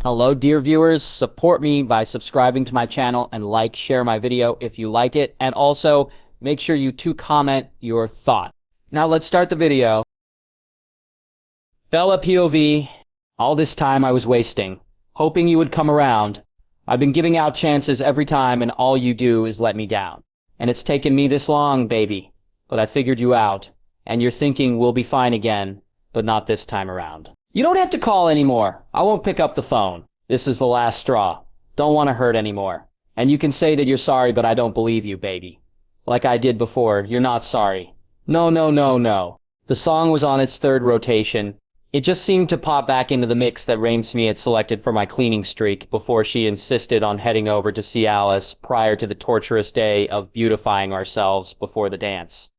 Hello, dear viewers. Support me by subscribing to my channel and share my video if you like it. And also, make sure you comment your thought. Now let's start the video. Bella POV. All this time I was wasting, hoping you would come around. I've been giving out chances every time and all you do is let me down. And it's taken me this long, baby. But I figured you out. And you're thinking we'll be fine again, but not this time around. You don't have to call anymore. I won't pick up the phone. This is the last straw. Don't want to hurt anymore. And you can say that you're sorry, but I don't believe you, baby. Like I did before, you're not sorry. No, no, no, no. The song was on its third rotation. It just seemed to pop back into the mix that Renesmee had selected for my cleaning streak before she insisted on heading over to see Alice prior to the torturous day of beautifying ourselves before the dance.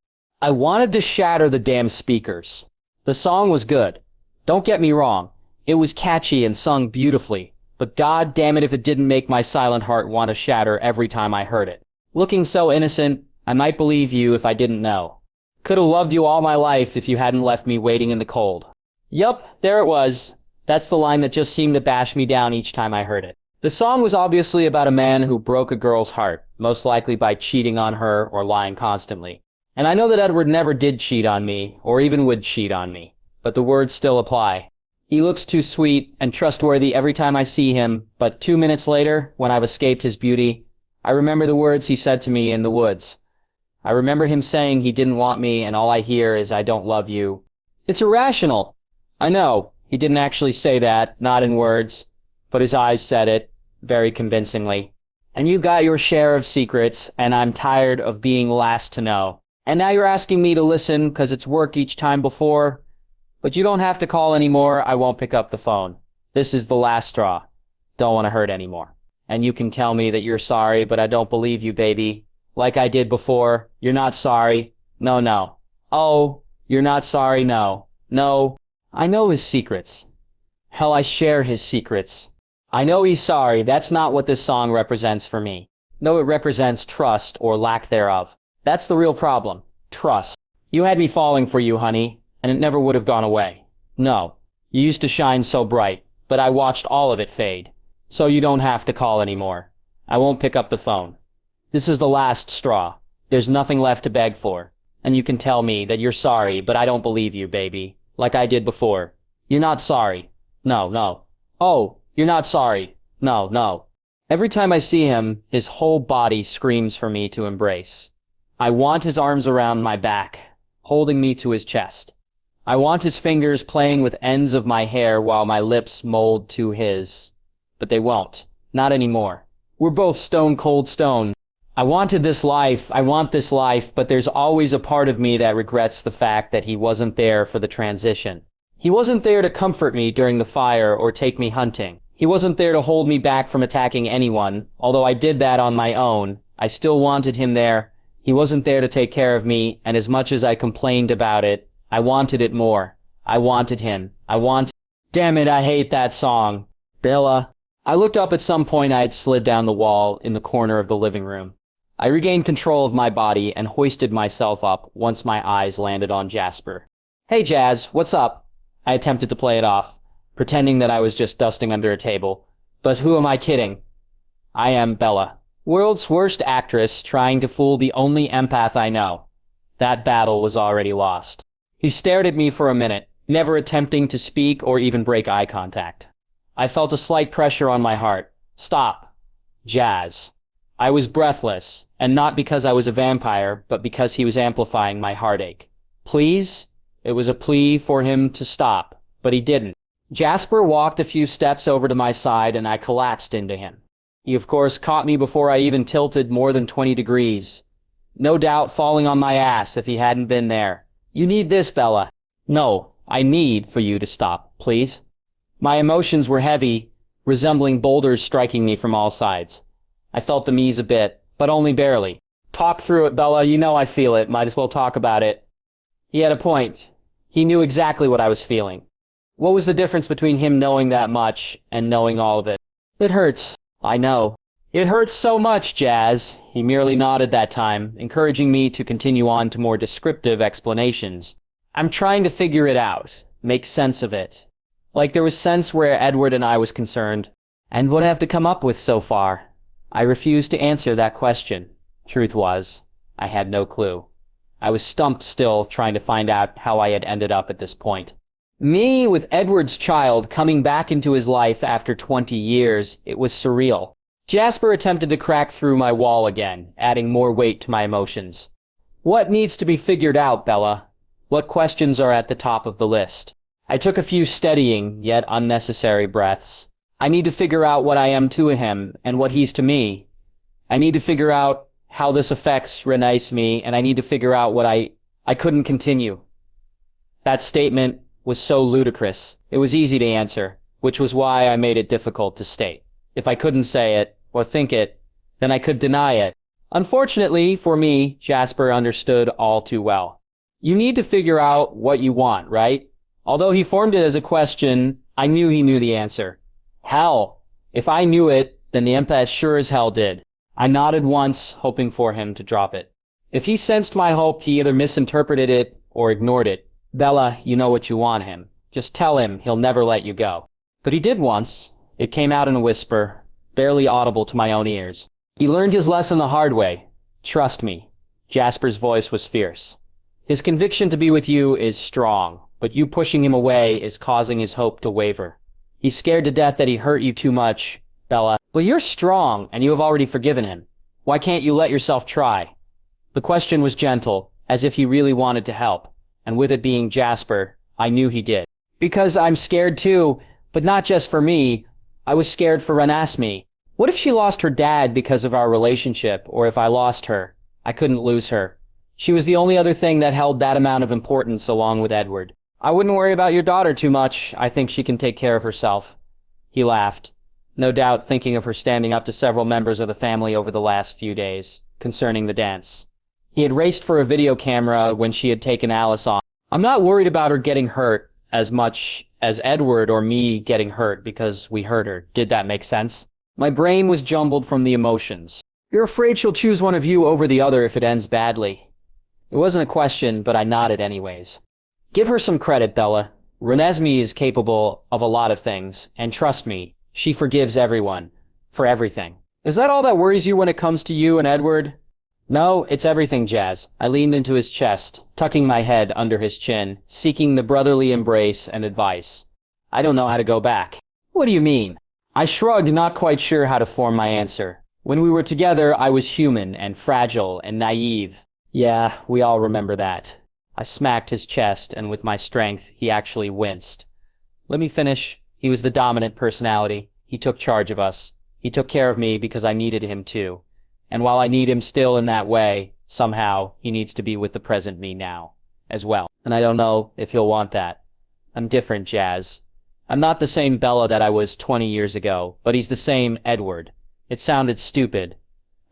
I wanted to shatter the damn speakers. The song was good. Don't get me wrong, it was catchy and sung beautifully, but god damn it if it didn't make my silent heart want to shatter every time I heard it. Looking so innocent, I might believe you if I didn't know. Could have loved you all my life if you hadn't left me waiting in the cold. Yup, there it was. That's the line that just seemed to bash me down each time I heard it. The song was obviously about a man who broke a girl's heart, most likely by cheating on her or lying constantly. And I know that Edward never did cheat on me, or even would cheat on me. But the words still apply. He looks too sweet and trustworthy every time I see him, but 2 minutes later, when I've escaped his beauty, I remember the words he said to me in the woods. I remember him saying he didn't want me and all I hear is I don't love you. It's irrational. I know, he didn't actually say that, not in words, but his eyes said it, very convincingly. And you got your share of secrets, and I'm tired of being last to know. And now you're asking me to listen because it's worked each time before. But you don't have to call anymore, I won't pick up the phone. This is the last straw. Don't want to hurt anymore. And you can tell me that you're sorry, but I don't believe you, baby. Like I did before, you're not sorry. No, no. Oh, you're not sorry, no. No. I know his secrets. Hell, I share his secrets. I know he's sorry, that's not what this song represents for me. No, it represents trust, or lack thereof. That's the real problem. Trust. You had me falling for you, honey. And it never would have gone away. No. You used to shine so bright, but I watched all of it fade. So you don't have to call anymore. I won't pick up the phone. This is the last straw. There's nothing left to beg for. And you can tell me that you're sorry, but I don't believe you, baby. Like I did before. You're not sorry. No, no. Oh, you're not sorry. No, no. Every time I see him, his whole body screams for me to embrace. I want his arms around my back, holding me to his chest. I want his fingers playing with ends of my hair while my lips mold to his. But they won't. Not anymore. We're both stone cold stone. I wanted this life, I want this life, but there's always a part of me that regrets the fact that he wasn't there for the transition. He wasn't there to comfort me during the fire or take me hunting. He wasn't there to hold me back from attacking anyone, although I did that on my own. I still wanted him there. He wasn't there to take care of me, and as much as I complained about it, I wanted it more. I wanted him. Damn it, I hate that song. Bella. I looked up at some point I had slid down the wall in the corner of the living room. I regained control of my body and hoisted myself up once my eyes landed on Jasper. Hey Jazz, what's up? I attempted to play it off, pretending that I was just dusting under a table. But who am I kidding? I am Bella. World's worst actress trying to fool the only empath I know. That battle was already lost. He stared at me for a minute, never attempting to speak or even break eye contact. I felt a slight pressure on my heart. Stop. Jazz. I was breathless, and not because I was a vampire, but because he was amplifying my heartache. Please? It was a plea for him to stop, but he didn't. Jasper walked a few steps over to my side and I collapsed into him. He of course caught me before I even tilted more than 20 degrees. No doubt falling on my ass if he hadn't been there. You need this, Bella. No, I need for you to stop, please. My emotions were heavy, resembling boulders striking me from all sides. I felt them ease a bit, but only barely. Talk through it, Bella. You know I feel it. Might as well talk about it. He had a point. He knew exactly what I was feeling. What was the difference between him knowing that much and knowing all of it? It hurts. I know. It hurts so much, Jazz. He merely nodded that time, encouraging me to continue on to more descriptive explanations. I'm trying to figure it out, make sense of it. Like there was sense where Edward and I was concerned. And what I have to come up with so far? I refused to answer that question. Truth was, I had no clue. I was stumped still, trying to find out how I had ended up at this point. Me with Edward's child coming back into his life after 20 years, it was surreal. Jasper attempted to crack through my wall again, adding more weight to my emotions. What needs to be figured out, Bella? What questions are at the top of the list? I took a few steadying, yet unnecessary breaths. I need to figure out what I am to him and what he's to me. I need to figure out how this affects Renesmee, and I need to figure out what I couldn't continue. That statement was so ludicrous. It was easy to answer, which was why I made it difficult to state. If I couldn't say it, or think it, then I could deny it. Unfortunately, for me, Jasper understood all too well. You need to figure out what you want, right? Although he formed it as a question, I knew he knew the answer. Hell, if I knew it, then the empath sure as hell did. I nodded once, hoping for him to drop it. If he sensed my hope, he either misinterpreted it or ignored it. Bella, you know what you want him. Just tell him he'll never let you go. But he did once. It came out in a whisper, barely audible to my own ears. He learned his lesson the hard way. Trust me. Jasper's voice was fierce. His conviction to be with you is strong, but you pushing him away is causing his hope to waver. He's scared to death that he hurt you too much, Bella. But you're strong, and you have already forgiven him. Why can't you let yourself try? The question was gentle, as if he really wanted to help. And with it being Jasper, I knew he did. Because I'm scared too, but not just for me. I was scared for Renesmee. What if she lost her dad because of our relationship, or if I lost her? I couldn't lose her. She was the only other thing that held that amount of importance along with Edward. I wouldn't worry about your daughter too much. I think she can take care of herself. He laughed, no doubt thinking of her standing up to several members of the family over the last few days, concerning the dance. He had raced for a video camera when she had taken Alice on. I'm not worried about her getting hurt as much as Edward or me getting hurt because we hurt her. Did that make sense? My brain was jumbled from the emotions. You're afraid she'll choose one of you over the other if it ends badly. It wasn't a question, but I nodded anyways. Give her some credit, Bella. Renesmee is capable of a lot of things, and trust me, she forgives everyone, for everything. Is that all that worries you when it comes to you and Edward? No, it's everything, Jazz. I leaned into his chest, tucking my head under his chin, seeking the brotherly embrace and advice. I don't know how to go back. What do you mean? I shrugged, not quite sure how to form my answer. When we were together, I was human and fragile and naive. Yeah, we all remember that. I smacked his chest, and with my strength, he actually winced. Let me finish. He was the dominant personality. He took charge of us. He took care of me because I needed him too. And while I need him still in that way, somehow, he needs to be with the present me now, as well. And I don't know if he'll want that. I'm different, Jazz. I'm not the same Bella that I was 20 years ago, but he's the same Edward. It sounded stupid.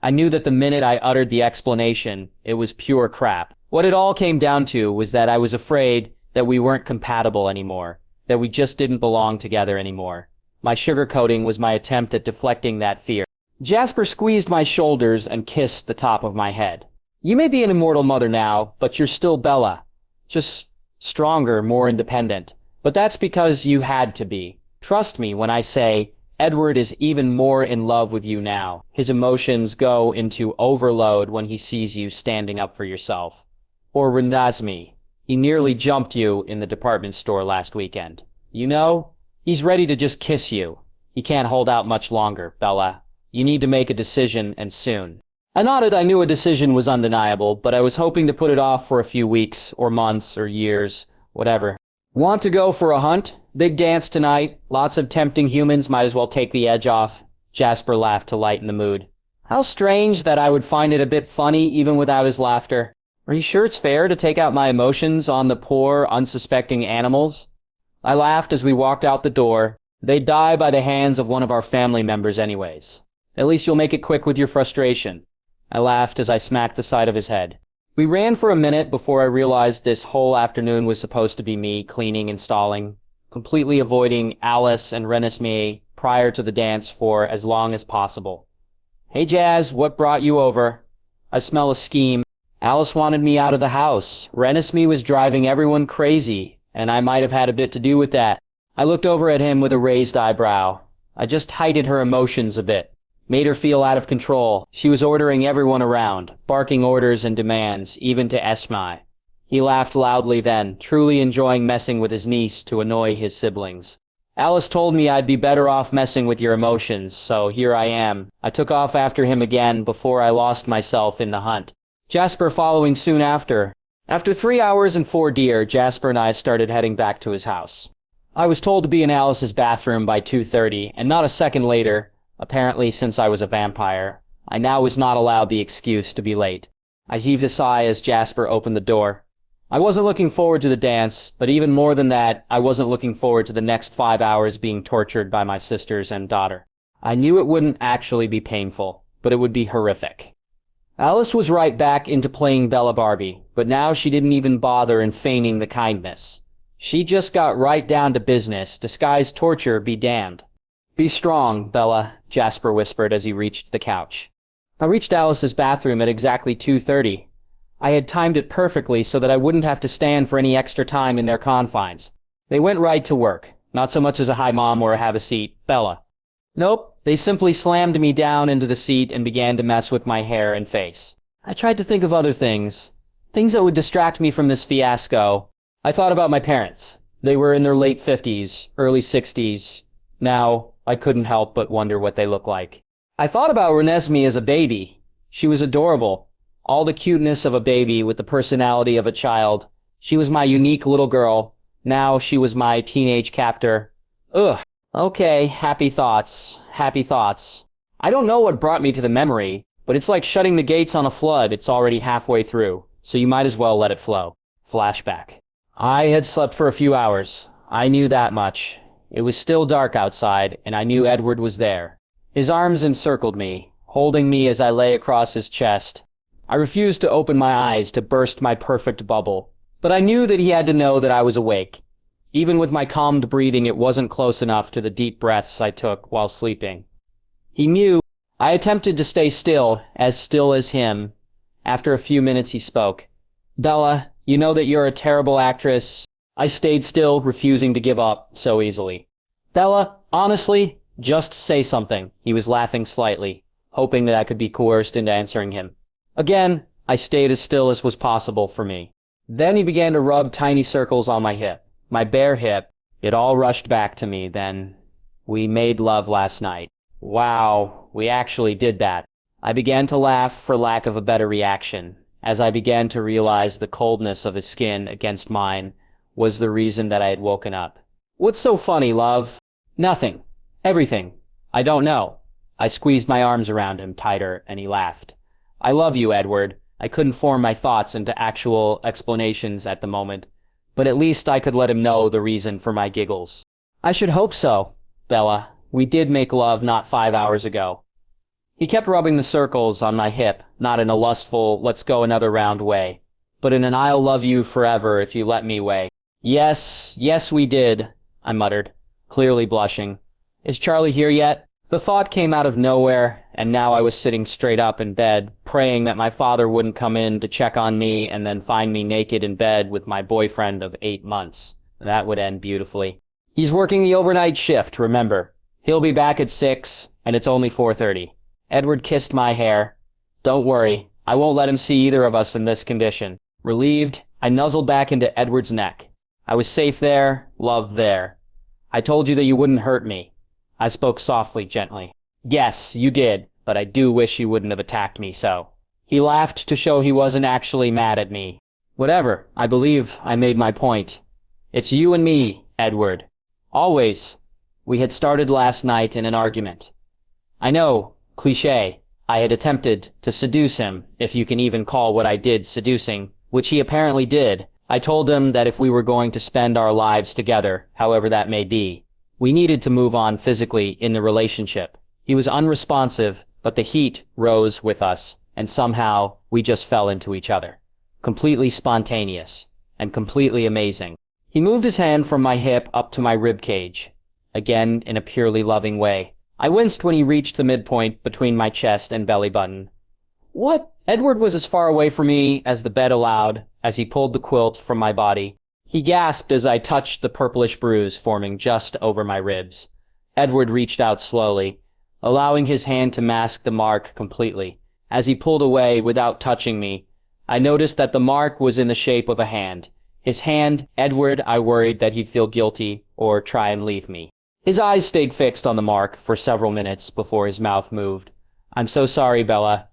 I knew that the minute I uttered the explanation, it was pure crap. What it all came down to was that I was afraid that we weren't compatible anymore, that we just didn't belong together anymore. My sugarcoating was my attempt at deflecting that fear. Jasper squeezed my shoulders and kissed the top of my head. You may be an immortal mother now, but you're still Bella. Just stronger, more independent. But that's because you had to be. Trust me when I say Edward is even more in love with you now. His emotions go into overload when he sees you standing up for yourself. Or Renesmee. He nearly jumped you in the department store last weekend. You know, he's ready to just kiss you. He can't hold out much longer, Bella. You need to make a decision, and soon. I nodded. I knew a decision was undeniable, but I was hoping to put it off for a few weeks, or months, or years, whatever. Want to go for a hunt? Big dance tonight. Lots of tempting humans, might as well take the edge off. Jasper laughed to lighten the mood. How strange that I would find it a bit funny even without his laughter. Are you sure it's fair to take out my emotions on the poor, unsuspecting animals? I laughed as we walked out the door. They'd die by the hands of one of our family members anyways. At least you'll make it quick with your frustration. I laughed as I smacked the side of his head. We ran for a minute before I realized this whole afternoon was supposed to be me cleaning and stalling, completely avoiding Alice and Renesmee prior to the dance for as long as possible. Hey Jazz, what brought you over? I smell a scheme. Alice wanted me out of the house. Renesmee was driving everyone crazy, and I might have had a bit to do with that. I looked over at him with a raised eyebrow. I just heightened her emotions a bit, made her feel out of control. She was ordering everyone around, barking orders and demands, even to Renesmee. He laughed loudly then, truly enjoying messing with his niece to annoy his siblings. Alice told me I'd be better off messing with your emotions, so here I am. I took off after him again before I lost myself in the hunt. Jasper following soon after. After 3 hours and 4 deer, Jasper and I started heading back to his house. I was told to be in Alice's bathroom by 2:30, and not a second later. Apparently, since I was a vampire, I now was not allowed the excuse to be late. I heaved a sigh as Jasper opened the door. I wasn't looking forward to the dance, but even more than that, I wasn't looking forward to the next 5 hours being tortured by my sisters and daughter. I knew it wouldn't actually be painful, but it would be horrific. Alice was right back into playing Bella Barbie, but now she didn't even bother in feigning the kindness. She just got right down to business, disguised torture be damned. Be strong, Bella, Jasper whispered as he reached the couch. I reached Alice's bathroom at exactly 2:30. I had timed it perfectly so that I wouldn't have to stand for any extra time in their confines. They went right to work, not so much as a hi mom or a have a seat, Bella. Nope, they simply slammed me down into the seat and began to mess with my hair and face. I tried to think of other things that would distract me from this fiasco. I thought about my parents. They were in their late 50s, early 60s. Now, I couldn't help but wonder what they look like. I thought about Renesmee as a baby. She was adorable. All the cuteness of a baby with the personality of a child. She was my unique little girl. Now she was my teenage captor. Ugh. Okay, happy thoughts. Happy thoughts. I don't know what brought me to the memory, but it's like shutting the gates on a flood. It's already halfway through, so you might as well let it flow. Flashback. I had slept for a few hours. I knew that much. It was still dark outside, and I knew Edward was there. His arms encircled me, holding me as I lay across his chest. I refused to open my eyes to burst my perfect bubble, but I knew that he had to know that I was awake. Even with my calmed breathing, it wasn't close enough to the deep breaths I took while sleeping. He knew. I attempted to stay still as him. After a few minutes, he spoke. Bella, you know that you're a terrible actress. I stayed still, refusing to give up so easily. Bella, honestly, just say something. He was laughing slightly, hoping that I could be coerced into answering him. Again, I stayed as still as was possible for me. Then he began to rub tiny circles on my hip, my bare hip. It all rushed back to me then. We made love last night. Wow, we actually did that. I began to laugh for lack of a better reaction, as I began to realize the coldness of his skin against mine was the reason that I had woken up. What's so funny, love? Nothing. Everything. I don't know. I squeezed my arms around him tighter, and he laughed. I love you, Edward. I couldn't form my thoughts into actual explanations at the moment, but at least I could let him know the reason for my giggles. I should hope so, Bella. We did make love not 5 hours ago. He kept rubbing the circles on my hip, not in a lustful, let's go another round way, but in an I'll love you forever if you let me way. Yes, we did, I muttered, clearly blushing. Is Charlie here yet? The thought came out of nowhere, and now I was sitting straight up in bed, praying that my father wouldn't come in to check on me and then find me naked in bed with my boyfriend of 8 months. That would end beautifully. He's working the overnight shift, remember. He'll be back at 6, and it's only 4:30. Edward kissed my hair. Don't worry, I won't let him see either of us in this condition. Relieved, I nuzzled back into Edward's neck. I was safe there, loved there. I told you that you wouldn't hurt me. I spoke softly, gently. Yes, you did, but I do wish you wouldn't have attacked me so. He laughed to show he wasn't actually mad at me. Whatever, I believe I made my point. It's you and me, Edward. Always. We had started last night in an argument. I know, cliché. I had attempted to seduce him, if you can even call what I did seducing, which he apparently did. I told him that if we were going to spend our lives together, however that may be, we needed to move on physically in the relationship. He was unresponsive, but the heat rose with us, and somehow we just fell into each other. Completely spontaneous, and completely amazing. He moved his hand from my hip up to my rib cage, again in a purely loving way. I winced when he reached the midpoint between my chest and belly button. What? Edward was as far away from me as the bed allowed as he pulled the quilt from my body. He gasped as I touched the purplish bruise forming just over my ribs. Edward reached out slowly, allowing his hand to mask the mark completely. As he pulled away without touching me, I noticed that the mark was in the shape of a hand. His hand, Edward, I worried that he'd feel guilty or try and leave me. His eyes stayed fixed on the mark for several minutes before his mouth moved. "I'm so sorry, Bella.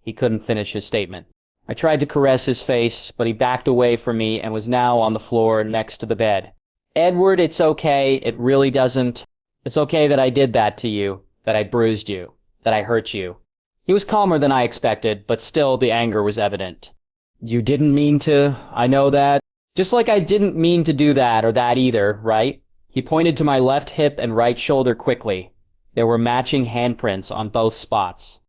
He couldn't finish his statement. I tried to caress his face, but he backed away from me and was now on the floor next to the bed. "Edward, it's okay. It really doesn't. It's okay that I did that to you, that I bruised you, that I hurt you." He was calmer than I expected, but still the anger was evident. "You didn't mean to, I know that. Just like I didn't mean to do that or that either, right?" He pointed to my left hip and right shoulder quickly. There were matching handprints on both spots.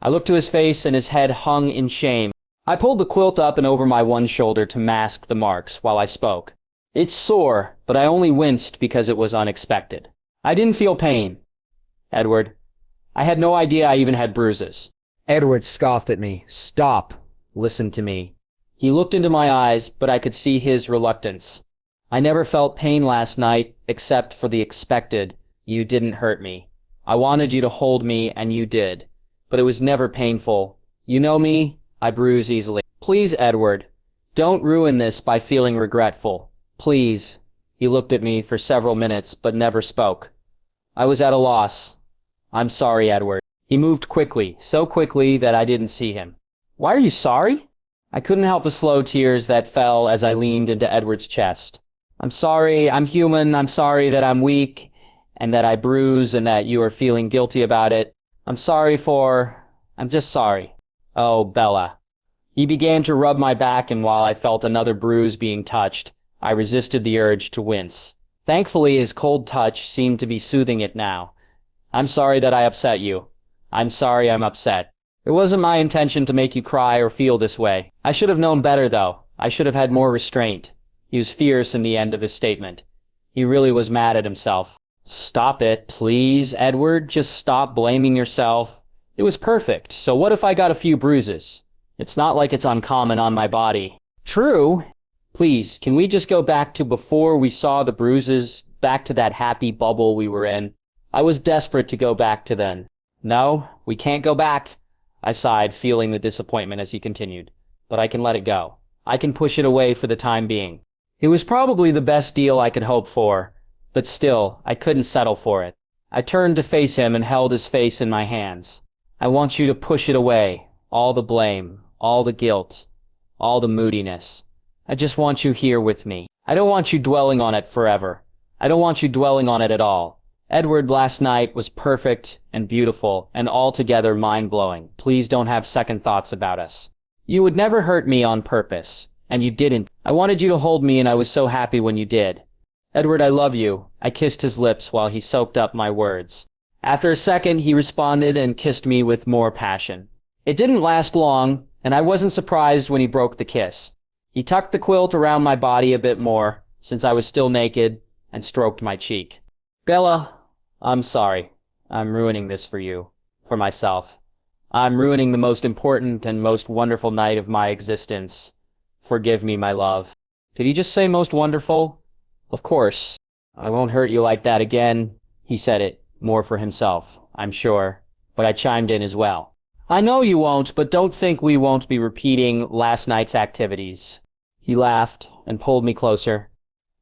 I looked to his face and his head hung in shame. I pulled the quilt up and over my one shoulder to mask the marks while I spoke. "It's sore, but I only winced because it was unexpected. I didn't feel pain. Edward, I had no idea I even had bruises." Edward scoffed at me. "Stop. Listen to me." He looked into my eyes, but I could see his reluctance. "I never felt pain last night, except for the expected. You didn't hurt me. I wanted you to hold me, and you did. But it was never painful. You know me? I bruise easily. Please, Edward, don't ruin this by feeling regretful. Please." He looked at me for several minutes, but never spoke. I was at a loss. "I'm sorry, Edward." He moved quickly, so quickly that I didn't see him. "Why are you sorry?" I couldn't help the slow tears that fell as I leaned into Edward's chest. "I'm sorry, I'm human, I'm sorry that I'm weak, and that I bruise and that you are feeling guilty about it. I'm just sorry." "Oh, Bella." He began to rub my back, and while I felt another bruise being touched, I resisted the urge to wince. Thankfully, his cold touch seemed to be soothing it now. "I'm sorry that I upset you. I'm sorry I'm upset. It wasn't my intention to make you cry or feel this way. I should have known better, though. I should have had more restraint." He was fierce in the end of his statement. He really was mad at himself. "Stop it, please, Edward. Just stop blaming yourself. It was perfect, so what if I got a few bruises? It's not like it's uncommon on my body." "True. Please, can we just go back to before we saw the bruises, back to that happy bubble we were in? I was desperate to go back to then." "No, we can't go back." I sighed, feeling the disappointment as he continued. "But I can let it go. I can push it away for the time being. It was probably the best deal I could hope for, but still, I couldn't settle for it." I turned to face him and held his face in my hands. "I want you to push it away, all the blame, all the guilt, all the moodiness. I just want you here with me. I don't want you dwelling on it forever. I don't want you dwelling on it at all. Edward, last night was perfect and beautiful and altogether mind-blowing. Please don't have second thoughts about us. You would never hurt me on purpose, and you didn't. I wanted you to hold me, and I was so happy when you did. Edward, I love you." I kissed his lips while he soaked up my words. After a second, he responded and kissed me with more passion. It didn't last long, and I wasn't surprised when he broke the kiss. He tucked the quilt around my body a bit more, since I was still naked, and stroked my cheek. "Bella, I'm sorry. I'm ruining this for you, for myself. I'm ruining the most important and most wonderful night of my existence. Forgive me, my love." Did he just say most wonderful? Of course. "I won't hurt you like that again." He said it, more for himself, I'm sure, but I chimed in as well. "I know you won't, but don't think we won't be repeating last night's activities." He laughed and pulled me closer.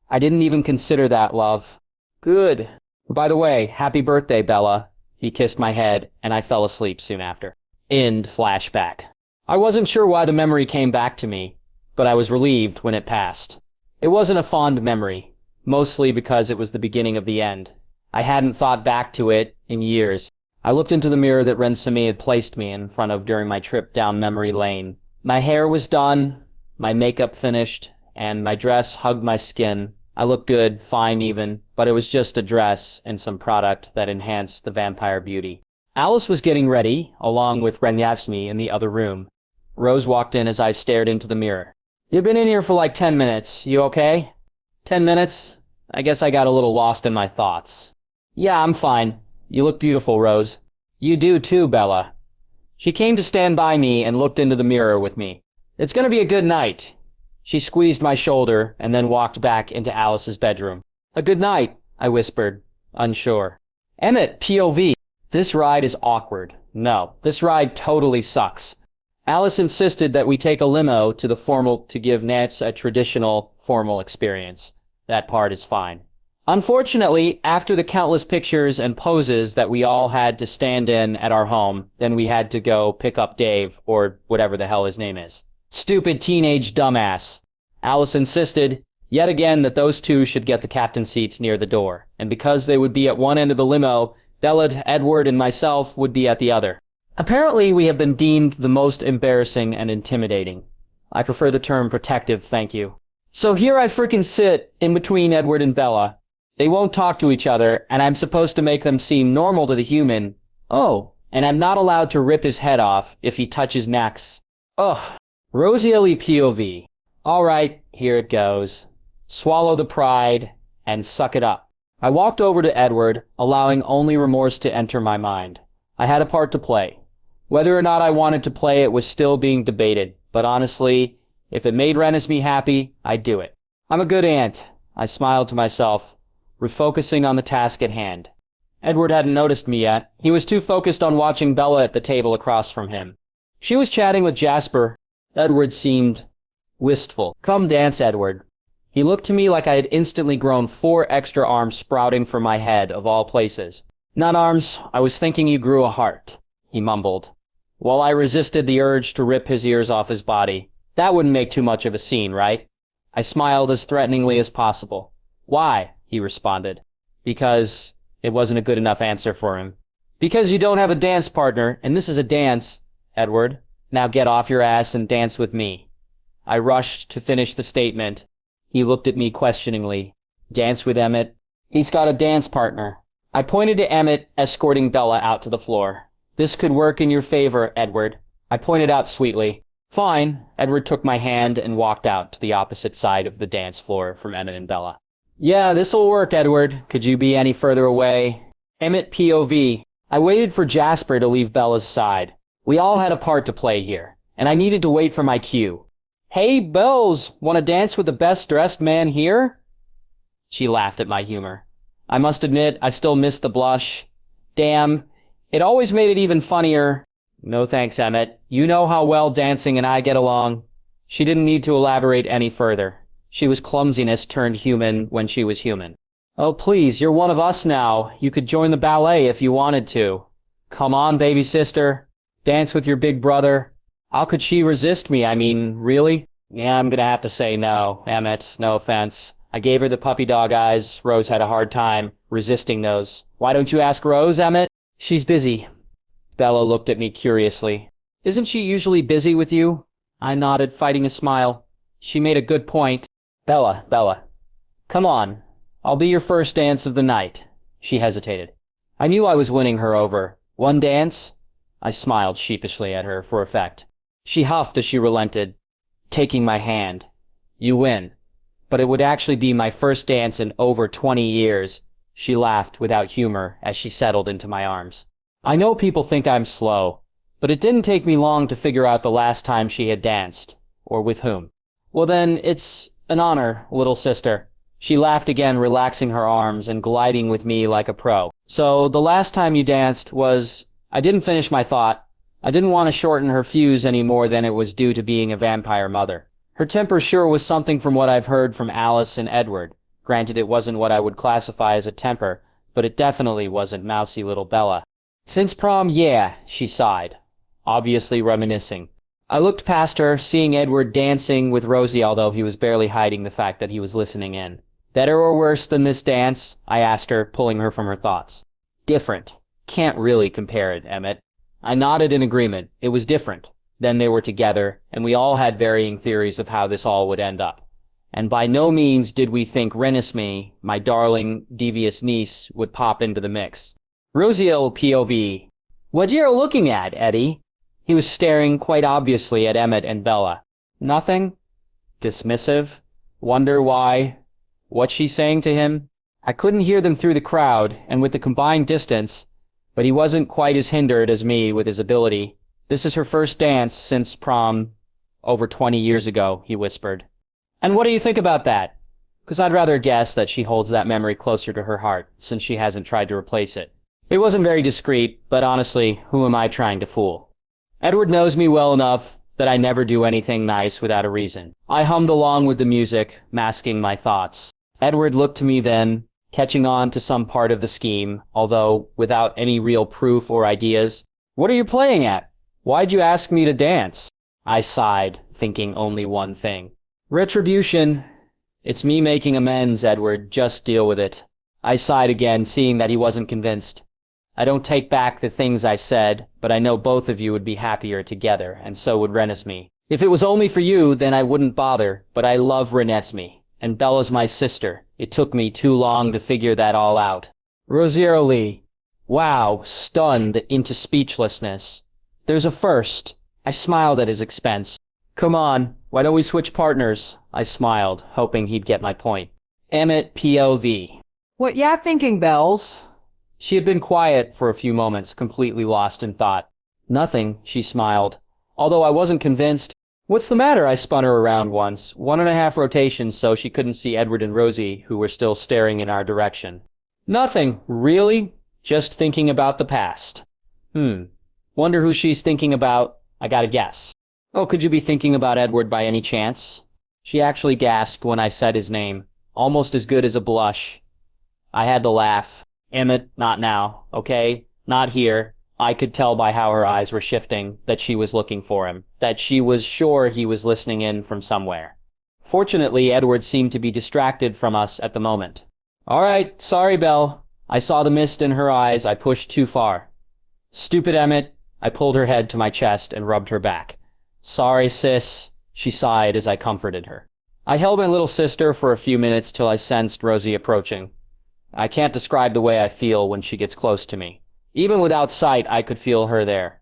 "I didn't even consider that, love." "Good. By the way, happy birthday, Bella." He kissed my head, and I fell asleep soon after. End flashback. I wasn't sure why the memory came back to me, but I was relieved when it passed. It wasn't a fond memory, mostly because it was the beginning of the end. I hadn't thought back to it in years. I looked into the mirror that Renesmee had placed me in front of during my trip down memory lane. My hair was done, my makeup finished, and my dress hugged my skin. I looked good, fine even, but it was just a dress and some product that enhanced the vampire beauty. Alice was getting ready, along with Renesmee in the other room. Rose walked in as I stared into the mirror. "You've been in here for like 10 minutes. You okay?" 10 minutes? I guess I got a little lost in my thoughts. "Yeah, I'm fine. You look beautiful, Rose." "You do too, Bella." She came to stand by me and looked into the mirror with me. "It's gonna be a good night." She squeezed my shoulder and then walked back into Alice's bedroom. A good night, I whispered, unsure. Emmett, POV. This ride is awkward. No, this ride totally sucks. Alice insisted that we take a limo to the formal to give Nance a traditional formal experience. That part is fine. Unfortunately, after the countless pictures and poses that we all had to stand in at our home, then we had to go pick up Dave, or whatever the hell his name is. Stupid teenage dumbass. Alice insisted, yet again, that those two should get the captain seats near the door, and because they would be at one end of the limo, Bella, Edward, and myself would be at the other. Apparently, we have been deemed the most embarrassing and intimidating. I prefer the term protective, thank you. So here I frickin' sit in between Edward and Bella. They won't talk to each other, and I'm supposed to make them seem normal to the human. Oh, and I'm not allowed to rip his head off if he touches necks. Ugh. Rosy POV. Alright, here it goes. Swallow the pride and suck it up. I walked over to Edward, allowing only remorse to enter my mind. I had a part to play. Whether or not I wanted to play it was still being debated, but honestly, if it made Renesmee happy, I'd do it. I'm a good aunt, I smiled to myself, refocusing on the task at hand. Edward hadn't noticed me yet. He was too focused on watching Bella at the table across from him. She was chatting with Jasper. Edward seemed wistful. Come dance, Edward. He looked to me like I had instantly grown 4 extra arms sprouting from my head, of all places. Not arms, I was thinking you grew a heart, he mumbled, while I resisted the urge to rip his ears off his body. That wouldn't make too much of a scene, right? I smiled as threateningly as possible. Why? He responded. Because it wasn't a good enough answer for him. Because you don't have a dance partner, and this is a dance, Edward. Now get off your ass and dance with me. I rushed to finish the statement. He looked at me questioningly. Dance with Emmett? He's got a dance partner. I pointed to Emmett, escorting Bella out to the floor. This could work in your favor, Edward. I pointed out sweetly. Fine. Edward took my hand and walked out to the opposite side of the dance floor from Emmett and Bella. Yeah, this'll work, Edward. Could you be any further away? Emmett POV. I waited for Jasper to leave Bella's side. We all had a part to play here, and I needed to wait for my cue. Hey, Bells, want to dance with the best-dressed man here? She laughed at my humor. I must admit, I still missed the blush. Damn, it always made it even funnier. No thanks, Emmett. You know how well dancing and I get along. She didn't need to elaborate any further. She was clumsiness turned human when she was human. Oh, please, you're one of us now. You could join the ballet if you wanted to. Come on, baby sister. Dance with your big brother. How could she resist me? I mean, really? Yeah, I'm gonna have to say no, Emmett. No offense. I gave her the puppy dog eyes. Rose had a hard time resisting those. Why don't you ask Rose, Emmett? She's busy. Bella looked at me curiously. Isn't she usually busy with you? I nodded, fighting a smile. She made a good point. Bella. Come on. I'll be your first dance of the night. She hesitated. I knew I was winning her over. One dance? I smiled sheepishly at her for effect. She huffed as she relented, taking my hand. You win. But it would actually be my first dance in over 20 years. She laughed without humor as she settled into my arms. I know people think I'm slow, but it didn't take me long to figure out the last time she had danced, or with whom. Well then, it's an honor, little sister. She laughed again, relaxing her arms and gliding with me like a pro. So, the last time you danced was... I didn't finish my thought. I didn't want to shorten her fuse any more than it was due to being a vampire mother. Her temper sure was something from what I've heard from Alice and Edward. Granted, it wasn't what I would classify as a temper, but it definitely wasn't mousy little Bella. Since prom, yeah, she sighed, obviously reminiscing. I looked past her, seeing Edward dancing with Rosie, although he was barely hiding the fact that he was listening in. Better or worse than this dance? I asked her, pulling her from her thoughts. Different. Can't really compare it, Emmett. I nodded in agreement. It was different. Then they were together, and we all had varying theories of how this all would end up. And by no means did we think Renesmee, my darling, devious niece, would pop into the mix. Rosiel POV. What you're looking at, Eddie? He was staring quite obviously at Emmett and Bella. Nothing? Dismissive? Wonder why? What's she saying to him? I couldn't hear them through the crowd, and with the combined distance, but he wasn't quite as hindered as me with his ability. This is her first dance since prom over 20 years ago, he whispered. And what do you think about that? Because I'd rather guess that she holds that memory closer to her heart, since she hasn't tried to replace it. It wasn't very discreet, but honestly, who am I trying to fool? Edward knows me well enough that I never do anything nice without a reason. I hummed along with the music, masking my thoughts. Edward looked to me then, catching on to some part of the scheme, although without any real proof or ideas. What are you playing at? Why'd you ask me to dance? I sighed, thinking only one thing. Retribution. It's me making amends, Edward. Just deal with it. I sighed again, seeing that he wasn't convinced. I don't take back the things I said, but I know both of you would be happier together, and so would Renesmee. If it was only for you, then I wouldn't bother, but I love Renesmee, and Bella's my sister. It took me too long to figure that all out. Rosier. Wow, stunned into speechlessness. There's a first. I smiled at his expense. Come on, why don't we switch partners? I smiled, hoping he'd get my point. Emmett POV. What ya thinking, Bells? She had been quiet for a few moments, completely lost in thought. Nothing, she smiled. Although I wasn't convinced. What's the matter? I spun her around once, 1.5 rotations so she couldn't see Edward and Rosie, who were still staring in our direction. Nothing, really? Just thinking about the past. Wonder who she's thinking about. I gotta guess. Oh, could you be thinking about Edward by any chance? She actually gasped when I said his name, almost as good as a blush. I had to laugh. Emmett, not now, okay? Not here. I could tell by how her eyes were shifting that she was looking for him, that she was sure he was listening in from somewhere. Fortunately, Edward seemed to be distracted from us at the moment. All right, sorry, Belle. I saw the mist in her eyes. I pushed too far. Stupid Emmett. I pulled her head to my chest and rubbed her back. Sorry, sis, she sighed as I comforted her. I held my little sister for a few minutes till I sensed Rosie approaching. I can't describe the way I feel when she gets close to me. Even without sight, I could feel her there.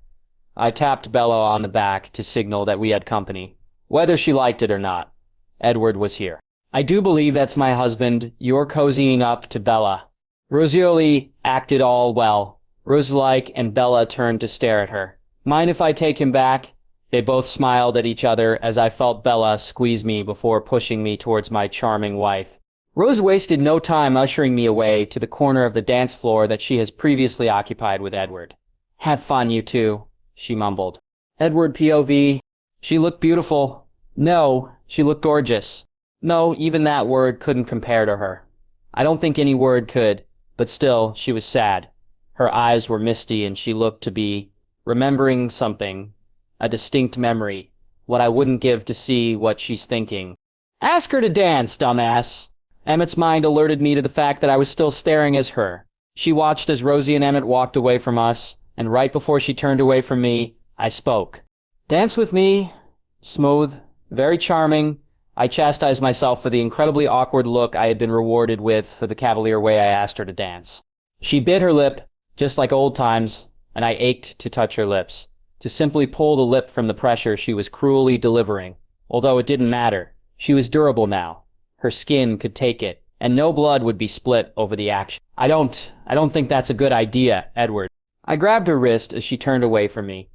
I tapped Bella on the back to signal that we had company. Whether she liked it or not, Edward was here. I do believe that's my husband. You're cozying up to Bella. Rosier acted all well. Roselike and Bella turned to stare at her. Mind if I take him back? They both smiled at each other as I felt Bella squeeze me before pushing me towards my charming wife. Rose wasted no time ushering me away to the corner of the dance floor that she has previously occupied with Edward. Have fun, you two, she mumbled. Edward POV. She looked beautiful. No, she looked gorgeous. No, even that word couldn't compare to her. I don't think any word could, but still, she was sad. Her eyes were misty and she looked to be remembering something, a distinct memory, what I wouldn't give to see what she's thinking. Ask her to dance, dumbass. Emmett's mind alerted me to the fact that I was still staring as her. She watched as Rosie and Emmett walked away from us, and right before she turned away from me, I spoke. Dance with me. Smooth. Very charming. I chastised myself for the incredibly awkward look I had been rewarded with for the cavalier way I asked her to dance. She bit her lip, just like old times, and I ached to touch her lips, to simply pull the lip from the pressure she was cruelly delivering. Although it didn't matter. She was durable now. Her skin could take it, and no blood would be split over the action. I don't think that's a good idea, Edward. I grabbed her wrist as she turned away from me.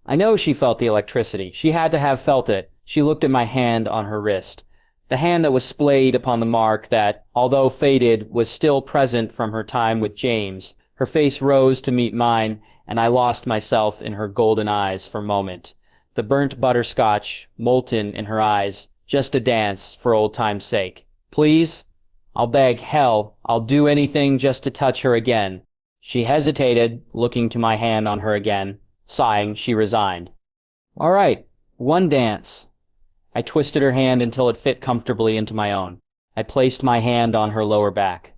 I know she felt the electricity. She had to have felt it. She looked at my hand on her wrist. The hand that was splayed upon the mark that, although faded, was still present from her time with James. Her face rose to meet mine, and I lost myself in her golden eyes for a moment. The burnt butterscotch, molten in her eyes. Just a dance, for old time's sake. Please? I'll beg, hell, I'll do anything just to touch her again. She hesitated, looking to my hand on her again. Sighing, she resigned. All right, one dance. I twisted her hand until it fit comfortably into my own. I placed my hand on her lower back.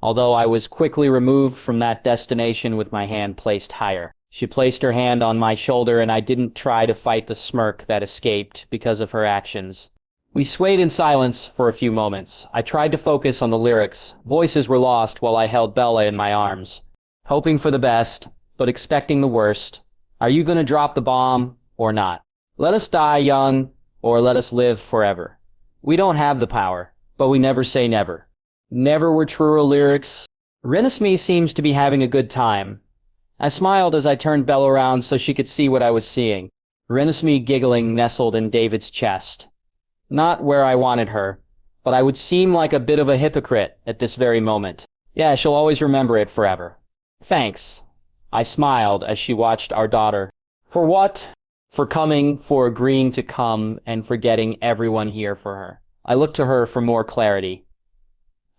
Although I was quickly removed from that destination with my hand placed higher. She placed her hand on my shoulder and I didn't try to fight the smirk that escaped because of her actions. We swayed in silence for a few moments. I tried to focus on the lyrics. Voices were lost while I held Bella in my arms. Hoping for the best, but expecting the worst. Are you gonna drop the bomb or not? Let us die young, or let us live forever. We don't have the power, but we never say never. Never were truer lyrics. Renesmee seems to be having a good time. I smiled as I turned Bella around so she could see what I was seeing. Renesmee giggling nestled in David's chest. Not where I wanted her, but I would seem like a bit of a hypocrite at this very moment. Yeah, she'll always remember it forever. Thanks. I smiled as she watched our daughter. For what? For coming, for agreeing to come, and for getting everyone here for her. I looked to her for more clarity.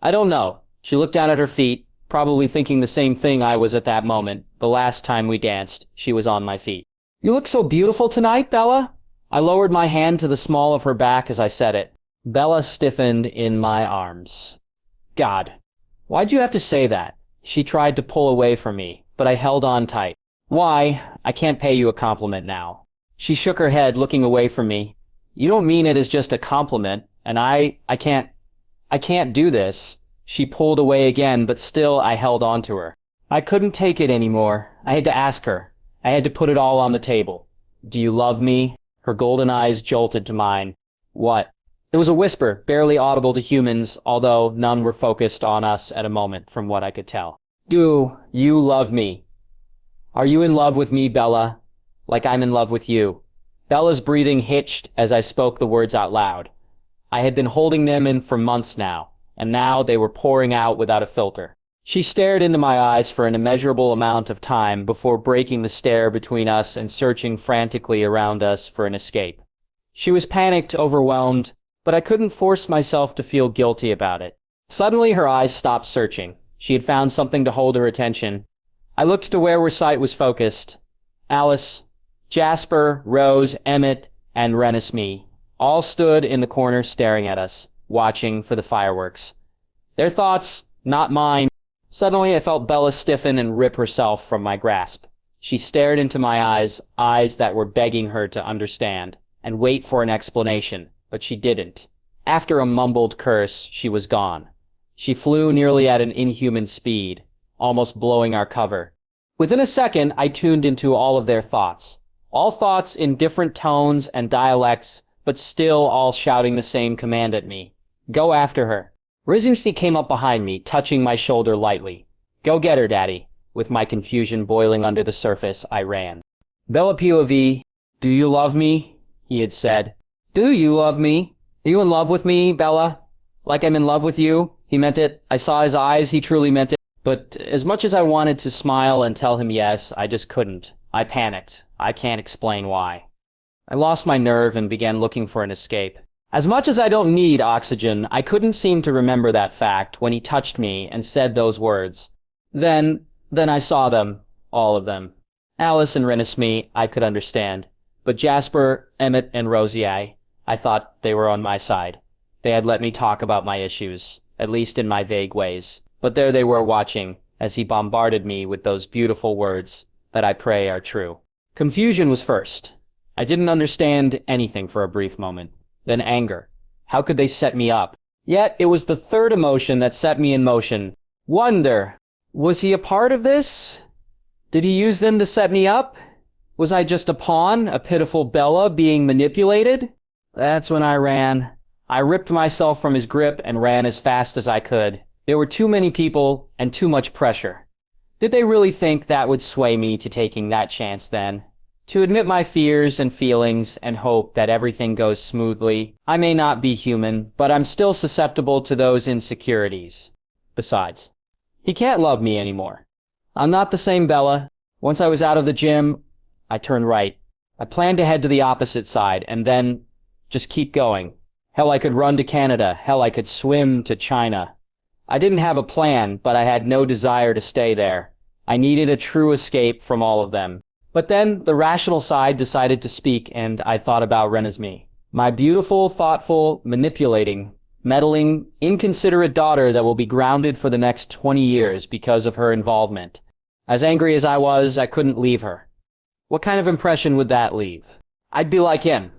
I don't know. She looked down at her feet, probably thinking the same thing I was at that moment. The last time we danced, she was on my feet. You look so beautiful tonight, Bella. I lowered my hand to the small of her back as I said it. Bella stiffened in my arms. God, why'd you have to say that? She tried to pull away from me, but I held on tight. Why? I can't pay you a compliment now. She shook her head, looking away from me. You don't mean it as just a compliment, and I can't do this. She pulled away again, but still I held on to her. I couldn't take it anymore. I had to ask her. I had to put it all on the table. Do you love me? Her golden eyes jolted to mine. What? It was a whisper, barely audible to humans, although none were focused on us at a moment, from what I could tell. Do you love me? Are you in love with me, Bella? Like I'm in love with you. Bella's breathing hitched as I spoke the words out loud. I had been holding them in for months now, and now they were pouring out without a filter. She stared into my eyes for an immeasurable amount of time before breaking the stare between us and searching frantically around us for an escape. She was panicked, overwhelmed, but I couldn't force myself to feel guilty about it. Suddenly her eyes stopped searching. She had found something to hold her attention. I looked to where her sight was focused. Alice, Jasper, Rose, Emmett, and Renesmee all stood in the corner staring at us, watching for the fireworks. Their thoughts, not mine. Suddenly I felt Bella stiffen and rip herself from my grasp. She stared into my eyes, eyes that were begging her to understand and wait for an explanation, but she didn't. After a mumbled curse, she was gone. She flew nearly at an inhuman speed, almost blowing our cover. Within a second, I tuned into all of their thoughts. All thoughts in different tones and dialects, but still all shouting the same command at me. Go after her. Renesmee came up behind me, touching my shoulder lightly. Go get her, Daddy. With my confusion boiling under the surface, I ran. Bella POV, do you love me? He had said. Do you love me? Are you in love with me, Bella? Like I'm in love with you? He meant it. I saw his eyes. He truly meant it. But as much as I wanted to smile and tell him yes, I just couldn't. I panicked. I can't explain why. I lost my nerve and began looking for an escape. As much as I don't need oxygen, I couldn't seem to remember that fact when he touched me and said those words. Then I saw them. All of them. Alice and Renesmee, I could understand. But Jasper, Emmett, and Rosie, I thought they were on my side. They had let me talk about my issues, at least in my vague ways. But there they were watching, as he bombarded me with those beautiful words that I pray are true. Confusion was first. I didn't understand anything for a brief moment. Then anger. How could they set me up? Yet it was the third emotion that set me in motion. Wonder. Was he a part of this? Did he use them to set me up? Was I just a pawn, a pitiful Bella being manipulated? That's when I ran. I ripped myself from his grip and ran as fast as I could. There were too many people and too much pressure. Did they really think that would sway me to taking that chance then? To admit my fears and feelings and hope that everything goes smoothly. I may not be human, but I'm still susceptible to those insecurities. Besides, he can't love me anymore. I'm not the same Bella. Once I was out of the gym, I turned right. I planned to head to the opposite side and then just keep going. Hell, I could run to Canada. Hell, I could swim to China. I didn't have a plan, but I had no desire to stay there. I needed a true escape from all of them. But then the rational side decided to speak, and I thought about Renesmee. My beautiful, thoughtful, manipulating, meddling, inconsiderate daughter that will be grounded for the next 20 years because of her involvement. As angry as I was, I couldn't leave her. What kind of impression would that leave? I'd be like him.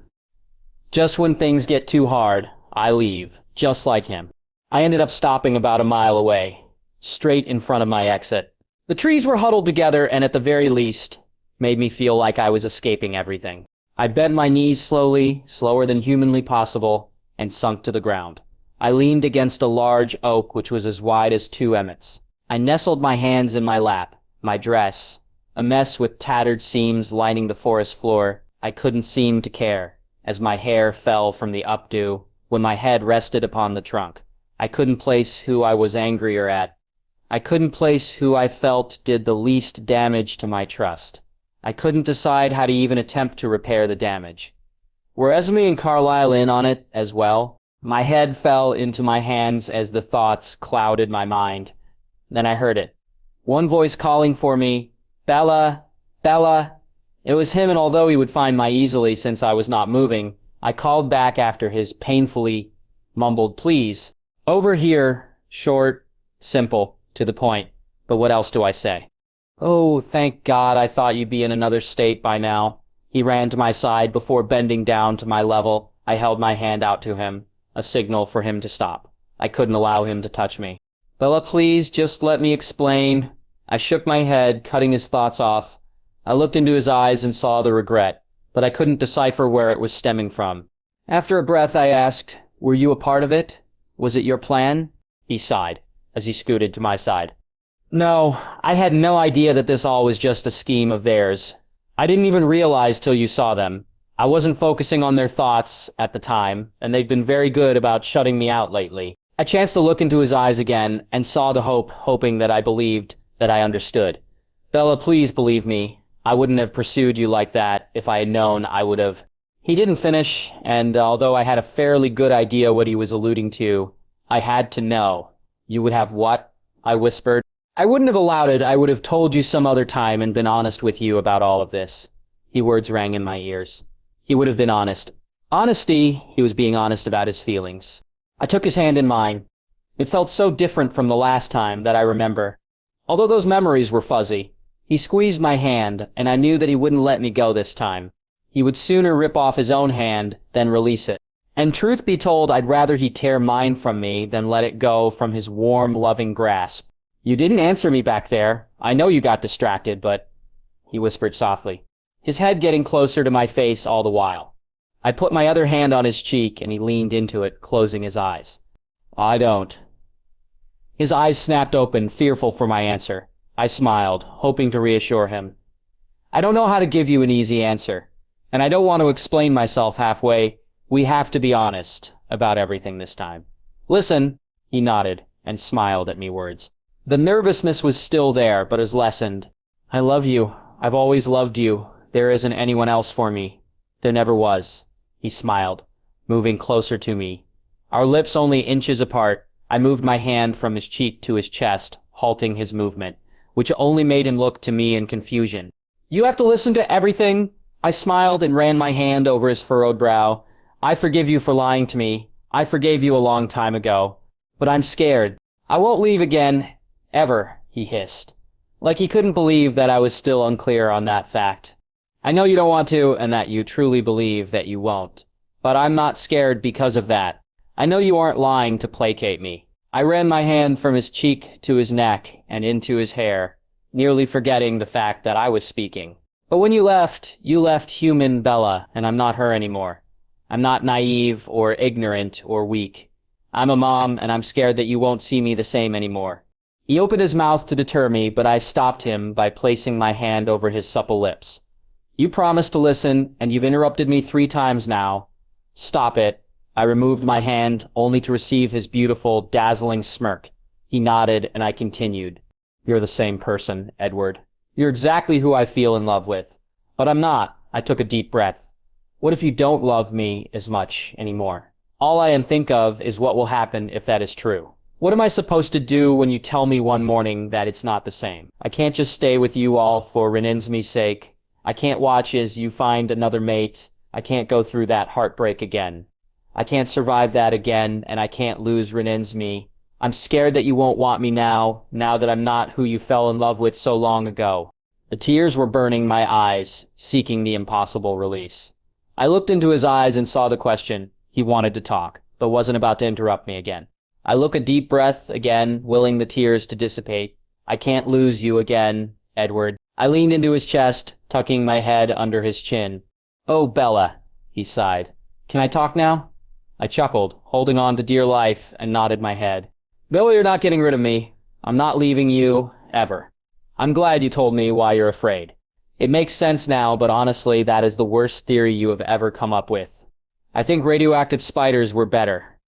Just when things get too hard, I leave, just like him. I ended up stopping about a mile away, straight in front of my exit. The trees were huddled together and at the very least, made me feel like I was escaping everything. I bent my knees slowly, slower than humanly possible, and sunk to the ground. I leaned against a large oak which was as wide as 2 Emmets. I nestled my hands in my lap, my dress, a mess with tattered seams lining the forest floor. I couldn't seem to care. as my hair fell from the updo when my head rested upon the trunk. I couldn't place who I was angrier at. I couldn't place who I felt did the least damage to my trust. I couldn't decide how to even attempt to repair the damage. Were Renesmee and Carlisle in on it as well? My head fell into my hands as the thoughts clouded my mind. Then I heard it. One voice calling for me, "Bella, Bella." It was him, and although he would find my easily since I was not moving, I called back after his painfully mumbled please. Over here, short, simple, to the point. But what else do I say? "Oh, thank God, I thought you'd be in another state by now." He ran to my side before bending down to my level. I held my hand out to him, a signal for him to stop. I couldn't allow him to touch me. "Bella, please, just let me explain." I shook my head, cutting his thoughts off. I looked into his eyes and saw the regret, but I couldn't decipher where it was stemming from. After a breath, I asked, "Were you a part of it? Was it your plan?" He sighed, as he scooted to my side. "No, I had no idea that this all was just a scheme of theirs. I didn't even realize till you saw them. I wasn't focusing on their thoughts at the time, and they've been very good about shutting me out lately." I chanced to look into his eyes again, and saw the hope, hoping that I believed, that I understood. "Bella, please believe me. I wouldn't have pursued you like that if I had known I would have." He didn't finish, and although I had a fairly good idea what he was alluding to, I had to know. "You would have what?" I whispered. "I wouldn't have allowed it. I would have told you some other time and been honest with you about all of this." His words rang in my ears. He would have been honest. Honesty, he was being honest about his feelings. I took his hand in mine. It felt so different from the last time that I remember. Although those memories were fuzzy, he squeezed my hand, and I knew that he wouldn't let me go this time. He would sooner rip off his own hand than release it. And truth be told, I'd rather he tear mine from me than let it go from his warm, loving grasp. "You didn't answer me back there. I know you got distracted, but—" he whispered softly, his head getting closer to my face all the while. I put my other hand on his cheek, and he leaned into it, closing his eyes. "I don't." His eyes snapped open, fearful for my answer. I smiled, hoping to reassure him. "I don't know how to give you an easy answer, and I don't want to explain myself halfway. We have to be honest about everything this time." "Listen," he nodded and smiled at me words. The nervousness was still there, but has lessened. "I love you. I've always loved you. There isn't anyone else for me. There never was." He smiled, moving closer to me. Our lips only inches apart. I moved my hand from his cheek to his chest, halting his movement, which only made him look to me in confusion. "You have to listen to everything?" I smiled and ran my hand over his furrowed brow. "I forgive you for lying to me. I forgave you a long time ago. But I'm scared. I won't leave again. Ever," he hissed. Like he couldn't believe that I was still unclear on that fact. "I know you don't want to, and that you truly believe that you won't. But I'm not scared because of that. I know you aren't lying to placate me." I ran my hand from his cheek to his neck and into his hair, nearly forgetting the fact that I was speaking. "But when you left human Bella, and I'm not her anymore. I'm not naive or ignorant or weak. I'm a mom, and I'm scared that you won't see me the same anymore." He opened his mouth to deter me, but I stopped him by placing my hand over his supple lips. "You promised to listen, and you've interrupted me 3 times now. Stop it." I removed my hand, only to receive his beautiful, dazzling smirk. He nodded, and I continued. "You're the same person, Edward. You're exactly who I feel in love with. But I'm not." I took a deep breath. "What if you don't love me as much anymore? All I can think of is what will happen if that is true. What am I supposed to do when you tell me one morning that it's not the same? I can't just stay with you all for Renesmee's sake. I can't watch as you find another mate. I can't go through that heartbreak again. I can't survive that again, and I can't lose Renesmee. I'm scared that you won't want me now that I'm not who you fell in love with so long ago." The tears were burning my eyes, seeking the impossible release. I looked into his eyes and saw the question. He wanted to talk, but wasn't about to interrupt me again. I took a deep breath again, willing the tears to dissipate. "I can't lose you again, Edward." I leaned into his chest, tucking my head under his chin. "Oh, Bella," he sighed. "Can I talk now?" I chuckled, holding on to dear life, and nodded my head. "Bella, you're not getting rid of me. I'm not leaving you, ever. I'm glad you told me why you're afraid. It makes sense now, but honestly, that is the worst theory you have ever come up with. I think radioactive spiders were better.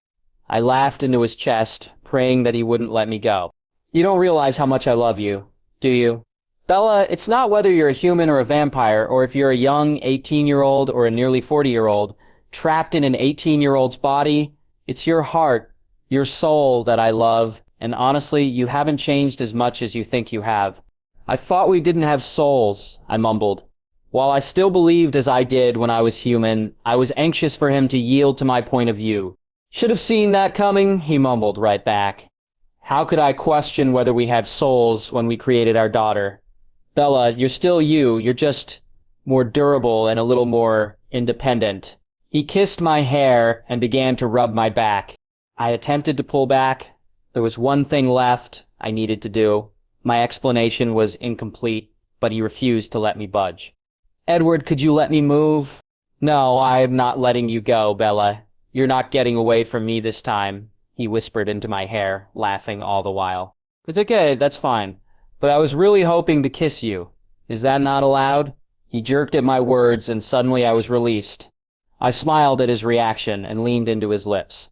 I laughed into his chest, praying that he wouldn't let me go. You don't realize how much I love you, do you? Bella, it's not whether you're a human or a vampire, or if you're a young 18-year-old or a nearly 40-year-old, trapped in an 18-year-old's body. It's your heart, your soul that I love, and honestly, you haven't changed as much as you think you have. I thought we didn't have souls, I mumbled. While I still believed as I did when I was human, I was anxious for him to yield to my point of view. Should have seen that coming, he mumbled right back. How could I question whether we had souls when we created our daughter? Bella, you're still you, you're just more durable and a little more independent. He kissed my hair and began to rub my back. I attempted to pull back. There was one thing left I needed to do. My explanation was incomplete, but he refused to let me budge. Edward, could you let me move? No, I'm not letting you go, Bella. You're not getting away from me this time, he whispered into my hair, laughing all the while. It's okay, that's fine. But I was really hoping to kiss you. Is that not allowed? He jerked at my words, and suddenly I was released. I smiled at his reaction and leaned into his lips.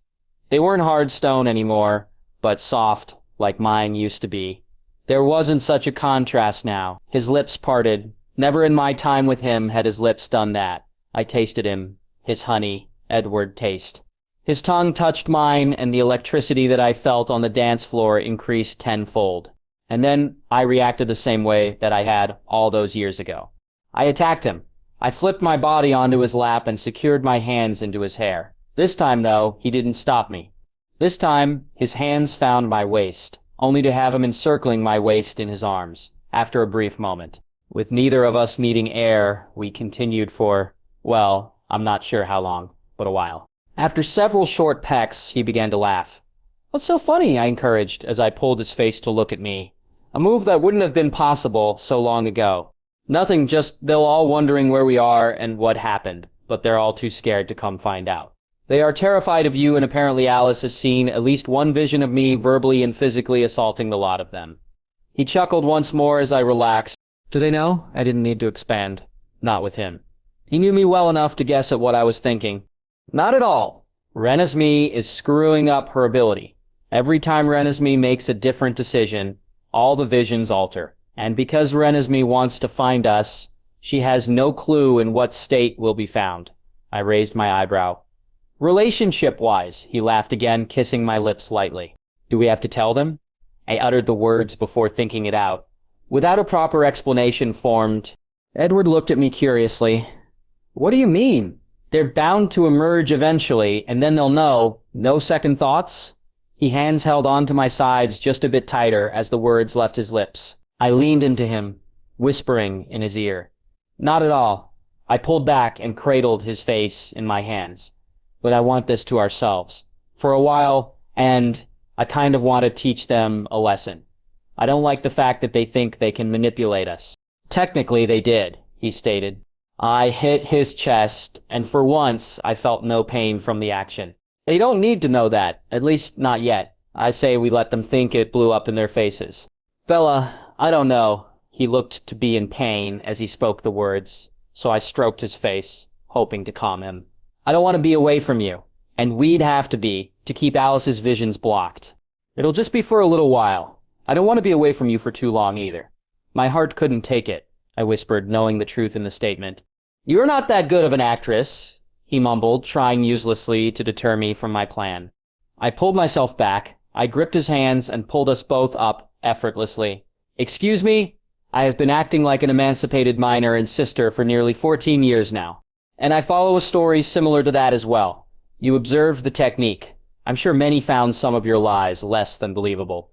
They weren't hard stone anymore, but soft, like mine used to be. There wasn't such a contrast now. His lips parted. Never in my time with him had his lips done that. I tasted him, his honey, Edward taste. His tongue touched mine, and the electricity that I felt on the dance floor increased tenfold. And then I reacted the same way that I had all those years ago. I attacked him. I flipped my body onto his lap and secured my hands into his hair. This time, though, he didn't stop me. This time, his hands found my waist, only to have him encircling my waist in his arms, after a brief moment. With neither of us needing air, we continued for, well, I'm not sure how long, but a while. After several short pecks, he began to laugh. What's so funny? I encouraged as I pulled his face to look at me. A move that wouldn't have been possible so long ago. Nothing, just they're all wondering where we are and what happened, but they're all too scared to come find out. They are terrified of you, and apparently Alice has seen at least one vision of me verbally and physically assaulting the lot of them. He chuckled once more as I relaxed. Do they know? I didn't need to expand. Not with him. He knew me well enough to guess at what I was thinking. Not at all. Renesmee is screwing up her ability. Every time Renesmee makes a different decision, all the visions alter. And because Renesmee wants to find us, she has no clue in what state we'll be found. I raised my eyebrow. Relationship-wise, he laughed again, kissing my lips lightly. Do we have to tell them? I uttered the words before thinking it out. Without a proper explanation formed, Edward looked at me curiously. What do you mean? They're bound to emerge eventually, and then they'll know. No second thoughts? He hands held onto my sides just a bit tighter as the words left his lips. I leaned into him, whispering in his ear. Not at all. I pulled back and cradled his face in my hands. But I want this to ourselves. For a while, and I kind of want to teach them a lesson. I don't like the fact that they think they can manipulate us. Technically, they did, he stated. I hit his chest, and for once, I felt no pain from the action. They don't need to know that, at least not yet. I say we let them think it blew up in their faces. Bella, I don't know. He looked to be in pain as he spoke the words, so I stroked his face, hoping to calm him. I don't want to be away from you, and we'd have to be, to keep Alice's visions blocked. It'll just be for a little while. I don't want to be away from you for too long either. My heart couldn't take it, I whispered, knowing the truth in the statement. You're not that good of an actress, he mumbled, trying uselessly to deter me from my plan. I pulled myself back. I gripped his hands and pulled us both up effortlessly. Excuse me? I have been acting like an emancipated minor and sister for nearly 14 years now. And I follow a story similar to that as well. You observed the technique. I'm sure many found some of your lies less than believable.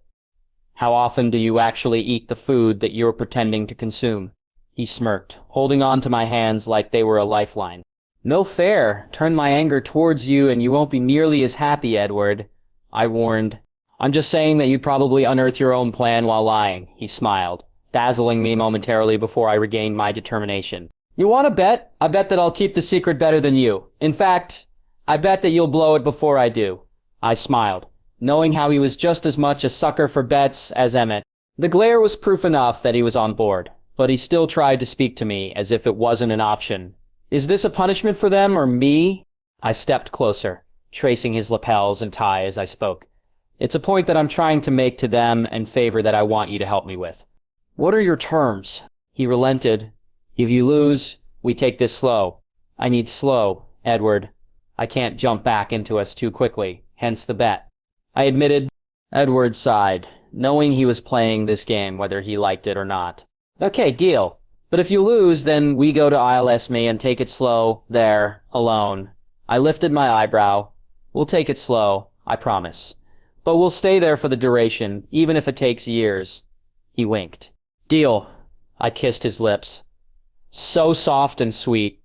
How often do you actually eat the food that you're pretending to consume? He smirked, holding on to my hands like they were a lifeline. No fair. Turn my anger towards you and you won't be nearly as happy, Edward. I warned. I'm just saying that you'd probably unearth your own plan while lying, he smiled, dazzling me momentarily before I regained my determination. You want to bet? I bet that I'll keep the secret better than you. In fact, I bet that you'll blow it before I do. I smiled, knowing how he was just as much a sucker for bets as Emmett. The glare was proof enough that he was on board, but he still tried to speak to me as if it wasn't an option. Is this a punishment for them or me? I stepped closer, tracing his lapels and tie as I spoke. It's a point that I'm trying to make to them and favor that I want you to help me with. What are your terms? He relented. If you lose, we take this slow. I need slow, Edward. I can't jump back into us too quickly, hence the bet. I admitted. Edward sighed, knowing he was playing this game whether he liked it or not. Okay, deal. But if you lose, then we go to Renesmee and take it slow, there, alone. I lifted my eyebrow. We'll take it slow, I promise. But we'll stay there for the duration, even if it takes years. He winked. Deal. I kissed his lips. So soft and sweet.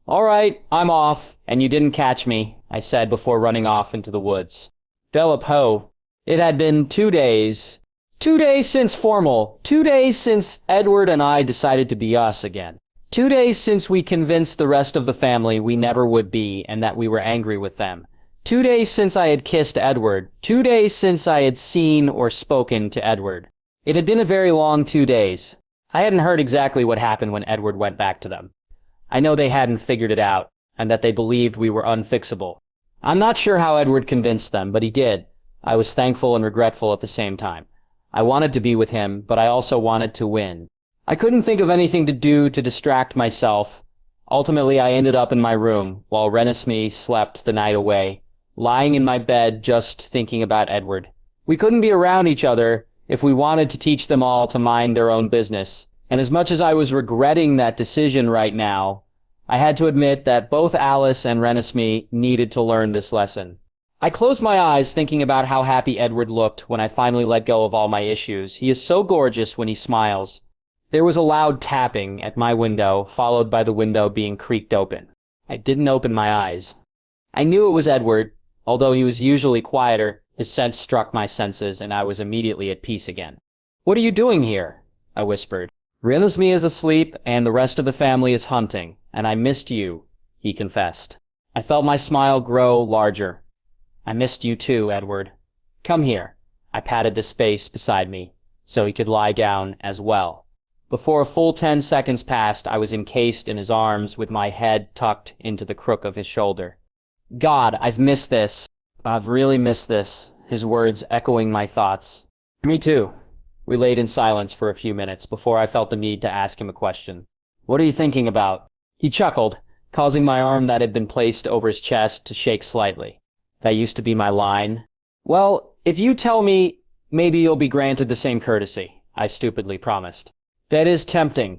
All right, I'm off, and you didn't catch me, I said before running off into the woods. Ho. It had been 2 days. 2 days since formal. 2 days since Edward and I decided to be us again. 2 days since we convinced the rest of the family we never would be and that we were angry with them. 2 days since I had kissed Edward. 2 days since I had seen or spoken to Edward. It had been a very long 2 days. I hadn't heard exactly what happened when Edward went back to them. I know they hadn't figured it out, and that they believed we were unfixable. I'm not sure how Edward convinced them, but he did. I was thankful and regretful at the same time. I wanted to be with him, but I also wanted to win. I couldn't think of anything to do to distract myself. Ultimately, I ended up in my room, while Renesmee slept the night away, lying in my bed just thinking about Edward. We couldn't be around each other if we wanted to teach them all to mind their own business. And as much as I was regretting that decision right now, I had to admit that both Alice and Renesmee needed to learn this lesson. I closed my eyes thinking about how happy Edward looked when I finally let go of all my issues. He is so gorgeous when he smiles. There was a loud tapping at my window, followed by the window being creaked open. I didn't open my eyes. I knew it was Edward. Although he was usually quieter, his scent struck my senses, and I was immediately at peace again. What are you doing here? I whispered. Renesmee is asleep, and the rest of the family is hunting, and I missed you, he confessed. I felt my smile grow larger. I missed you too, Edward. Come here. I patted the space beside me, so he could lie down as well. Before a full 10 seconds passed, I was encased in his arms with my head tucked into the crook of his shoulder. God, I've missed this. I've really missed this, his words echoing my thoughts. Me too. We laid in silence for a few minutes before I felt the need to ask him a question. What are you thinking about? He chuckled, causing my arm that had been placed over his chest to shake slightly. That used to be my line. Well, if you tell me, maybe you'll be granted the same courtesy, I stupidly promised. That is tempting.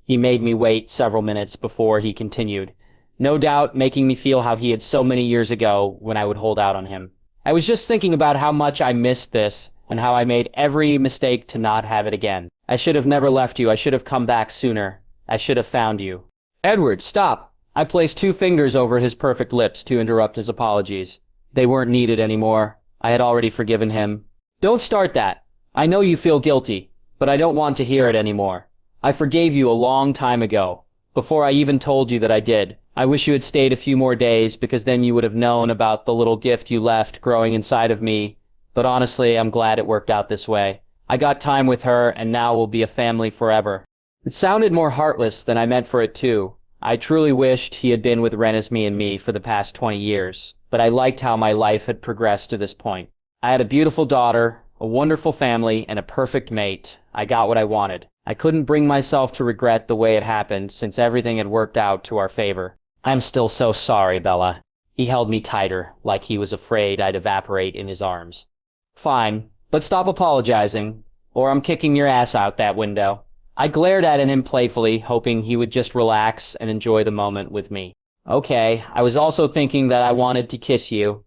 He made me wait several minutes before he continued, no doubt making me feel how he had so many years ago when I would hold out on him. I was just thinking about how much I missed this, and how I made every mistake to not have it again. I should have never left you. I should have come back sooner. I should have found you. Edward, stop! I placed 2 fingers over his perfect lips to interrupt his apologies. They weren't needed anymore. I had already forgiven him. Don't start that. I know you feel guilty, but I don't want to hear it anymore. I forgave you a long time ago, before I even told you that I did. I wish you had stayed a few more days, because then you would have known about the little gift you left growing inside of me. But honestly, I'm glad it worked out this way. I got time with her, and now we'll be a family forever. It sounded more heartless than I meant for it to. I truly wished he had been with Renesmee and me for the past 20 years, but I liked how my life had progressed to this point. I had a beautiful daughter, a wonderful family, and a perfect mate. I got what I wanted. I couldn't bring myself to regret the way it happened, since everything had worked out to our favor. I'm still so sorry, Bella. He held me tighter, like he was afraid I'd evaporate in his arms. Fine, but stop apologizing, or I'm kicking your ass out that window. I glared at him playfully, hoping he would just relax and enjoy the moment with me. Okay, I was also thinking that I wanted to kiss you.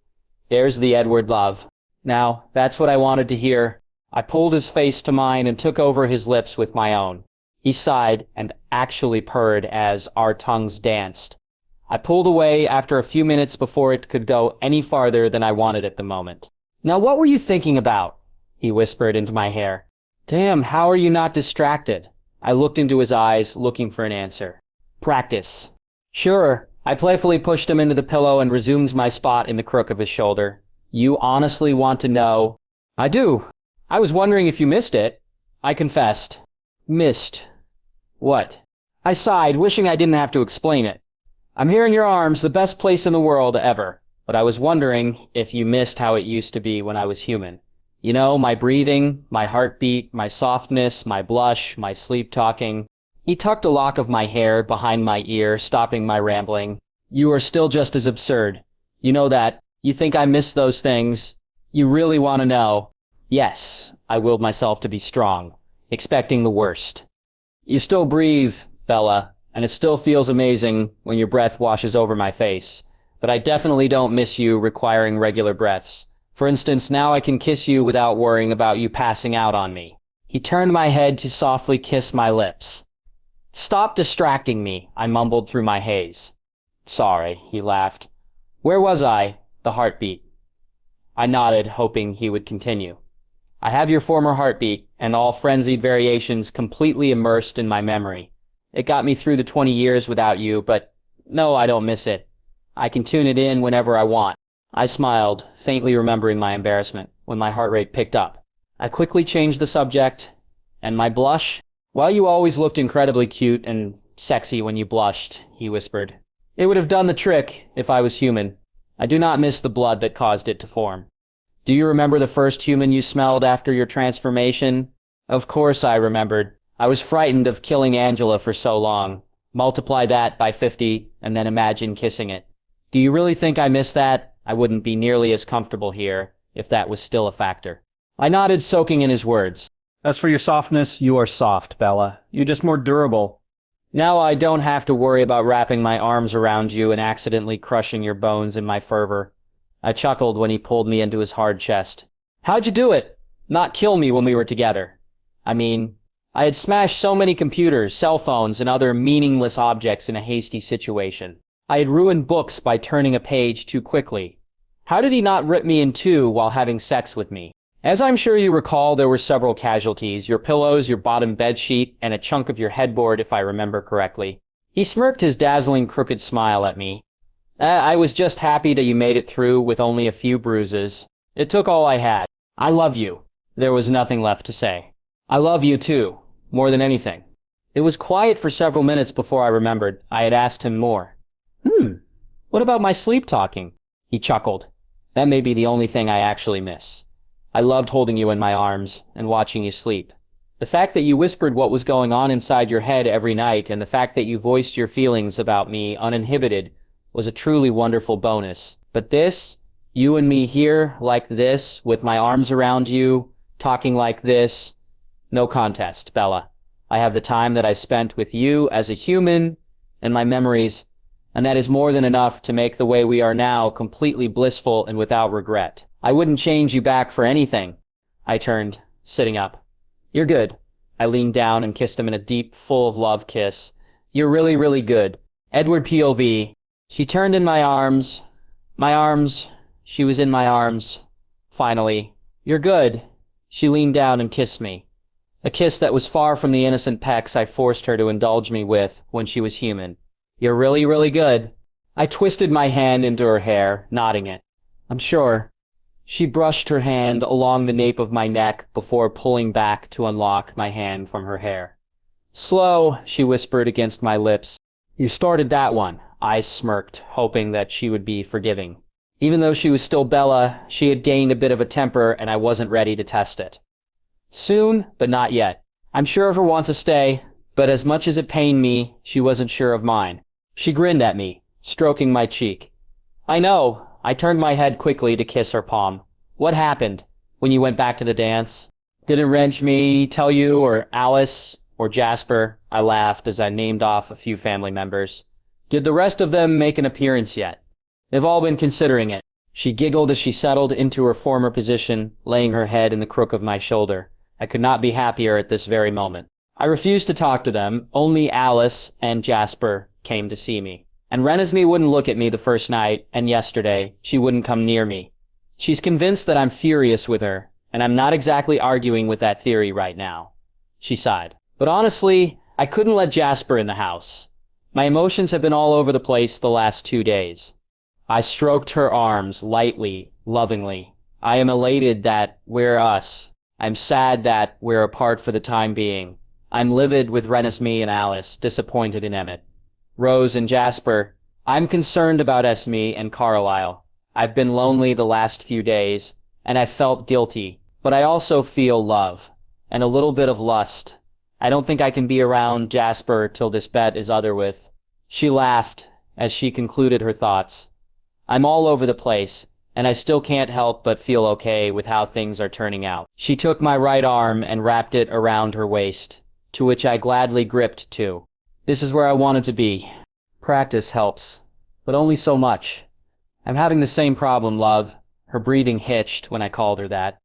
There's the Edward love. Now, that's what I wanted to hear. I pulled his face to mine and took over his lips with my own. He sighed and actually purred as our tongues danced. I pulled away after a few minutes before it could go any farther than I wanted at the moment. Now what were you thinking about? He whispered into my hair. Damn, how are you not distracted? I looked into his eyes, looking for an answer. Practice. Sure. I playfully pushed him into the pillow and resumed my spot in the crook of his shoulder. You honestly want to know? I do. I was wondering if you missed it. I confessed. Missed. What? I sighed, wishing I didn't have to explain it. I'm here in your arms, the best place in the world ever. But I was wondering if you missed how it used to be when I was human. You know, my breathing, my heartbeat, my softness, my blush, my sleep talking. He tucked a lock of my hair behind my ear, stopping my rambling. You are still just as absurd. You know that. You think I miss those things. You really want to know. Yes, I willed myself to be strong, expecting the worst. You still breathe, Bella, and it still feels amazing when your breath washes over my face. But I definitely don't miss you requiring regular breaths. For instance, now I can kiss you without worrying about you passing out on me. He turned my head to softly kiss my lips. Stop distracting me, I mumbled through my haze. Sorry, he laughed. Where was I? The heartbeat. I nodded, hoping he would continue. I have your former heartbeat and all frenzied variations completely immersed in my memory. It got me through the 20 years without you, but no, I don't miss it. I can tune it in whenever I want. I smiled, faintly remembering my embarrassment, when my heart rate picked up. I quickly changed the subject. And my blush? Well, you always looked incredibly cute and sexy when you blushed, he whispered. It would have done the trick if I was human. I do not miss the blood that caused it to form. Do you remember the first human you smelled after your transformation? Of course I remembered. I was frightened of killing Angela for so long. Multiply that by 50, and then imagine kissing it. Do you really think I miss that? I wouldn't be nearly as comfortable here, if that was still a factor. I nodded, soaking in his words. As for your softness, you are soft, Bella. You're just more durable. Now I don't have to worry about wrapping my arms around you and accidentally crushing your bones in my fervor. I chuckled when he pulled me into his hard chest. How'd you do it? Not kill me when we were together. I mean, I had smashed so many computers, cell phones, and other meaningless objects in a hasty situation. I had ruined books by turning a page too quickly. How did he not rip me in two while having sex with me? As I'm sure you recall, there were several casualties, your pillows, your bottom bedsheet, and a chunk of your headboard, if I remember correctly. He smirked his dazzling crooked smile at me. I was just happy that you made it through with only a few bruises. It took all I had. I love you. There was nothing left to say. I love you too, more than anything. It was quiet for several minutes before I remembered. I had asked him more. What about my sleep talking? He chuckled. That may be the only thing I actually miss. I loved holding you in my arms and watching you sleep. The fact that you whispered what was going on inside your head every night and the fact that you voiced your feelings about me uninhibited was a truly wonderful bonus. But this, you and me here like this, with my arms around you, talking like this, no contest, Bella. I have the time that I spent with you as a human and my memories, and that is more than enough to make the way we are now completely blissful and without regret. I wouldn't change you back for anything. I turned, sitting up. You're good. I leaned down and kissed him in a deep, full of love kiss. You're really, really good. Edward POV. She turned in my arms. She was in my arms. Finally. You're good. She leaned down and kissed me. A kiss that was far from the innocent pecks I forced her to indulge me with when she was human. You're really, really good. I twisted my hand into her hair, nodding it. I'm sure. She brushed her hand along the nape of my neck before pulling back to unlock my hand from her hair. Slow, she whispered against my lips. You started that one. I smirked, hoping that she would be forgiving. Even though she was still Bella, she had gained a bit of a temper and I wasn't ready to test it. Soon, but not yet. I'm sure of her want to stay, but as much as it pained me, she wasn't sure of mine. She grinned at me, stroking my cheek. I know. I turned my head quickly to kiss her palm. What happened when you went back to the dance? Didn't Renesmee tell you, or Alice, or Jasper? I laughed as I named off a few family members. Did the rest of them make an appearance yet? They've all been considering it. She giggled as she settled into her former position, laying her head in the crook of my shoulder. I could not be happier at this very moment. I refused to talk to them. Only Alice and Jasper came to see me. And Renesmee wouldn't look at me the first night, and yesterday, she wouldn't come near me. She's convinced that I'm furious with her, and I'm not exactly arguing with that theory right now. She sighed. But honestly, I couldn't let Jasper in the house. My emotions have been all over the place the last 2 days. I stroked her arms lightly, lovingly. I am elated that we're us. I'm sad that we're apart for the time being. I'm livid with Renesmee and Alice, disappointed in Emmett. Rose and Jasper, I'm concerned about Esme and Carlisle. I've been lonely the last few days, and I felt guilty, but I also feel love, and a little bit of lust. I don't think I can be around Jasper till this bet is other with. She laughed as she concluded her thoughts. I'm all over the place, and I still can't help but feel okay with how things are turning out. She took my right arm and wrapped it around her waist, to which I gladly gripped too. This is where I wanted to be. Practice helps, but only so much. I'm having the same problem, love. Her breathing hitched when I called her that,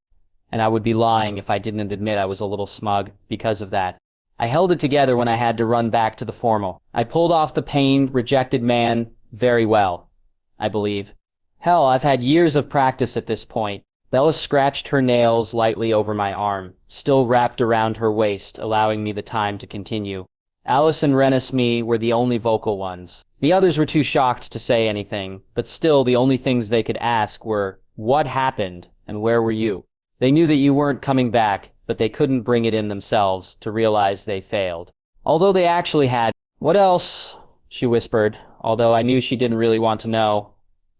and I would be lying if I didn't admit I was a little smug because of that. I held it together when I had to run back to the formal. I pulled off the pained, rejected man very well, I believe. Hell, I've had years of practice at this point. Bella scratched her nails lightly over my arm, still wrapped around her waist, allowing me the time to continue. Alice and Renesmee were the only vocal ones. The others were too shocked to say anything, but still the only things they could ask were, "What happened, and where were you?" They knew that you weren't coming back, but they couldn't bring it in themselves to realize they failed. Although they actually had. "What else?" she whispered, although I knew she didn't really want to know.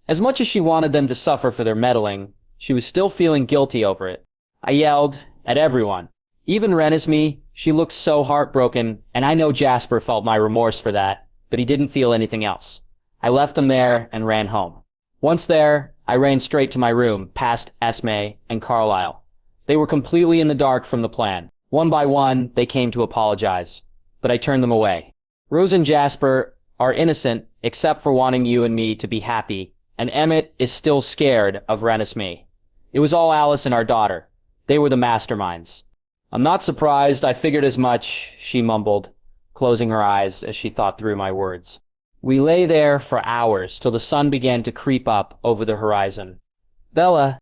As much as she wanted them to suffer for their meddling, she was still feeling guilty over it. I yelled at everyone. Even Renesmee, she looked so heartbroken, and I know Jasper felt my remorse for that, but he didn't feel anything else. I left them there and ran home. Once there, I ran straight to my room, past Esme and Carlisle. They were completely in the dark from the plan. One by one, they came to apologize, but I turned them away. Rose and Jasper are innocent except for wanting you and me to be happy, and Emmett is still scared of Renesmee. It was all Alice and our daughter. They were the masterminds. "I'm not surprised, I figured as much," she mumbled, closing her eyes as she thought through my words. We lay there for hours till the sun began to creep up over the horizon. Bella,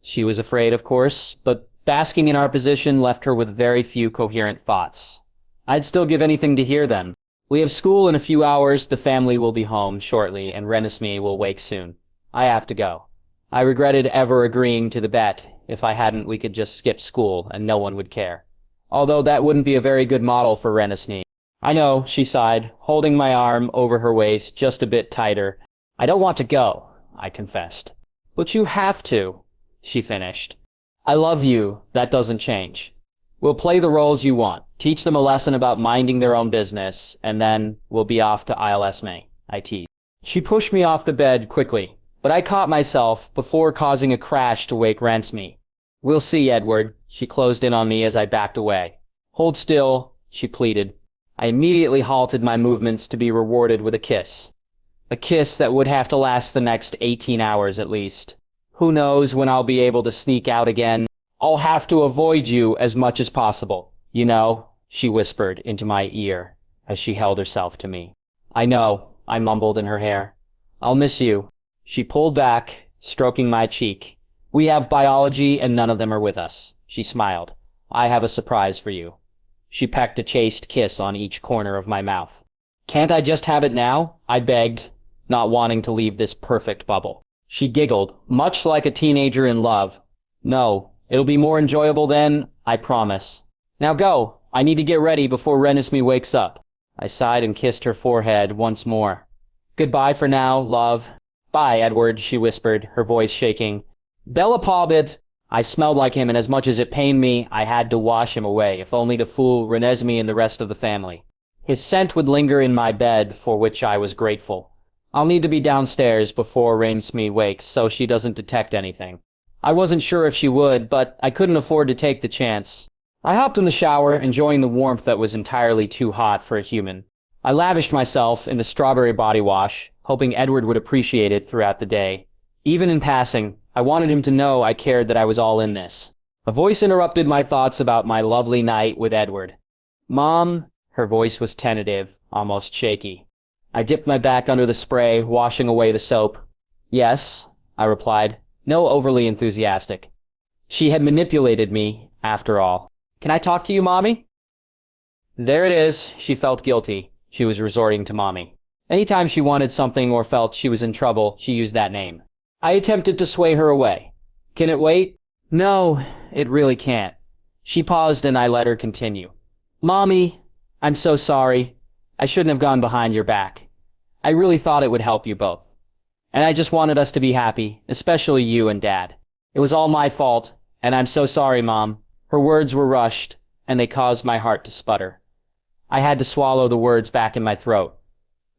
She was afraid, of course, but basking in our position left her with very few coherent thoughts. I'd still give anything to hear them. "We have school in a few hours, the family will be home shortly, and Renesmee will wake soon. I have to go." I regretted ever agreeing to the bet. If I hadn't, we could just skip school, and no one would care. Although that wouldn't be a very good model for Renesmee. "I know," she sighed, holding my arm over her waist just a bit tighter. "I don't want to go," I confessed. "But you have to," she finished. "I love you, that doesn't change. We'll play the roles you want, teach them a lesson about minding their own business, and then we'll be off to Isle Esme," I teased. She pushed me off the bed quickly, but I caught myself before causing a crash to wake Renesmee. "We'll see, Edward." She closed in on me as I backed away. "Hold still," she pleaded. I immediately halted my movements to be rewarded with a kiss. A kiss that would have to last the next 18 hours at least. Who knows when I'll be able to sneak out again. "I'll have to avoid you as much as possible, you know," she whispered into my ear as she held herself to me. "I know," I mumbled in her hair. "I'll miss you." She pulled back, stroking my cheek. "We have biology and none of them are with us," she smiled. "I have a surprise for you." She pecked a chaste kiss on each corner of my mouth. "Can't I just have it now?" I begged, not wanting to leave this perfect bubble. She giggled, much like a teenager in love. "No, it'll be more enjoyable then, I promise. Now go, I need to get ready before Renesmee wakes up." I sighed and kissed her forehead once more. "Goodbye for now, love." "Bye, Edward," she whispered, her voice shaking. "Bella Pobbit." I smelled like him, and as much as it pained me, I had to wash him away, if only to fool Renesmee and the rest of the family. His scent would linger in my bed, for which I was grateful. I'll need to be downstairs before Renesmee wakes, so she doesn't detect anything. I wasn't sure if she would, but I couldn't afford to take the chance. I hopped in the shower, enjoying the warmth that was entirely too hot for a human. I lavished myself in the strawberry body wash, hoping Edward would appreciate it throughout the day. Even in passing, I wanted him to know I cared that I was all in this. A voice interrupted my thoughts about my lovely night with Edward. "Mom," her voice was tentative, almost shaky. I dipped my back under the spray, washing away the soap. "Yes," I replied, no overly enthusiastic. She had manipulated me, after all. "Can I talk to you, Mommy?" There it is. She felt guilty. She was resorting to Mommy. Anytime she wanted something or felt she was in trouble, she used that name. I attempted to sway her away. "Can it wait?" "No, it really can't." She paused and I let her continue. "Mommy, I'm so sorry. I shouldn't have gone behind your back. I really thought it would help you both. And I just wanted us to be happy, especially you and Dad. It was all my fault, and I'm so sorry, Mom. Her words were rushed, and they caused my heart to sputter. I had to swallow the words back in my throat,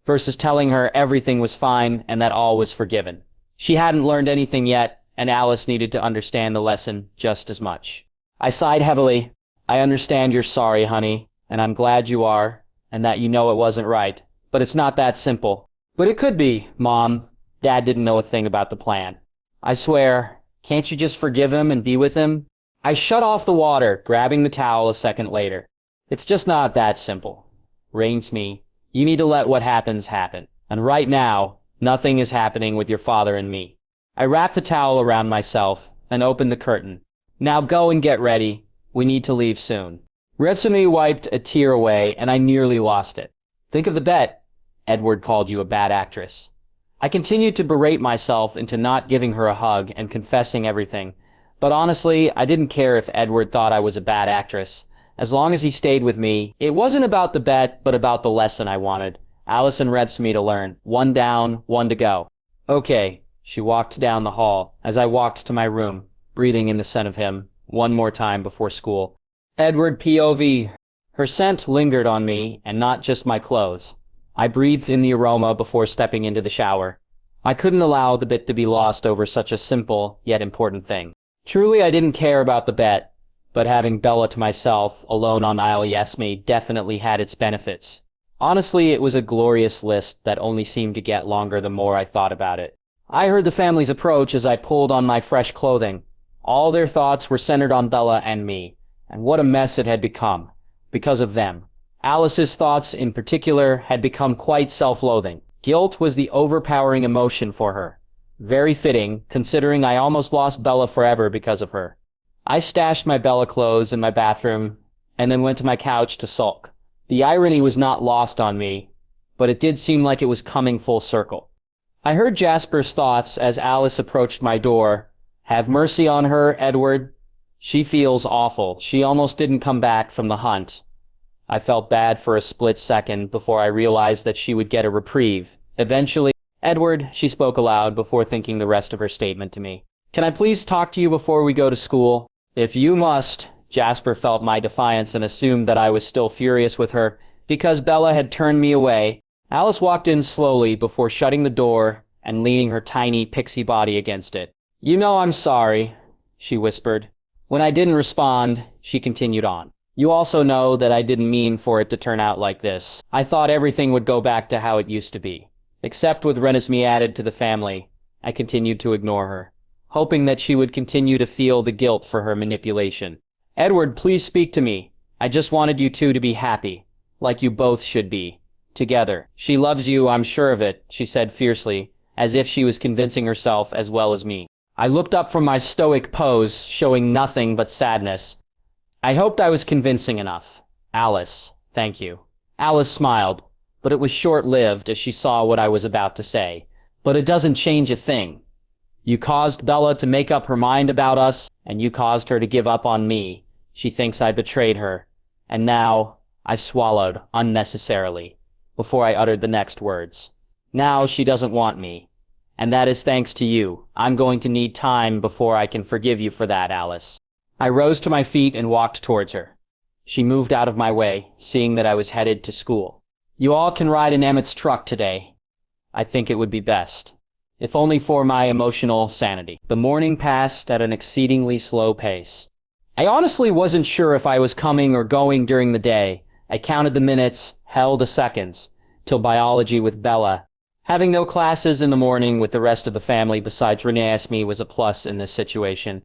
versus telling her everything was fine and that all was forgiven. She hadn't learned anything yet, and Alice needed to understand the lesson just as much. I sighed heavily. I understand you're sorry, honey, and I'm glad you are, and that you know it wasn't right. But it's not that simple. But it could be, Mom. Dad didn't know a thing about the plan. I swear, can't you just forgive him and be with him? I shut off the water, grabbing the towel a second later. It's just not that simple. Renesmee, you need to let what happens happen. And right now, nothing is happening with your father and me. I wrapped the towel around myself and opened the curtain. Now go and get ready. We need to leave soon. Renesmee wiped a tear away, and I nearly lost it. Think of the bet. Edward called you a bad actress. I continued to berate myself into not giving her a hug and confessing everything. But honestly, I didn't care if Edward thought I was a bad actress. As long as he stayed with me, it wasn't about the bet, but about the lesson I wanted. Alice and Renesmee to learn. One down, one to go. Okay. She walked down the hall as I walked to my room, breathing in the scent of him one more time before school. Edward POV. Her scent lingered on me, and not just my clothes. I breathed in the aroma before stepping into the shower. I couldn't allow the bit to be lost over such a simple, yet important thing. Truly, I didn't care about the bet, but having Bella to myself, alone on Isle Renesmee, definitely had its benefits. Honestly, it was a glorious list that only seemed to get longer the more I thought about it. I heard the family's approach as I pulled on my fresh clothing. All their thoughts were centered on Bella and me, and what a mess it had become, because of them. Alice's thoughts, in particular, had become quite self-loathing. Guilt was the overpowering emotion for her. Very fitting, considering I almost lost Bella forever because of her. I stashed my Bella clothes in my bathroom, and then went to my couch to sulk. The irony was not lost on me, but it did seem like it was coming full circle. I heard Jasper's thoughts as Alice approached my door. Have mercy on her, Edward. She feels awful. She almost didn't come back from the hunt. I felt bad for a split second before I realized that she would get a reprieve. Eventually, Edward, she spoke aloud before thinking the rest of her statement to me. Can I please talk to you before we go to school? If you must. Jasper felt my defiance and assumed that I was still furious with her because Bella had turned me away. Alice walked in slowly before shutting the door and leaning her tiny pixie body against it. You know I'm sorry, she whispered. When I didn't respond, she continued on. You also know that I didn't mean for it to turn out like this. I thought everything would go back to how it used to be. Except with Renesmee added to the family, I continued to ignore her, hoping that she would continue to feel the guilt for her manipulation. Edward, please speak to me. I just wanted you two to be happy, like you both should be. Together. She loves you, I'm sure of it, she said fiercely, as if she was convincing herself as well as me. I looked up from my stoic pose, showing nothing but sadness. I hoped I was convincing enough. Alice, thank you. Alice smiled, but it was short-lived as she saw what I was about to say. But it doesn't change a thing. You caused Bella to make up her mind about us, and you caused her to give up on me. She thinks I betrayed her. And now, I swallowed unnecessarily before I uttered the next words. Now she doesn't want me. And that is thanks to you. I'm going to need time before I can forgive you for that, Alice. I rose to my feet and walked towards her. She moved out of my way, seeing that I was headed to school. You all can ride in Emmett's truck today. I think it would be best. If only for my emotional sanity. The morning passed at an exceedingly slow pace. I honestly wasn't sure if I was coming or going during the day. I counted the minutes, held the seconds, till biology with Bella. Having no classes in the morning with the rest of the family besides Renesmee was a plus in this situation,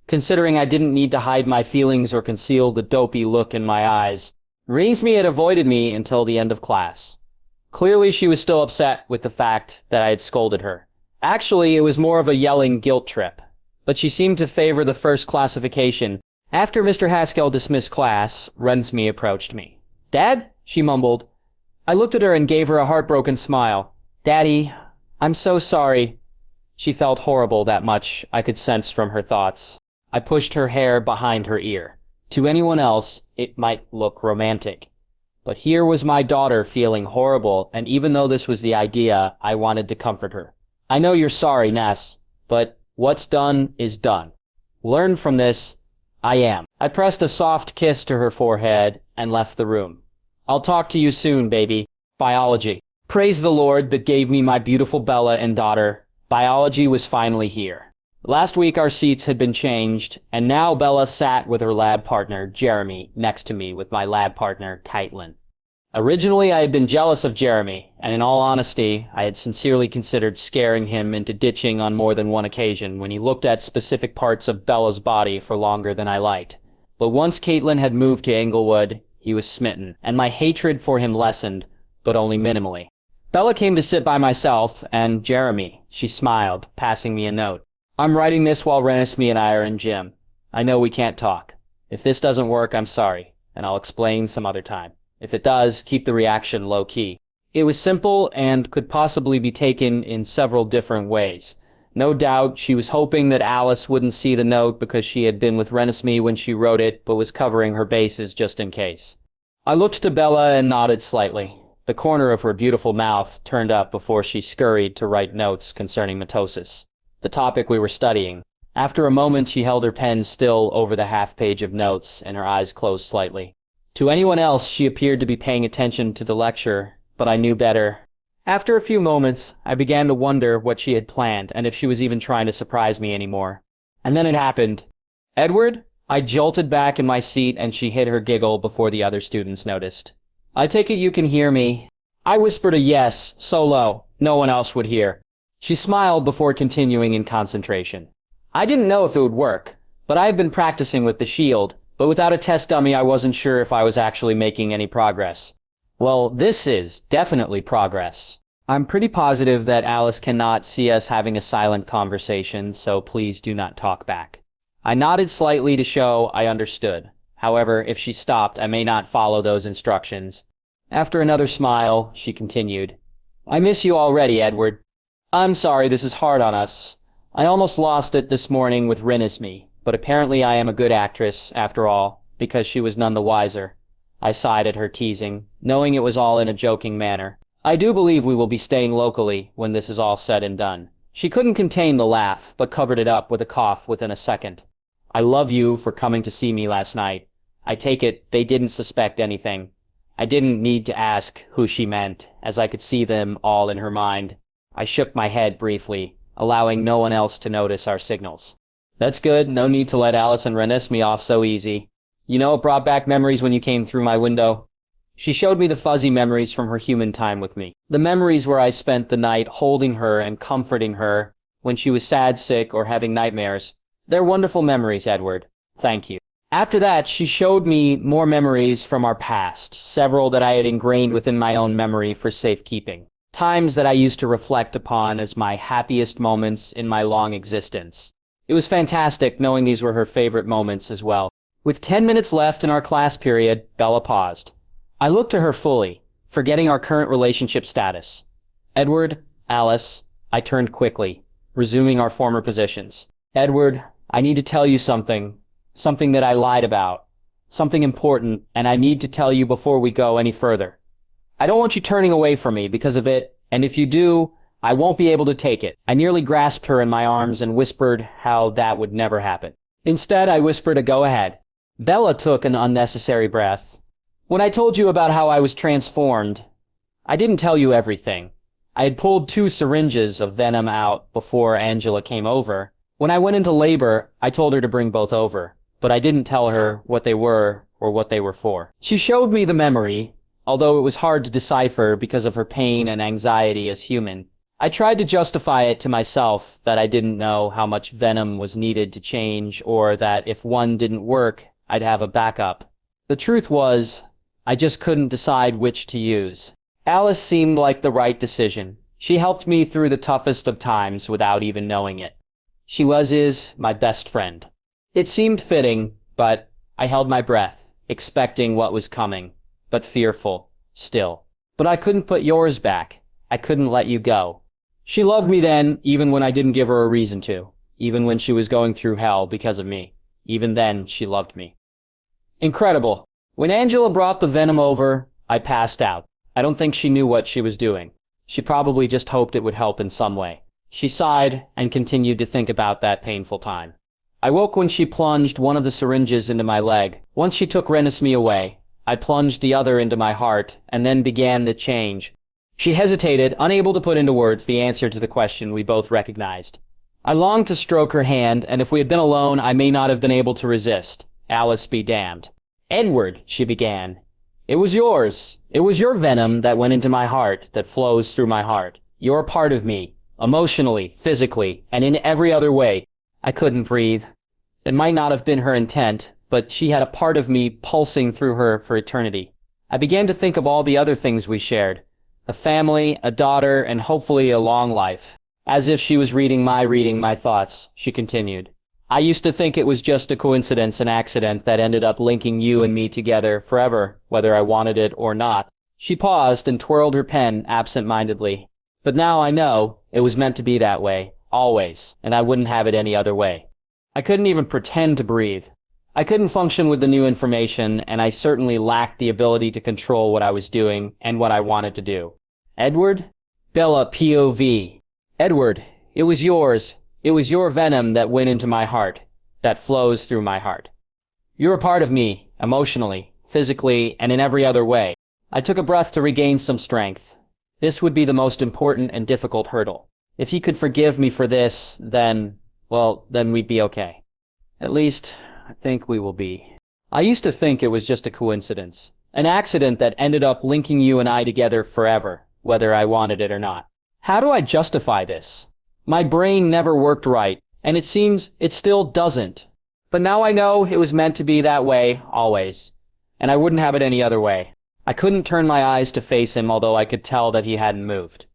considering I didn't need to hide my feelings or conceal the dopey look in my eyes. Renesmee had avoided me until the end of class. Clearly she was still upset with the fact that I had scolded her. Actually, it was more of a yelling guilt trip, but she seemed to favor the first classification. After Mr. Haskell dismissed class, Renesmee approached me. Dad? She mumbled. I looked at her and gave her a heartbroken smile. Daddy, I'm so sorry. She felt horrible, that much I could sense from her thoughts. I pushed her hair behind her ear. To anyone else, it might look romantic, But here was my daughter feeling horrible, and even though this was the idea, I wanted to comfort her. I know you're sorry, Ness, but what's done is done. Learn from this. I am. I pressed a soft kiss to her forehead and left the room. I'll talk to you soon, baby. Biology. Praise the Lord that gave me my beautiful Bella and daughter. Biology was finally here. Last week our seats had been changed, and now Bella sat with her lab partner, Jeremy, next to me with my lab partner, Caitlin. Originally, I had been jealous of Jeremy, and in all honesty, I had sincerely considered scaring him into ditching on more than one occasion when he looked at specific parts of Bella's body for longer than I liked. But once Caitlin had moved to Englewood, he was smitten, and my hatred for him lessened, but only minimally. Bella came to sit by myself, and Jeremy, she smiled, passing me a note. I'm writing this while Renesmee and I are in gym. I know we can't talk. If this doesn't work, I'm sorry, and I'll explain some other time. If it does, keep the reaction low-key. It was simple and could possibly be taken in several different ways. No doubt she was hoping that Alice wouldn't see the note because she had been with Renesmee when she wrote it, but was covering her bases just in case. I looked to Bella and nodded slightly. The corner of her beautiful mouth turned up before she scurried to write notes concerning mitosis, the topic we were studying. After a moment, she held her pen still over the half-page of notes, and her eyes closed slightly. To anyone else, she appeared to be paying attention to the lecture, but I knew better. After a few moments, I began to wonder what she had planned, and if she was even trying to surprise me anymore. And then it happened. Edward? I jolted back in my seat, and she hid her giggle before the other students noticed. I take it you can hear me. I whispered a yes, so low, no one else would hear. She smiled before continuing in concentration. I didn't know if it would work, but I have been practicing with the shield, but without a test dummy I wasn't sure if I was actually making any progress. Well, this is definitely progress. I'm pretty positive that Alice cannot see us having a silent conversation, so please do not talk back. I nodded slightly to show I understood. However, if she stopped, I may not follow those instructions. After another smile, she continued. I miss you already, Edward. I'm sorry this is hard on us. I almost lost it this morning with Renesmee, but apparently I am a good actress, after all, because she was none the wiser. I sighed at her teasing, knowing it was all in a joking manner. I do believe we will be staying locally when this is all said and done. She couldn't contain the laugh, but covered it up with a cough within a second. I love you for coming to see me last night. I take it they didn't suspect anything. I didn't need to ask who she meant, as I could see them all in her mind. I shook my head briefly, allowing no one else to notice our signals. That's good, no need to let Alice and Renesmee off so easy. You know, it brought back memories when you came through my window. She showed me the fuzzy memories from her human time with me. The memories where I spent the night holding her and comforting her when she was sad, sick, or having nightmares. They're wonderful memories, Edward. Thank you. After that, she showed me more memories from our past, several that I had ingrained within my own memory for safekeeping. Times that I used to reflect upon as my happiest moments in my long existence. It was fantastic knowing these were her favorite moments as well. With 10 minutes left in our class period, Bella paused. I looked to her fully, forgetting our current relationship status. Edward, Alice, I turned quickly, resuming our former positions. Edward, I need to tell you something. Something that I lied about. Something important, and I need to tell you before we go any further. I don't want you turning away from me because of it, and if you do, I won't be able to take it. I nearly grasped her in my arms and whispered how that would never happen. Instead, I whispered a go-ahead. Bella took an unnecessary breath. When I told you about how I was transformed, I didn't tell you everything. I had pulled 2 syringes of venom out before Angela came over. When I went into labor, I told her to bring both over, but I didn't tell her what they were or what they were for. She showed me the memory, although it was hard to decipher because of her pain and anxiety as human. I tried to justify it to myself that I didn't know how much venom was needed to change, or that if one didn't work, I'd have a backup. The truth was, I just couldn't decide which to use. Alice seemed like the right decision. She helped me through the toughest of times without even knowing it. She is my best friend. It seemed fitting, but I held my breath, expecting what was coming, but fearful, still. But I couldn't put yours back. I couldn't let you go. She loved me then, even when I didn't give her a reason to. Even when she was going through hell because of me. Even then, she loved me. Incredible. When Angela brought the venom over, I passed out. I don't think she knew what she was doing. She probably just hoped it would help in some way. She sighed and continued to think about that painful time. I woke when she plunged one of the syringes into my leg. Once she took Renesmee away, I plunged the other into my heart, and then began the change. She hesitated, unable to put into words the answer to the question we both recognized. I longed to stroke her hand, and if we had been alone, I may not have been able to resist. Alice be damned. Edward, she began. It was yours. It was your venom that went into my heart, that flows through my heart. You're a part of me, emotionally, physically, and in every other way. I couldn't breathe. It might not have been her intent, but she had a part of me pulsing through her for eternity. I began to think of all the other things we shared. A family, a daughter, and hopefully a long life. As if she was reading my thoughts, she continued. I used to think it was just a coincidence, an accident that ended up linking you and me together forever, whether I wanted it or not. She paused and twirled her pen absent-mindedly. But now I know it was meant to be that way, always, and I wouldn't have it any other way. I couldn't even pretend to breathe. I couldn't function with the new information, and I certainly lacked the ability to control what I was doing and what I wanted to do. Edward? Bella POV. Edward, it was yours. It was your venom that went into my heart, that flows through my heart. You're a part of me, emotionally, physically, and in every other way. I took a breath to regain some strength. This would be the most important and difficult hurdle. If he could forgive me for this, then we'd be okay. At least, I think we will be. I used to think it was just a coincidence, an accident that ended up linking you and I together forever, whether I wanted it or not. How do I justify this? My brain never worked right, and it seems it still doesn't. But now I know it was meant to be that way, always. And I wouldn't have it any other way. I couldn't turn my eyes to face him, although I could tell that he hadn't moved.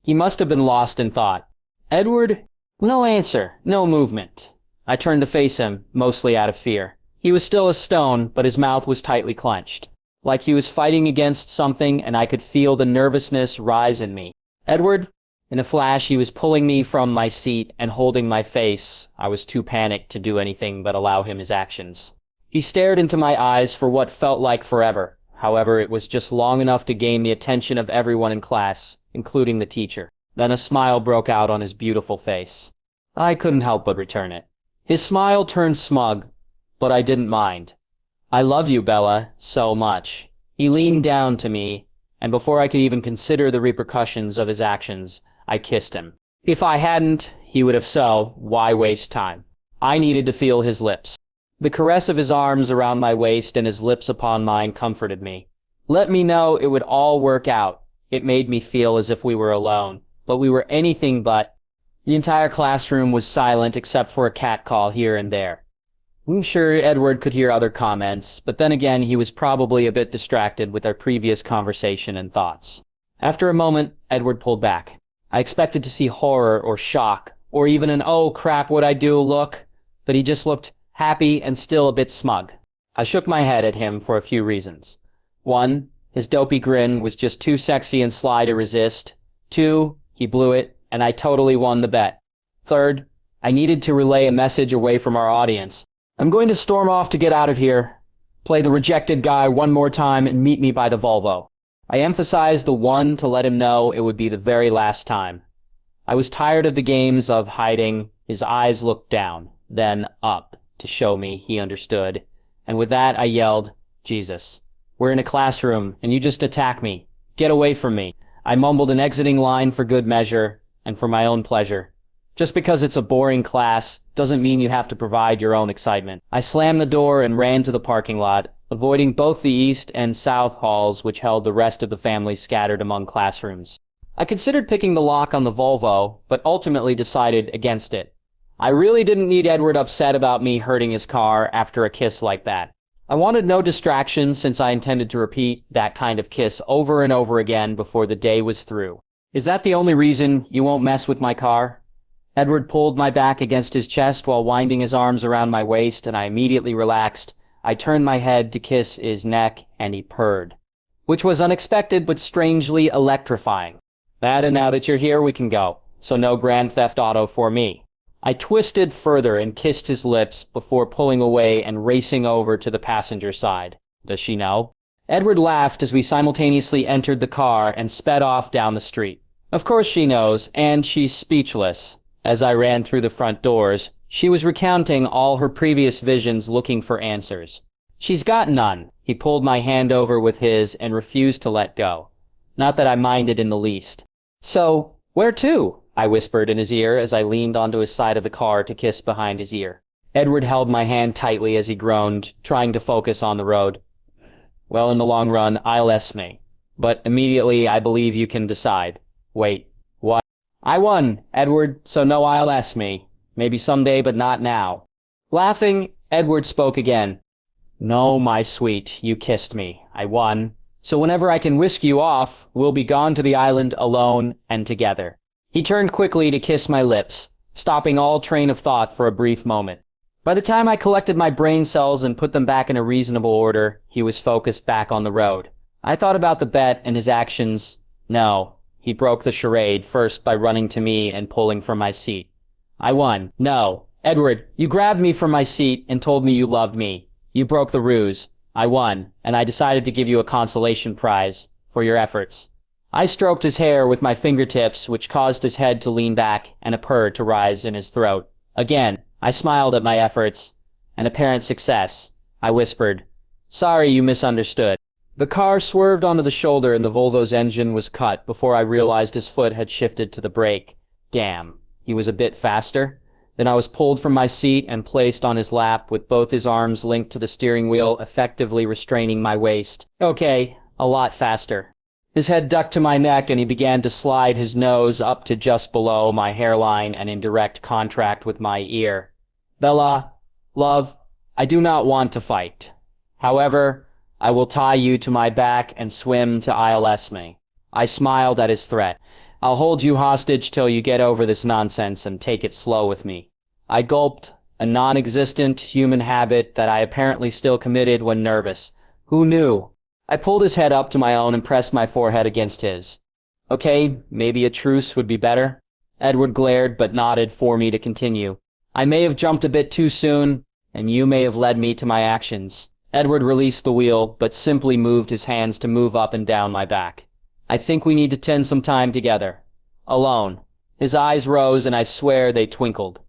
He must have been lost in thought. Edward? No answer, no movement. I turned to face him, mostly out of fear. He was still as stone, but his mouth was tightly clenched. Like he was fighting against something, and I could feel the nervousness rise in me. Edward? In a flash, he was pulling me from my seat and holding my face. I was too panicked to do anything but allow him his actions. He stared into my eyes for what felt like forever. However, it was just long enough to gain the attention of everyone in class, including the teacher. Then a smile broke out on his beautiful face. I couldn't help but return it. His smile turned smug, but I didn't mind. I love you, Bella, so much. He leaned down to me, and before I could even consider the repercussions of his actions, I kissed him. If I hadn't, he would have, so why waste time? I needed to feel his lips. The caress of his arms around my waist and his lips upon mine comforted me. Let me know it would all work out. It made me feel as if we were alone, but we were anything but. The entire classroom was silent except for a cat call here and there. I'm sure Edward could hear other comments, but then again he was probably a bit distracted with our previous conversation and thoughts. After a moment, Edward pulled back. I expected to see horror or shock, or even an "oh crap, what'd I do" look, but he just looked happy and still a bit smug. I shook my head at him for a few reasons. 1, his dopey grin was just too sexy and sly to resist. 2, he blew it, and I totally won the bet. 3rd, I needed to relay a message away from our audience. I'm going to storm off to get out of here, play the rejected guy one more time, and meet me by the Volvo. I emphasized the 1 to let him know it would be the very last time. I was tired of the games of hiding. His eyes looked down, then up, to show me he understood. And with that I yelled, Jesus, we're in a classroom, and you just attack me. Get away from me. I mumbled an exiting line for good measure, and for my own pleasure. Just because it's a boring class doesn't mean you have to provide your own excitement. I slammed the door and ran to the parking lot, avoiding both the east and south halls which held the rest of the family scattered among classrooms. I considered picking the lock on the Volvo, but ultimately decided against it. I really didn't need Edward upset about me hurting his car after a kiss like that. I wanted no distractions since I intended to repeat that kind of kiss over and over again before the day was through. Is that the only reason you won't mess with my car? Edward pulled my back against his chest while winding his arms around my waist, and I immediately relaxed. I turned my head to kiss his neck, and he purred, which was unexpected but strangely electrifying. And now that you're here, we can go, so no Grand Theft Auto for me. I twisted further and kissed his lips before pulling away and racing over to the passenger side. Does she know? Edward laughed as we simultaneously entered the car and sped off down the street. Of course she knows, and she's speechless. As I ran through the front doors, she was recounting all her previous visions looking for answers. She's got none. He pulled my hand over with his and refused to let go. Not that I minded in the least. So, where to? I whispered in his ear as I leaned onto his side of the car to kiss behind his ear. Edward held my hand tightly as he groaned, trying to focus on the road. Well, in the long run, Renesmee. But immediately I believe you can decide. Wait, what? I won, Edward, so no Renesmee. Maybe someday, but not now. Laughing, Edward spoke again. No, my sweet, you kissed me. I won. So whenever I can whisk you off, we'll be gone to the island alone and together. He turned quickly to kiss my lips, stopping all train of thought for a brief moment. By the time I collected my brain cells and put them back in a reasonable order, he was focused back on the road. I thought about the bet and his actions. No, he broke the charade first by running to me and pulling from my seat. I won. No, Edward, you grabbed me from my seat and told me you loved me. You broke the ruse. I won, and I decided to give you a consolation prize for your efforts. I stroked his hair with my fingertips, which caused his head to lean back and a purr to rise in his throat. Again, I smiled at my efforts. An apparent success. I whispered, Sorry you misunderstood. The car swerved onto the shoulder and the Volvo's engine was cut before I realized his foot had shifted to the brake. Damn, he was a bit faster. Then I was pulled from my seat and placed on his lap with both his arms linked to the steering wheel, effectively restraining my waist. Okay, a lot faster. His head ducked to my neck and he began to slide his nose up to just below my hairline and in direct contact with my ear. Bella, love, I do not want to fight. However, I will tie you to my back and swim to Renesmee. I smiled at his threat. I'll hold you hostage till you get over this nonsense and take it slow with me. I gulped, a non-existent human habit that I apparently still committed when nervous. Who knew? I pulled his head up to my own and pressed my forehead against his. Okay, maybe a truce would be better. Edward glared but nodded for me to continue. I may have jumped a bit too soon, and you may have led me to my actions. Edward released the wheel, but simply moved his hands to move up and down my back. I think we need to spend some time together. Alone. His eyes rose and I swear they twinkled.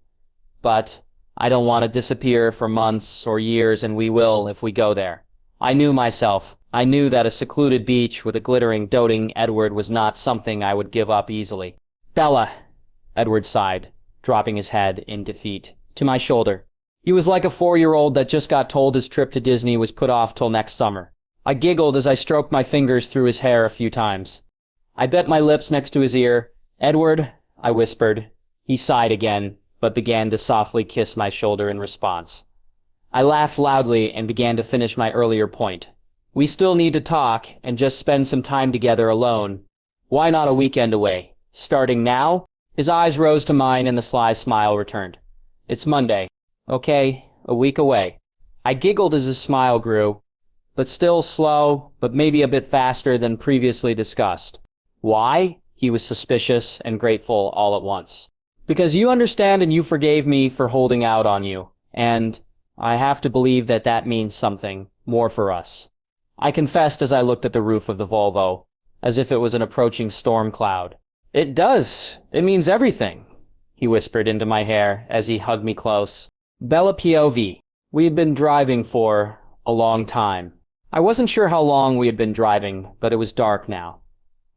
But I don't want to disappear for months or years, and we will if we go there. I knew myself. I knew that a secluded beach with a glittering, doting Edward was not something I would give up easily. Bella, Edward sighed, dropping his head in defeat to my shoulder. He was like a 4-year-old that just got told his trip to Disney was put off till next summer. I giggled as I stroked my fingers through his hair a few times. I bent my lips next to his ear. Edward, I whispered. He sighed again, but began to softly kiss my shoulder in response. I laughed loudly and began to finish my earlier point. We still need to talk and just spend some time together alone. Why not a weekend away? Starting now? His eyes rose to mine and the sly smile returned. It's Monday. Okay, a week away. I giggled as his smile grew, but still slow, but maybe a bit faster than previously discussed. Why? He was suspicious and grateful all at once. Because you understand and you forgave me for holding out on you, and I have to believe that that means something more for us. I confessed as I looked at the roof of the Volvo, as if it was an approaching storm cloud. It does. It means everything, he whispered into my hair as he hugged me close. Bella POV. We had been driving for a long time. I wasn't sure how long we had been driving, but it was dark now.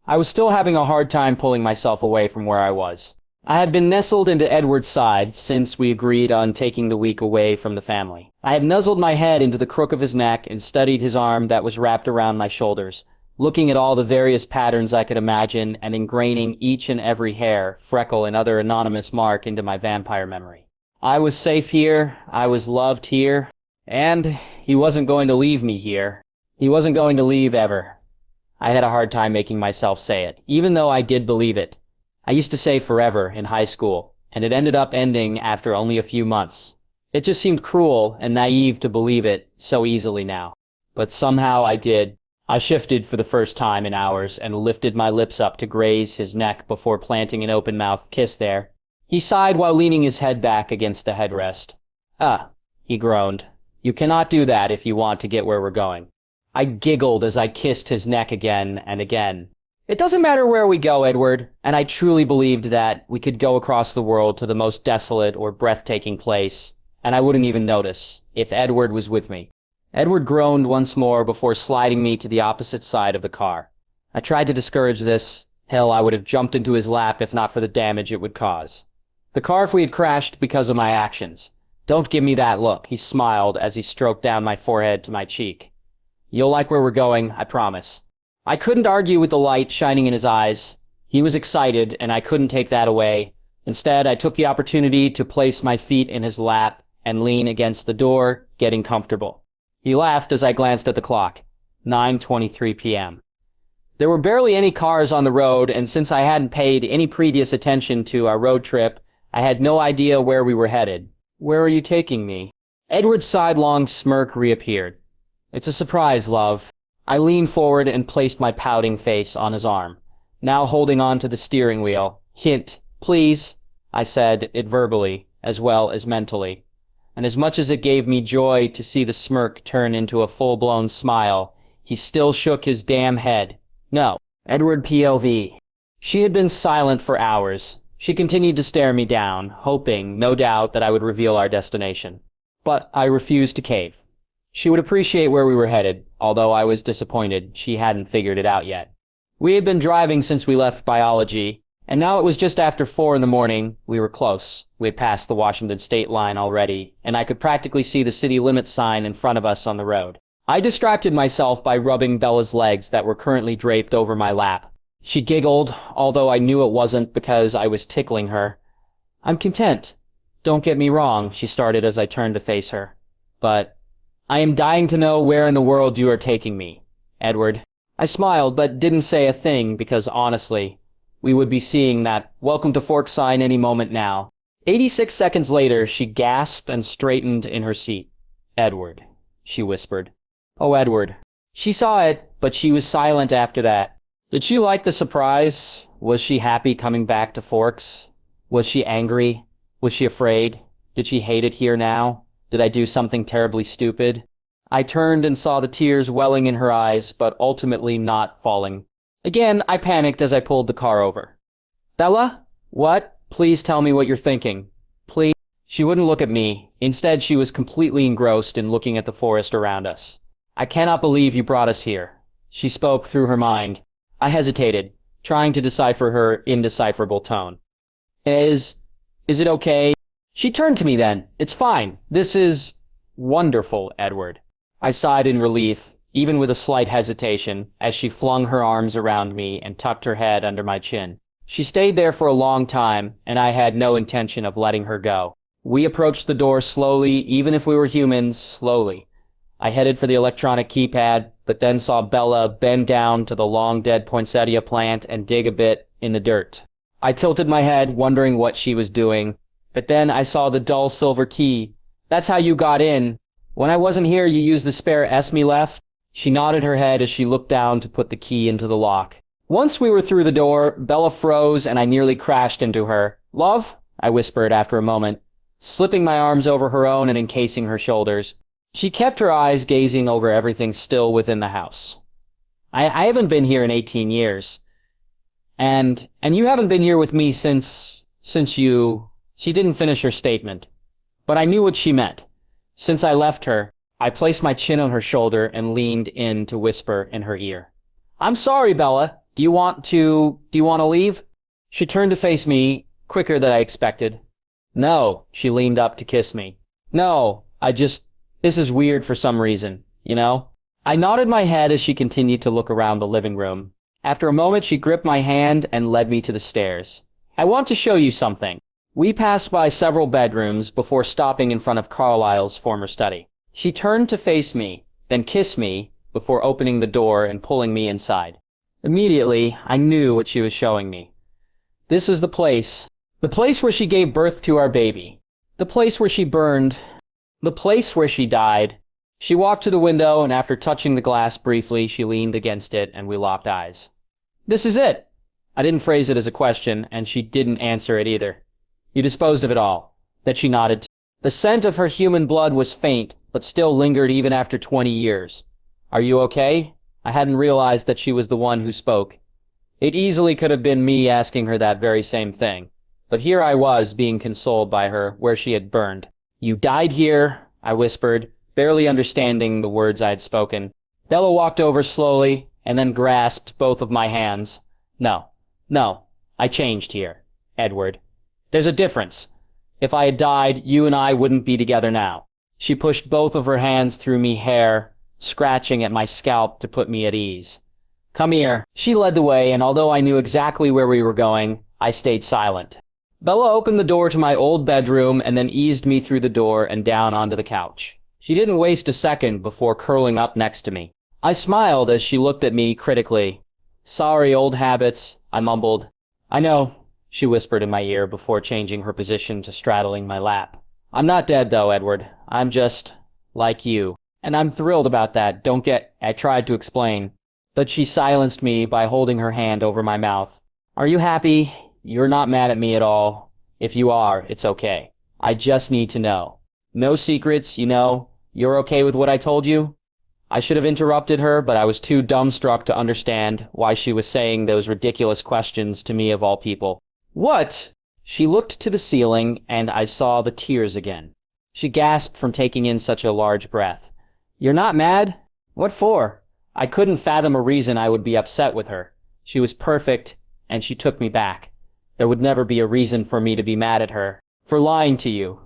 I was still having a hard time pulling myself away from where I was. I had been nestled into Edward's side since we agreed on taking the week away from the family. I had nuzzled my head into the crook of his neck and studied his arm that was wrapped around my shoulders, looking at all the various patterns I could imagine and ingraining each and every hair, freckle, and other anonymous mark into my vampire memory. I was safe here, I was loved here, and he wasn't going to leave me here. He wasn't going to leave ever. I had a hard time making myself say it, even though I did believe it. I used to say forever in high school, and it ended up ending after only a few months. It just seemed cruel and naive to believe it so easily now. But somehow I did. I shifted for the first time in hours and lifted my lips up to graze his neck before planting an open-mouthed kiss there. He sighed while leaning his head back against the headrest. Ah, he groaned. You cannot do that if you want to get where we're going. I giggled as I kissed his neck again and again. It doesn't matter where we go, Edward, and I truly believed that we could go across the world to the most desolate or breathtaking place, and I wouldn't even notice if Edward was with me. Edward groaned once more before sliding me to the opposite side of the car. I tried to discourage this. Hell, I would have jumped into his lap if not for the damage it would cause. The car if we had crashed because of my actions. Don't give me that look, he smiled as he stroked down my forehead to my cheek. You'll like where we're going, I promise. I couldn't argue with the light shining in his eyes. He was excited, and I couldn't take that away. Instead, I took the opportunity to place my feet in his lap and lean against the door, getting comfortable. He laughed as I glanced at the clock. 9:23 p.m. There were barely any cars on the road, and since I hadn't paid any previous attention to our road trip, I had no idea where we were headed. Where are you taking me? Edward's sidelong smirk reappeared. It's a surprise, love. I leaned forward and placed my pouting face on his arm, now holding on to the steering wheel. Hint, please, I said it verbally as well as mentally. And as much as it gave me joy to see the smirk turn into a full-blown smile, he still shook his damn head. No. Edward POV. She had been silent for hours. She continued to stare me down, hoping, no doubt, that I would reveal our destination. But I refused to cave. She would appreciate where we were headed, although I was disappointed she hadn't figured it out yet. We had been driving since we left biology, and now it was just after 4 in the morning. We were close. We had passed the Washington state line already, and I could practically see the city limits sign in front of us on the road. I distracted myself by rubbing Bella's legs that were currently draped over my lap. She giggled, although I knew it wasn't because I was tickling her. I'm content. Don't get me wrong, she started as I turned to face her. But I am dying to know where in the world you are taking me, Edward. I smiled, but didn't say a thing because, honestly, we would be seeing that Welcome to Fork sign any moment now. 86 seconds later, she gasped and straightened in her seat. Edward, she whispered. Oh, Edward. She saw it, but she was silent after that. Did she like the surprise? Was she happy coming back to Forks? Was she angry? Was she afraid? Did she hate it here now? Did I do something terribly stupid? I turned and saw the tears welling in her eyes, but ultimately not falling. Again, I panicked as I pulled the car over. Bella? What? Please tell me what you're thinking. Please. She wouldn't look at me. Instead, she was completely engrossed in looking at the forest around us. I cannot believe you brought us here. She spoke through her mind. I hesitated, trying to decipher her indecipherable tone. Is it okay? She turned to me then. It's fine. This is wonderful, Edward. I sighed in relief, even with a slight hesitation, as she flung her arms around me and tucked her head under my chin. She stayed there for a long time, and I had no intention of letting her go. We approached the door slowly, even if we were humans, slowly. I headed for the electronic keypad, but then saw Bella bend down to the long-dead poinsettia plant and dig a bit in the dirt. I tilted my head, wondering what she was doing, but then I saw the dull silver key. That's how you got in. When I wasn't here, you used the spare Esme left? She nodded her head as she looked down to put the key into the lock. Once we were through the door, Bella froze and I nearly crashed into her. Love? I whispered after a moment, slipping my arms over her own and encasing her shoulders. She kept her eyes gazing over everything still within the house. I haven't been here in 18 years. And you haven't been here with me since you... She didn't finish her statement. But I knew what she meant. Since I left her, I placed my chin on her shoulder and leaned in to whisper in her ear. I'm sorry, Bella. Do you want to leave? She turned to face me, quicker than I expected. No, she leaned up to kiss me. No, this is weird for some reason, you know? I nodded my head as she continued to look around the living room. After a moment, she gripped my hand and led me to the stairs. I want to show you something. We passed by several bedrooms before stopping in front of Carlisle's former study. She turned to face me, then kissed me before opening the door and pulling me inside. Immediately, I knew what she was showing me. This is the place where she gave birth to our baby. The place where she burned. The place where she died. She walked to the window, and after touching the glass briefly, she leaned against it, and we locked eyes. This is it. I didn't phrase it as a question, and she didn't answer it either. You disposed of it all. That she nodded. The scent of her human blood was faint, but still lingered even after 20 years. Are you okay? I hadn't realized that she was the one who spoke. It easily could have been me asking her that very same thing. But here I was, being consoled by her, where she had burned. You died here, I whispered, barely understanding the words I had spoken. Bella walked over slowly, and then grasped both of my hands. No, I changed here, Edward. There's a difference. If I had died, you and I wouldn't be together now. She pushed both of her hands through me hair, scratching at my scalp to put me at ease. Come here. She led the way, and although I knew exactly where we were going, I stayed silent. Bella opened the door to my old bedroom and then eased me through the door and down onto the couch. She didn't waste a second before curling up next to me. I smiled as she looked at me critically. Sorry, old habits, I mumbled. I know, she whispered in my ear before changing her position to straddling my lap. I'm not dead though, Edward. I'm just like you. And I'm thrilled about that, I tried to explain. But she silenced me by holding her hand over my mouth. Are you happy? You're not mad at me at all. If you are, it's okay. I just need to know. No secrets, you know. You're okay with what I told you? I should have interrupted her, but I was too dumbstruck to understand why she was saying those ridiculous questions to me of all people. What? She looked to the ceiling, and I saw the tears again. She gasped from taking in such a large breath. You're not mad? What for? I couldn't fathom a reason I would be upset with her. She was perfect, and she took me back. There would never be a reason for me to be mad at her. For lying to you.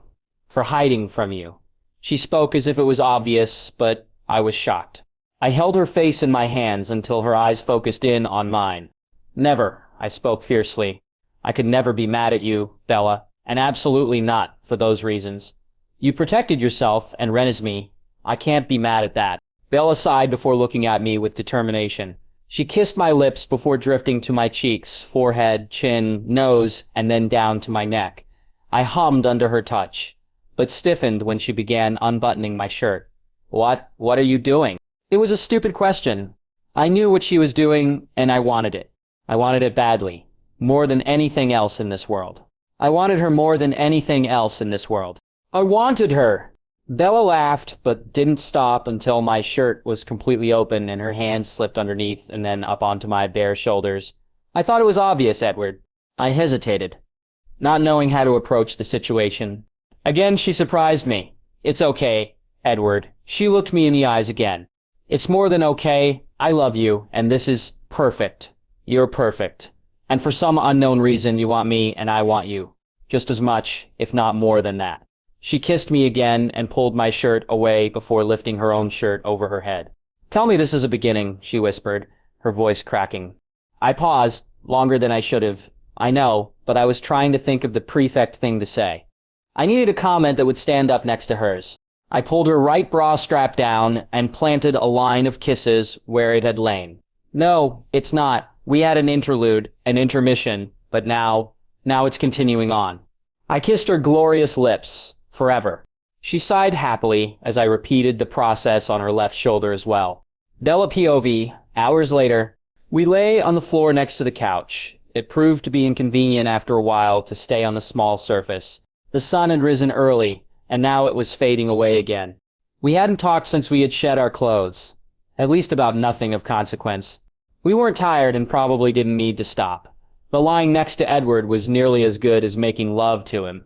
For hiding from you. She spoke as if it was obvious, but I was shocked. I held her face in my hands until her eyes focused in on mine. Never, I spoke fiercely. I could never be mad at you, Bella, and absolutely not for those reasons. You protected yourself and Renesmee. I can't be mad at that. Bella sighed before looking at me with determination. She kissed my lips before drifting to my cheeks, forehead, chin, nose, and then down to my neck. I hummed under her touch, but stiffened when she began unbuttoning my shirt. What are you doing? It was a stupid question. I knew what she was doing, and I wanted it. I wanted it badly. More than anything else in this world. I wanted her more than anything else in this world. I wanted her! Bella laughed, but didn't stop until my shirt was completely open and her hands slipped underneath and then up onto my bare shoulders. I thought it was obvious, Edward. I hesitated, not knowing how to approach the situation. Again, she surprised me. It's okay, Edward. She looked me in the eyes again. It's more than okay. I love you, and this is perfect. You're perfect. And for some unknown reason, you want me and I want you. Just as much, if not more than that. She kissed me again and pulled my shirt away before lifting her own shirt over her head. Tell me this is a beginning, she whispered, her voice cracking. I paused, longer than I should have. I know, but I was trying to think of the prefect thing to say. I needed a comment that would stand up next to hers. I pulled her right bra strap down and planted a line of kisses where it had lain. No, it's not. We had an interlude, an intermission, but now it's continuing on. I kissed her glorious lips. Forever. She sighed happily as I repeated the process on her left shoulder as well. Bella POV, hours later, we lay on the floor next to the couch. It proved to be inconvenient after a while to stay on the small surface. The sun had risen early, and now it was fading away again. We hadn't talked since we had shed our clothes. At least about nothing of consequence. We weren't tired and probably didn't need to stop. But lying next to Edward was nearly as good as making love to him.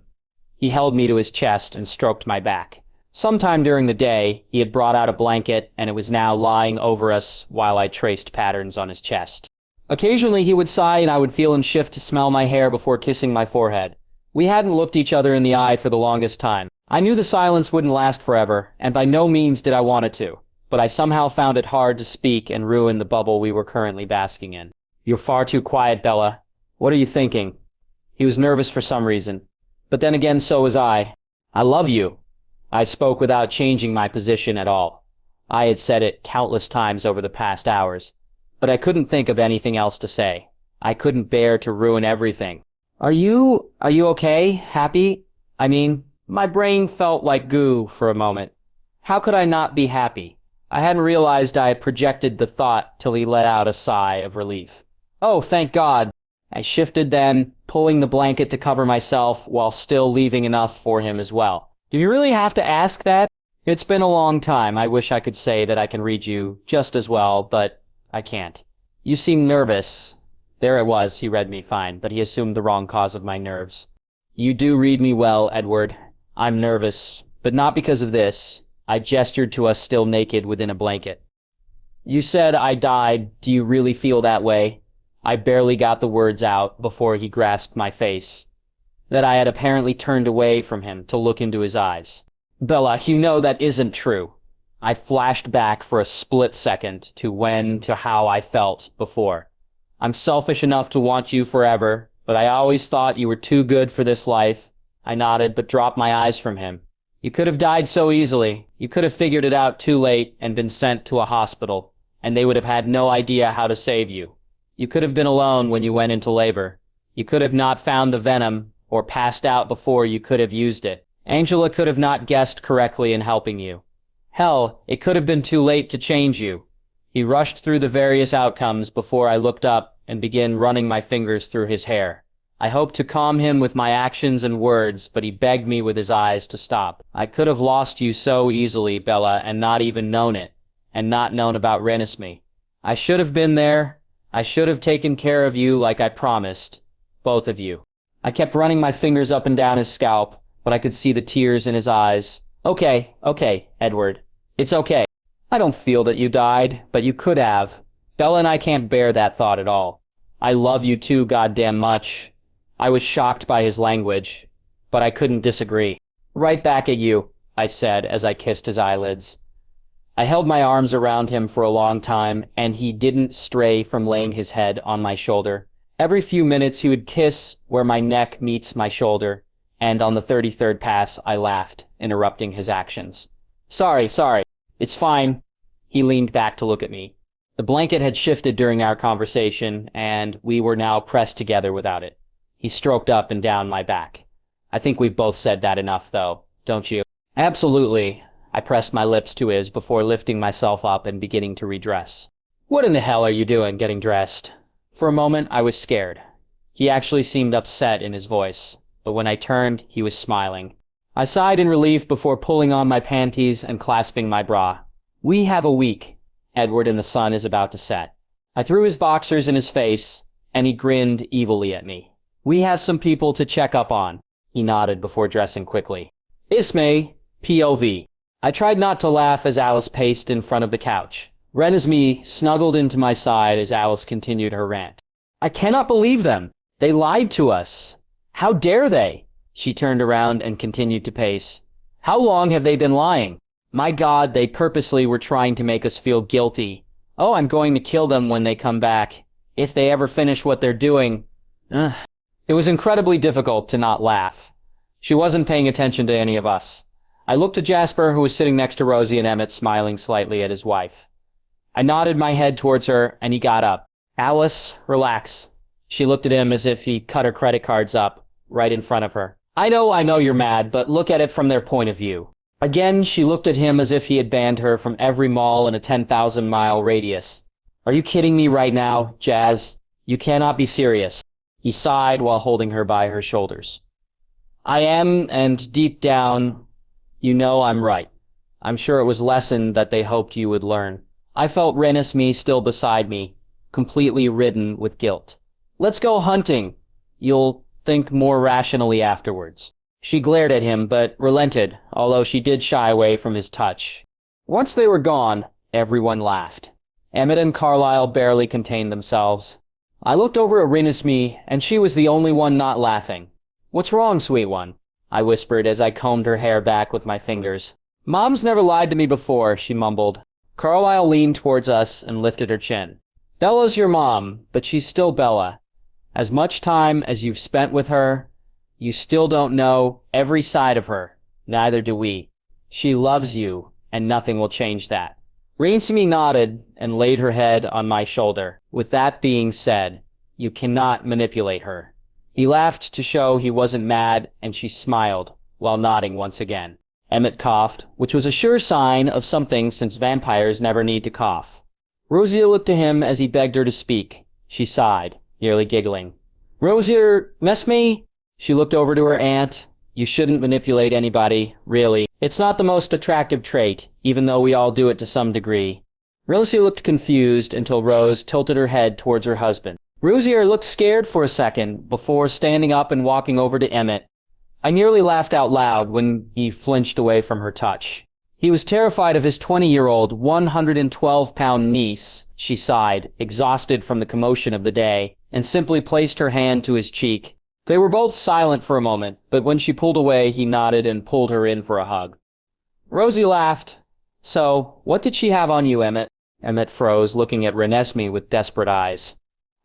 He held me to his chest and stroked my back. Sometime during the day, he had brought out a blanket, and it was now lying over us while I traced patterns on his chest. Occasionally he would sigh and I would feel him shift to smell my hair before kissing my forehead. We hadn't looked each other in the eye for the longest time. I knew the silence wouldn't last forever, and by no means did I want it to, but I somehow found it hard to speak and ruin the bubble we were currently basking in. You're far too quiet, Bella. What are you thinking? He was nervous for some reason. But then again, so was I. I love you. I spoke without changing my position at all. I had said it countless times over the past hours, but I couldn't think of anything else to say. I couldn't bear to ruin everything. Are you okay? Happy? I mean, my brain felt like goo for a moment. How could I not be happy? I hadn't realized I had projected the thought till he let out a sigh of relief. Oh, thank God. I shifted then, pulling the blanket to cover myself while still leaving enough for him as well. Do you really have to ask that? It's been a long time. I wish I could say that I can read you just as well, but I can't. You seem nervous. There it was, he read me fine, but he assumed the wrong cause of my nerves. You do read me well, Edward. I'm nervous, but not because of this. I gestured to us still naked within a blanket. You said I died. Do you really feel that way? I barely got the words out before he grasped my face, that I had apparently turned away from him to look into his eyes. Bella, you know that isn't true. I flashed back for a split second to how I felt before. I'm selfish enough to want you forever, but I always thought you were too good for this life. I nodded, but dropped my eyes from him. You could have died so easily. You could have figured it out too late and been sent to a hospital, and they would have had no idea how to save you. You could have been alone when you went into labor. You could have not found the venom or passed out before you could have used it. Angela could have not guessed correctly in helping you. Hell, it could have been too late to change you. He rushed through the various outcomes before I looked up and began running my fingers through his hair. I hoped to calm him with my actions and words, but he begged me with his eyes to stop. I could have lost you so easily, Bella, and not even known it, and not known about Renesmee. I should have been there. I should have taken care of you like I promised. Both of you. I kept running my fingers up and down his scalp, but I could see the tears in his eyes. Okay, Edward. It's okay. I don't feel that you died, but you could have. Bella and I can't bear that thought at all. I love you too goddamn much. I was shocked by his language, but I couldn't disagree. Right back at you, I said as I kissed his eyelids. I held my arms around him for a long time, and he didn't stray from laying his head on my shoulder. Every few minutes he would kiss where my neck meets my shoulder, and on the 33rd pass I laughed, interrupting his actions. Sorry. It's fine. He leaned back to look at me. The blanket had shifted during our conversation, and we were now pressed together without it. He stroked up and down my back. I think we've both said that enough, though, don't you? Absolutely. I pressed my lips to his before lifting myself up and beginning to redress. What in the hell are you doing, getting dressed? For a moment, I was scared. He actually seemed upset in his voice, but when I turned, he was smiling. I sighed in relief before pulling on my panties and clasping my bra. We have a week. Edward, and the sun is about to set. I threw his boxers in his face, and he grinned evilly at me. We have some people to check up on. He nodded before dressing quickly. Ismay, POV. I tried not to laugh as Alice paced in front of the couch. Renesmee snuggled into my side as Alice continued her rant. I cannot believe them. They lied to us. How dare they? She turned around and continued to pace. How long have they been lying? My God, they purposely were trying to make us feel guilty. Oh, I'm going to kill them when they come back. If they ever finish what they're doing. Ugh. It was incredibly difficult to not laugh. She wasn't paying attention to any of us. I looked to Jasper, who was sitting next to Rosie and Emmett, smiling slightly at his wife. I nodded my head towards her, and he got up. Alice, relax. She looked at him as if he cut her credit cards up, right in front of her. I know you're mad, but look at it from their point of view. Again, she looked at him as if he had banned her from every mall in a 10,000-mile radius. Are you kidding me right now, Jazz? You cannot be serious. He sighed while holding her by her shoulders. I am, and deep down, you know I'm right. I'm sure it was a lesson that they hoped you would learn. I felt Renesmee still beside me, completely ridden with guilt. Let's go hunting. You'll think more rationally afterwards. She glared at him, but relented, although she did shy away from his touch. Once they were gone, everyone laughed. Emmett and Carlisle barely contained themselves. I looked over at Renesmee, and she was the only one not laughing. What's wrong, sweet one? I whispered as I combed her hair back with my fingers. Mom's never lied to me before, she mumbled. Carlisle leaned towards us and lifted her chin. Bella's your mom, but she's still Bella. As much time as you've spent with her, you still don't know every side of her. Neither do we. She loves you, and nothing will change that. Renesmee nodded and laid her head on my shoulder. With that being said, you cannot manipulate her. He laughed to show he wasn't mad, and she smiled, while nodding once again. Emmett coughed, which was a sure sign of something since vampires never need to cough. Rosie looked to him as he begged her to speak. She sighed, nearly giggling. Renesmee? She looked over to her aunt. You shouldn't manipulate anybody, really. It's not the most attractive trait, even though we all do it to some degree. Rosie looked confused until Rose tilted her head towards her husband. Rosier looked scared for a second before standing up and walking over to Emmett. I nearly laughed out loud when he flinched away from her touch. He was terrified of his 20-year-old, 112-pound niece. She sighed, exhausted from the commotion of the day, and simply placed her hand to his cheek. They were both silent for a moment, but when she pulled away, he nodded and pulled her in for a hug. Rosie laughed. So, what did she have on you, Emmett? Emmett froze, looking at Renesmee with desperate eyes.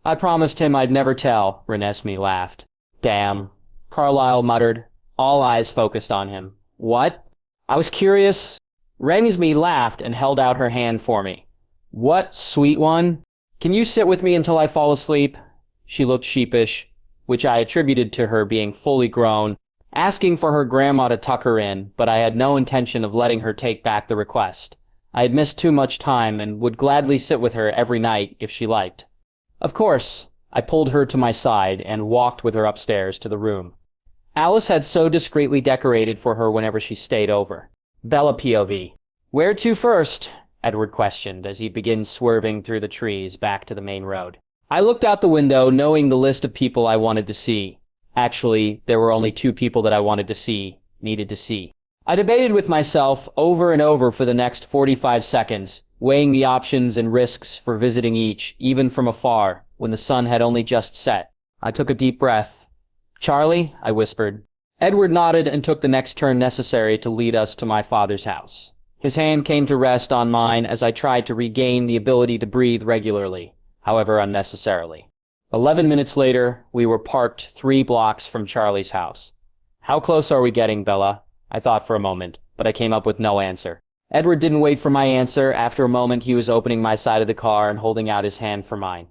I promised him I'd never tell, Renesmee laughed. Damn, Carlisle muttered, all eyes focused on him. What? I was curious. Renesmee laughed and held out her hand for me. What, sweet one? Can you sit with me until I fall asleep? She looked sheepish, which I attributed to her being fully grown, asking for her grandma to tuck her in, but I had no intention of letting her take back the request. I had missed too much time and would gladly sit with her every night if she liked. Of course, I pulled her to my side and walked with her upstairs to the room. Alice had so discreetly decorated for her whenever she stayed over. Bella POV. Where to first? Edward questioned as he began swerving through the trees back to the main road. I looked out the window, knowing the list of people I wanted to see. Actually, there were only 2 people that I needed to see. I debated with myself over and over for the next 45 seconds, weighing the options and risks for visiting each, even from afar, when the sun had only just set. I took a deep breath. Charlie, I whispered. Edward nodded and took the next turn necessary to lead us to my father's house. His hand came to rest on mine as I tried to regain the ability to breathe regularly, however unnecessarily. 11 minutes later, we were parked 3 blocks from Charlie's house. How close are we getting, Bella? I thought for a moment, but I came up with no answer. Edward didn't wait for my answer. After a moment, he was opening my side of the car and holding out his hand for mine.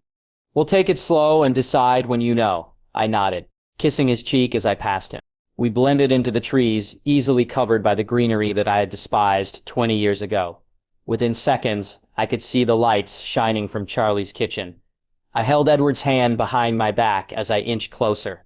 We'll take it slow and decide when you know, I nodded, kissing his cheek as I passed him. We blended into the trees, easily covered by the greenery that I had despised 20 years ago. Within seconds, I could see the lights shining from Charlie's kitchen. I held Edward's hand behind my back as I inched closer.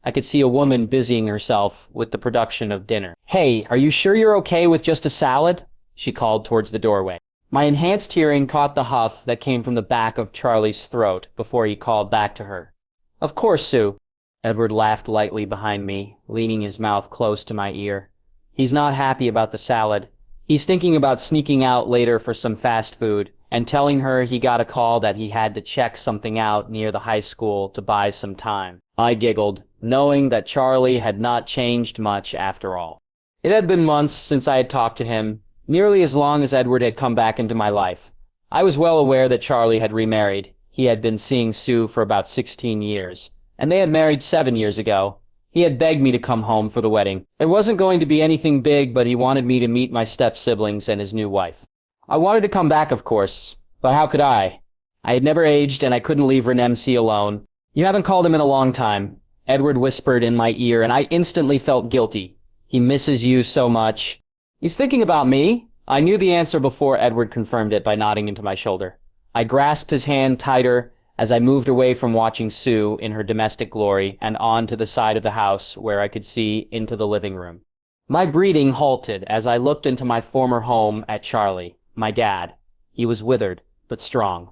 I could see a woman busying herself with the production of dinner. Hey, are you sure you're okay with just a salad? She called towards the doorway. My enhanced hearing caught the huff that came from the back of Charlie's throat before he called back to her. Of course, Sue. Edward laughed lightly behind me, leaning his mouth close to my ear. He's not happy about the salad. He's thinking about sneaking out later for some fast food and telling her he got a call that he had to check something out near the high school to buy some time. I giggled, knowing that Charlie had not changed much after all. It had been months since I had talked to him, nearly as long as Edward had come back into my life. I was well aware that Charlie had remarried. He had been seeing Sue for about 16 years, and they had married 7 years ago. He had begged me to come home for the wedding. It wasn't going to be anything big, but he wanted me to meet my step-siblings and his new wife. I wanted to come back, of course, but how could I? I had never aged, and I couldn't leave Renesmee alone. You haven't called him in a long time, Edward whispered in my ear, and I instantly felt guilty. He misses you so much. He's thinking about me? I knew the answer before Edward confirmed it by nodding into my shoulder. I grasped his hand tighter as I moved away from watching Sue in her domestic glory and on to the side of the house where I could see into the living room. My breathing halted as I looked into my former home at Charlie, my dad. He was withered, but strong.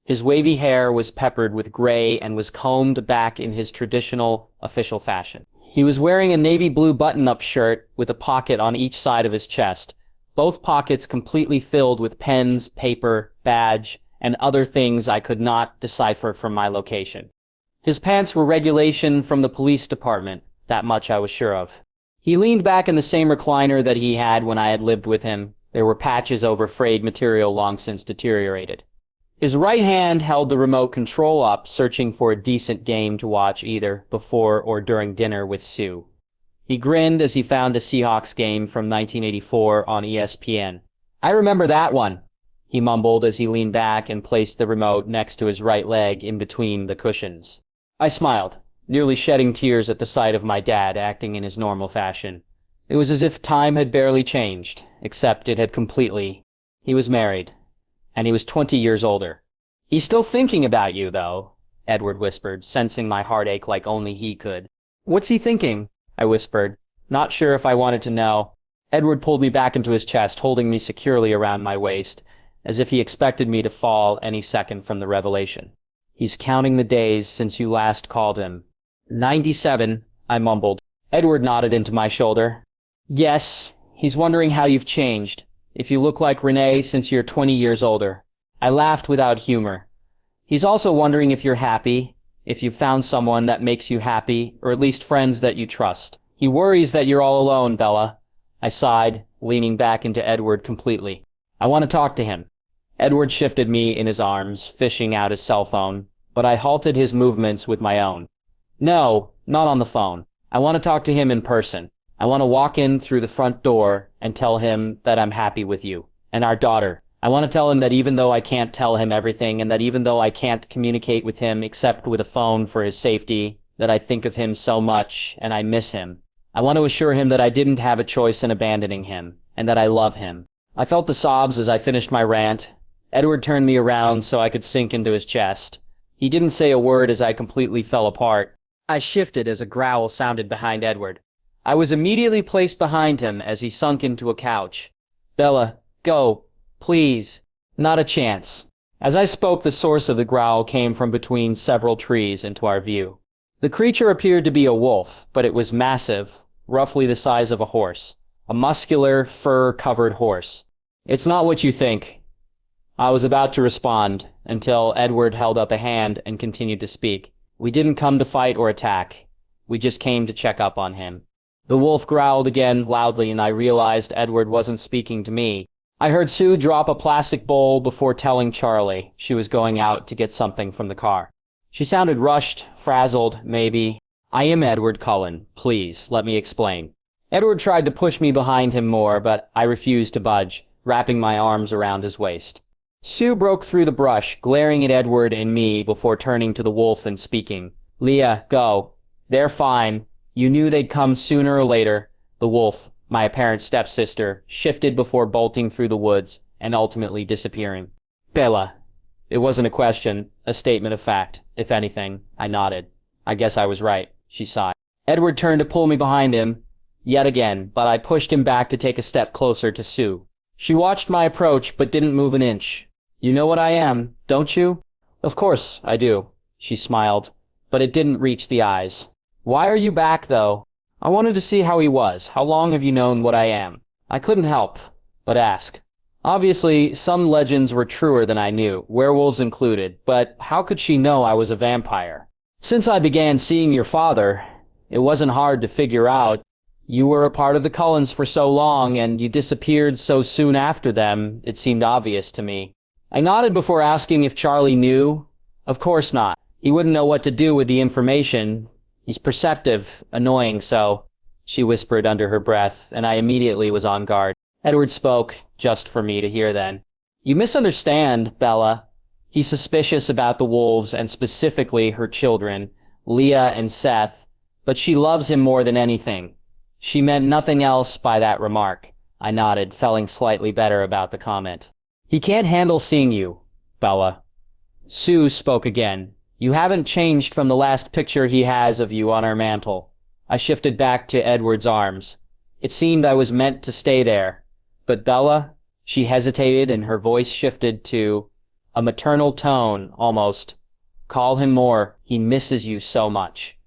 His wavy hair was peppered with gray and was combed back in his traditional, official fashion. He was wearing a navy blue button-up shirt with a pocket on each side of his chest, both pockets completely filled with pens, paper, badge, and other things I could not decipher from my location. His pants were regulation from the police department, that much I was sure of. He leaned back in the same recliner that he had when I had lived with him. There were patches over frayed material long since deteriorated. His right hand held the remote control up, searching for a decent game to watch either before or during dinner with Sue. He grinned as he found a Seahawks game from 1984 on ESPN. I remember that one, he mumbled as he leaned back and placed the remote next to his right leg in between the cushions. I smiled, nearly shedding tears at the sight of my dad acting in his normal fashion. It was as if time had barely changed, except it had completely. He was married, and he was 20 years older. He's still thinking about you, though, Edward whispered, sensing my heartache like only he could. What's he thinking? I whispered. not sure if I wanted to know. Edward pulled me back into his chest, holding me securely around my waist, as if he expected me to fall any second from the revelation. He's counting the days since you last called him. 97, I mumbled. Edward nodded into my shoulder. Yes, he's wondering how you've changed, if you look like Renee since you're 20 years older. I laughed without humor. He's also wondering if you're happy, if you've found someone that makes you happy, or at least friends that you trust. He worries that you're all alone, Bella. I sighed, leaning back into Edward completely. I want to talk to him. Edward shifted me in his arms, fishing out his cell phone, but I halted his movements with my own. No, not on the phone. I want to talk to him in person. I want to walk in through the front door and tell him that I'm happy with you and our daughter. I want to tell him that even though I can't tell him everything and that even though I can't communicate with him except with a phone for his safety, that I think of him so much and I miss him. I want to assure him that I didn't have a choice in abandoning him and that I love him. I felt the sobs as I finished my rant. Edward turned me around so I could sink into his chest. He didn't say a word as I completely fell apart. I shifted as a growl sounded behind Edward. I was immediately placed behind him as he sunk into a couch. Bella, go, please. Not a chance. As I spoke, the source of the growl came from between several trees into our view. The creature appeared to be a wolf, but it was massive, roughly the size of a horse. A muscular, fur-covered horse. It's not what you think. I was about to respond until Edward held up a hand and continued to speak. We didn't come to fight or attack. We just came to check up on him. The wolf growled again loudly and I realized Edward wasn't speaking to me. I heard Sue drop a plastic bowl before telling Charlie she was going out to get something from the car. She sounded rushed, frazzled, maybe. I am Edward Cullen. Please, let me explain. Edward tried to push me behind him more, but I refused to budge, wrapping my arms around his waist. Sue broke through the brush, glaring at Edward and me before turning to the wolf and speaking. Leah, go. They're fine. You knew they'd come sooner or later. The wolf, my apparent stepsister, shifted before bolting through the woods and ultimately disappearing. Bella. It wasn't a question, a statement of fact. If anything, I nodded. I guess I was right, she sighed. Edward turned to pull me behind him, yet again, but I pushed him back to take a step closer to Sue. She watched my approach, but didn't move an inch. You know what I am, don't you? Of course, I do, she smiled, but it didn't reach the eyes. Why are you back, though? I wanted to see how he was. How long have you known what I am? I couldn't help but ask. Obviously, some legends were truer than I knew, werewolves included, but how could she know I was a vampire? Since I began seeing your father, it wasn't hard to figure out. You were a part of the Cullens for so long, and you disappeared so soon after them, it seemed obvious to me. I nodded before asking if Charlie knew. Of course not. He wouldn't know what to do with the information. He's perceptive, annoying so, she whispered under her breath, and I immediately was on guard. Edward spoke, just for me to hear then. You misunderstand, Bella. He's suspicious about the wolves, and specifically her children, Leah and Seth, but she loves him more than anything. She meant nothing else by that remark. I nodded, feeling slightly better about the comment. He can't handle seeing you, Bella. Sue spoke again. You haven't changed from the last picture he has of you on our mantel. I shifted back to Edward's arms. It seemed I was meant to stay there. But Bella, she hesitated and her voice shifted to a maternal tone, almost. Call him more. He misses you so much.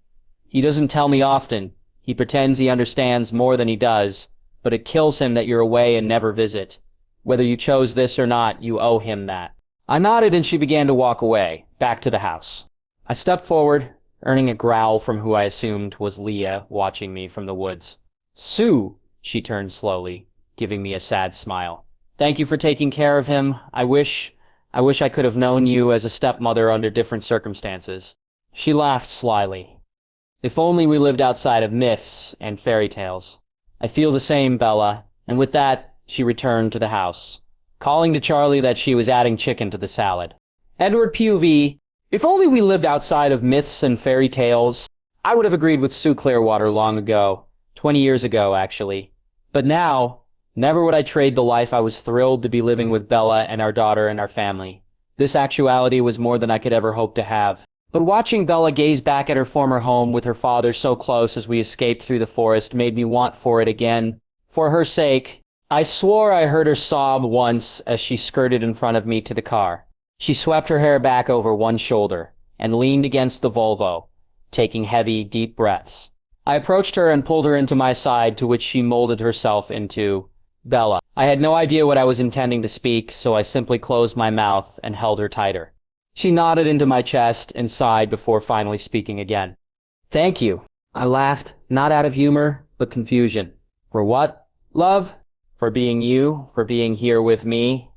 He doesn't tell me often. He pretends he understands more than he does, but it kills him that you're away and never visit. Whether you chose this or not, you owe him that. I nodded and she began to walk away, back to the house. I stepped forward, earning a growl from who I assumed was Leah watching me from the woods. Sue, she turned slowly, giving me a sad smile. Thank you for taking care of him. I wish I could have known you as a stepmother under different circumstances. She laughed slyly. If only we lived outside of myths and fairy tales. I feel the same, Bella, and with that, she returned to the house, calling to Charlie that she was adding chicken to the salad. Edward POV, if only we lived outside of myths and fairy tales, I would have agreed with Sue Clearwater long ago, 20 years ago, actually. But now, never would I trade the life I was thrilled to be living with Bella and our daughter and our family. This actuality was more than I could ever hope to have. But watching Bella gaze back at her former home with her father so close as we escaped through the forest made me want for it again. For her sake, I swore I heard her sob once as she skirted in front of me to the car. She swept her hair back over one shoulder and leaned against the Volvo, taking heavy, deep breaths. I approached her and pulled her into my side, to which she molded herself into Bella. I had no idea what I was intending to speak, so I simply closed my mouth and held her tighter. She nodded into my chest and sighed before finally speaking again. "Thank you." I laughed, not out of humor, but confusion. "For what, love? For being you? For being here with me?"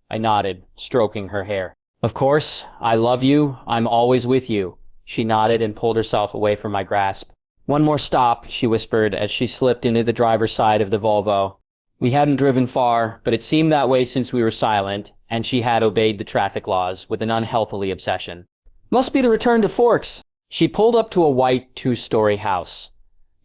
I nodded, stroking her hair. "Of course, I love you. I'm always with you." She nodded and pulled herself away from my grasp. "One more stop," she whispered as she slipped into the driver's side of the Volvo. We hadn't driven far, but it seemed that way since we were silent, and she had obeyed the traffic laws with an unhealthily obsession. "Must be the return to Forks." She pulled up to a white two-story house.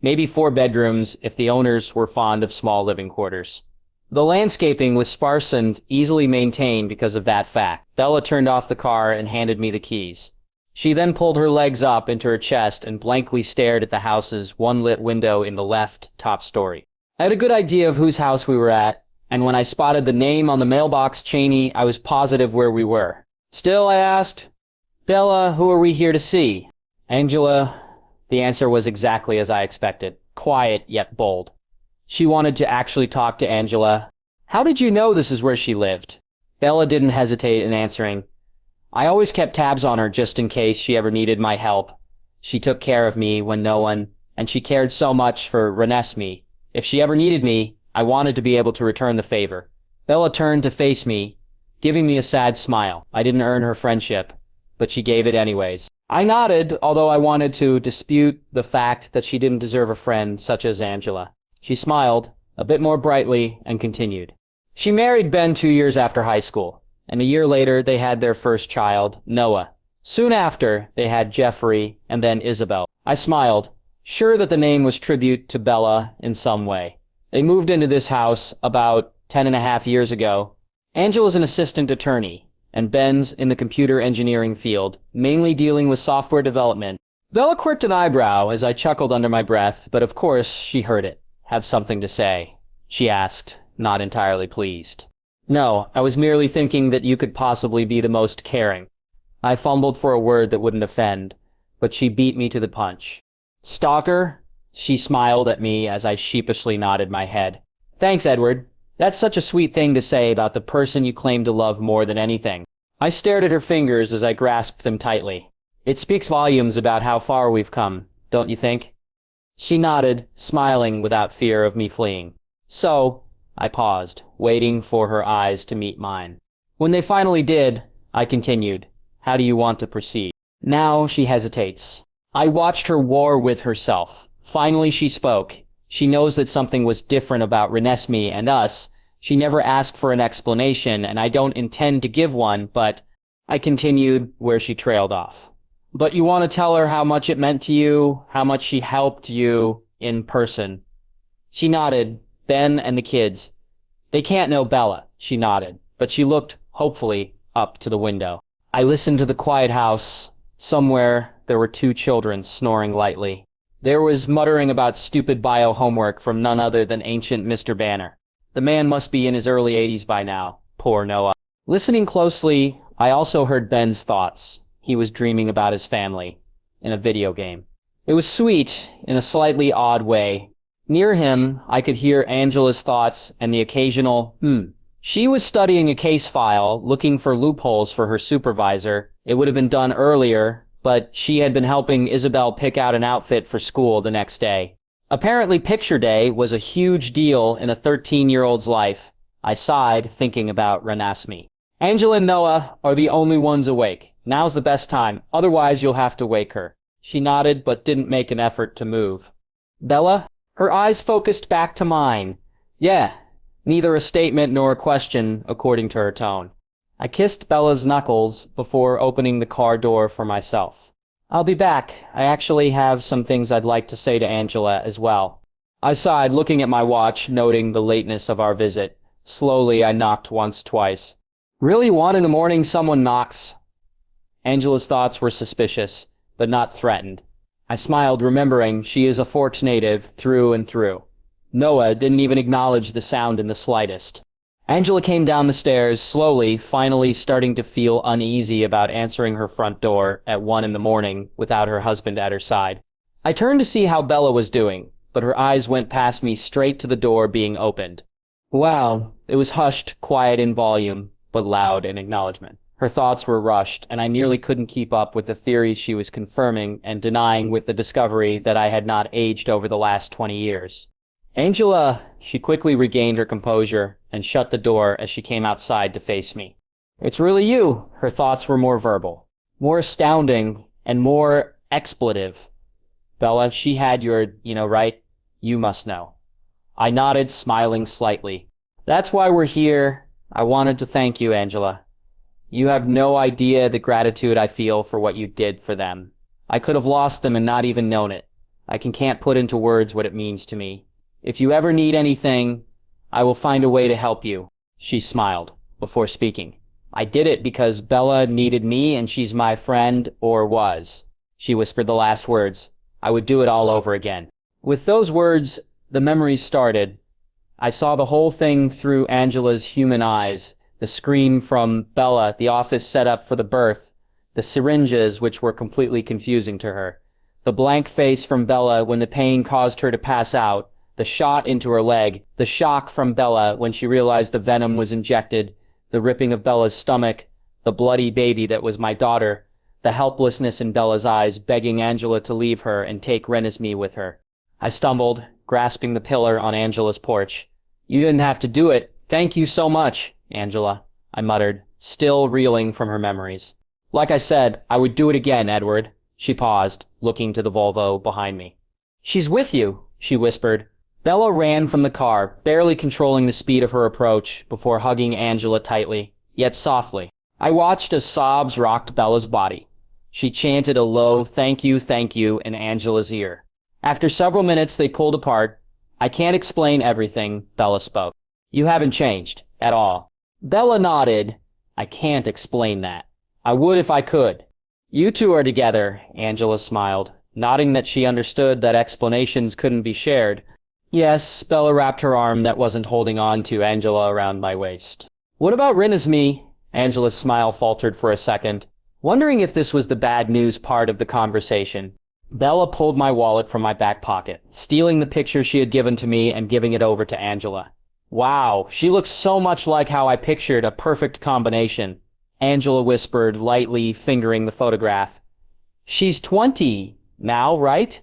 Maybe 4 bedrooms if the owners were fond of small living quarters. The landscaping was sparse and easily maintained because of that fact. Bella turned off the car and handed me the keys. She then pulled her legs up into her chest and blankly stared at the house's one-lit window in the left top story. I had a good idea of whose house we were at, and when I spotted the name on the mailbox Cheney, I was positive where we were. "Still?" I asked. "Bella, who are we here to see?" "Angela." The answer was exactly as I expected, quiet yet bold. She wanted to actually talk to Angela. "How did you know this is where she lived?" Bella didn't hesitate in answering. "I always kept tabs on her just in case she ever needed my help. She took care of me when no one, and she cared so much for Renesmee. If she ever needed me, I wanted to be able to return the favor." Bella turned to face me, giving me a sad smile. I didn't earn her friendship, but she gave it anyways. I nodded, although I wanted to dispute the fact that she didn't deserve a friend such as Angela. She smiled, a bit more brightly, and continued. "She married Ben 2 years after high school, and a year later they had their first child, Noah. Soon after, they had Jeffrey, and then Isabel." I smiled, sure that the name was tribute to Bella in some way. "They moved into this house about 10.5 years ago. Angela's an assistant attorney, and Ben's in the computer engineering field, mainly dealing with software development." Bella quirked an eyebrow as I chuckled under my breath, but of course she heard it. "Have something to say?" she asked, not entirely pleased. "No, I was merely thinking that you could possibly be the most caring." I fumbled for a word that wouldn't offend, but she beat me to the punch. "Stalker?" She smiled at me as I sheepishly nodded my head. "Thanks, Edward. That's such a sweet thing to say about the person you claim to love more than anything." I stared at her fingers as I grasped them tightly. "It speaks volumes about how far we've come, don't you think?" She nodded, smiling without fear of me fleeing. "So," I paused, waiting for her eyes to meet mine. "When they finally did," I continued, "how do you want to proceed?" Now she hesitates. I watched her war with herself. Finally she spoke. She knows that something was different about Renesmee and us. She never asked for an explanation, and I don't intend to give one, but I continued where she trailed off. "But you want to tell her how much it meant to you, how much she helped you in person." She nodded. "Ben and the kids. They can't know Bella," she nodded, but she looked, hopefully, up to the window. I listened to the quiet house. Somewhere, there were 2 children snoring lightly. There was muttering about stupid bio homework from none other than ancient Mr. Banner. The man must be in his early 80s by now. Poor Noah. Listening closely, I also heard Ben's thoughts. He was dreaming about his family in a video game. It was sweet in a slightly odd way. Near him, I could hear Angela's thoughts and the occasional, She was studying a case file, looking for loopholes for her supervisor. It would have been done earlier, but she had been helping Isabel pick out an outfit for school the next day. Apparently picture day was a huge deal in a 13-year-old's life. I sighed, thinking about Renesmee. "Angela and Noah are the only ones awake. Now's the best time, otherwise you'll have to wake her." She nodded, but didn't make an effort to move. "Bella?" Her eyes focused back to mine. "Yeah." Neither a statement nor a question, according to her tone. I kissed Bella's knuckles before opening the car door for myself. "I'll be back. I actually have some things I'd like to say to Angela as well." I sighed, looking at my watch, noting the lateness of our visit. Slowly, I knocked once, twice. "Really 1 in the morning someone knocks?" Angela's thoughts were suspicious, but not threatened. I smiled, remembering she is a Forks native through and through. Noah didn't even acknowledge the sound in the slightest. Angela came down the stairs, slowly, finally starting to feel uneasy about answering her front door at 1 a.m. without her husband at her side. I turned to see how Bella was doing, but her eyes went past me straight to the door being opened. Wow, it was hushed, quiet in volume, but loud in acknowledgement. Her thoughts were rushed, and I nearly couldn't keep up with the theories she was confirming and denying with the discovery that I had not aged over the last 20 years. Angela, she quickly regained her composure and shut the door as she came outside to face me. It's really you. Her thoughts were more verbal, more astounding, and more expletive. Bella, she had your, right? You must know. I nodded, smiling slightly. That's why we're here. I wanted to thank you, Angela. You have no idea the gratitude I feel for what you did for them. I could have lost them and not even known it. I can't put into words what it means to me. If you ever need anything, I will find a way to help you. She smiled before speaking. I did it because Bella needed me and she's my friend, or was. She whispered the last words. I would do it all over again. With those words, the memories started. I saw the whole thing through Angela's human eyes. The scream from Bella, the office set up for the birth, the syringes which were completely confusing to her, the blank face from Bella when the pain caused her to pass out, the shot into her leg, the shock from Bella when she realized the venom was injected, the ripping of Bella's stomach, the bloody baby that was my daughter, the helplessness in Bella's eyes begging Angela to leave her and take Renesmee with her. I stumbled, grasping the pillar on Angela's porch. You didn't have to do it. Thank you so much, Angela, I muttered, still reeling from her memories. Like I said, I would do it again, Edward. She paused, looking to the Volvo behind me. She's with you, she whispered. Bella ran from the car, barely controlling the speed of her approach, before hugging Angela tightly, yet softly. I watched as sobs rocked Bella's body. She chanted a low thank you, in Angela's ear. After several minutes, they pulled apart. I can't explain everything, Bella spoke. You haven't changed, at all. Bella nodded. I can't explain that. I would if I could. You two are together, Angela smiled, nodding that she understood that explanations couldn't be shared. Yes, Bella wrapped her arm that wasn't holding on to Angela around my waist. What about Renesmee? Angela's smile faltered for a second. Wondering if this was the bad news part of the conversation, Bella pulled my wallet from my back pocket, stealing the picture she had given to me and giving it over to Angela. Wow, she looks so much like how I pictured a perfect combination, Angela whispered, lightly fingering the photograph. She's 20 now, right?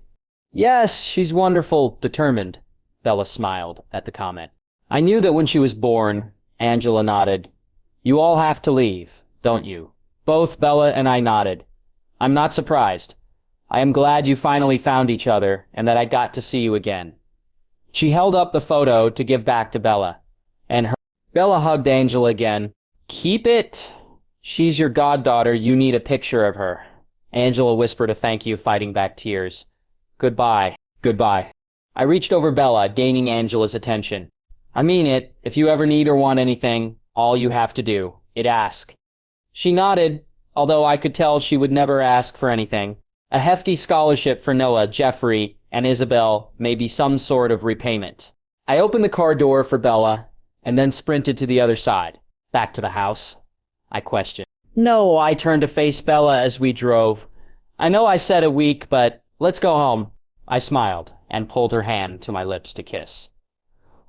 Yes, she's wonderful, determined. Bella smiled at the comment. I knew that when she was born. Angela nodded. You all have to leave, don't you? Both Bella and I nodded. I'm not surprised. I am glad you finally found each other and that I got to see you again. She held up the photo to give back to Bella, and Bella hugged Angela again. Keep it. She's your goddaughter. You need a picture of her. Angela whispered a thank you, fighting back tears. Goodbye. Goodbye. I reached over Bella, gaining Angela's attention. I mean it. If you ever need or want anything, all you have to do is ask. She nodded, although I could tell she would never ask for anything. A hefty scholarship for Noah, Jeffrey, and Isabel may be some sort of repayment. I opened the car door for Bella, and then sprinted to the other side. Back to the house? I questioned. No, I turned to face Bella as we drove. I know I said a week, but let's go home. I smiled and pulled her hand to my lips to kiss.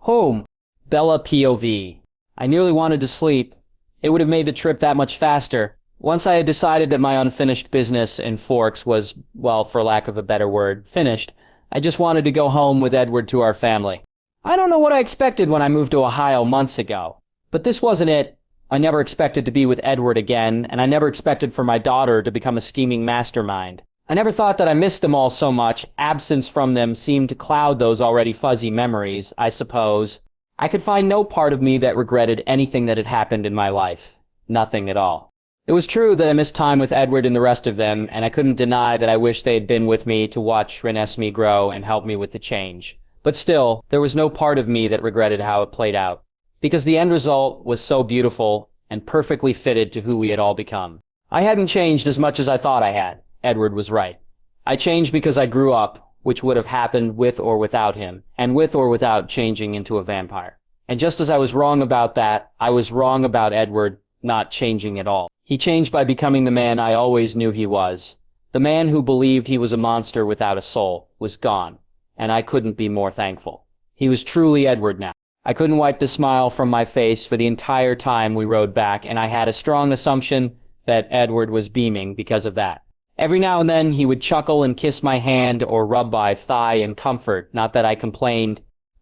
Home. Bella POV. I nearly wanted to sleep. It would have made the trip that much faster. Once I had decided that my unfinished business in Forks was, well, for lack of a better word, finished, I just wanted to go home with Edward to our family. I don't know what I expected when I moved to Ohio months ago, but this wasn't it. I never expected to be with Edward again, and I never expected for my daughter to become a scheming mastermind. I never thought that I missed them all so much. Absence from them seemed to cloud those already fuzzy memories, I suppose. I could find no part of me that regretted anything that had happened in my life. Nothing at all. It was true that I missed time with Edward and the rest of them, and I couldn't deny that I wished they had been with me to watch Renesmee grow and help me with the change. But still, there was no part of me that regretted how it played out, because the end result was so beautiful and perfectly fitted to who we had all become. I hadn't changed as much as I thought I had. Edward was right. I changed because I grew up, which would have happened with or without him, and with or without changing into a vampire. And just as I was wrong about that, I was wrong about Edward not changing at all. He changed by becoming the man I always knew he was. The man who believed he was a monster without a soul was gone, and I couldn't be more thankful. He was truly Edward now. I couldn't wipe the smile from my face for the entire time we rode back, and I had a strong assumption that Edward was beaming because of that. Every now and then he would chuckle and kiss my hand or rub my thigh in comfort, not that I complained.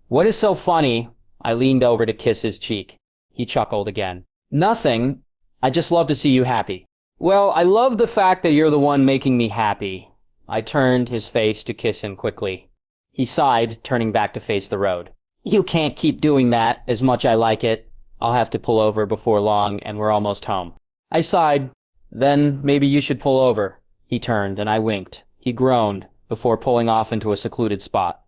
"What is so funny?" I leaned over to kiss his cheek. He chuckled again. "Nothing. I just love to see you happy." "Well, I love the fact that you're the one making me happy." I turned his face to kiss him quickly. He sighed, turning back to face the road. "You can't keep doing that, as much I like it. I'll have to pull over before long, and we're almost home." I sighed. "Then maybe you should pull over." He turned, and I winked. He groaned, before pulling off into a secluded spot.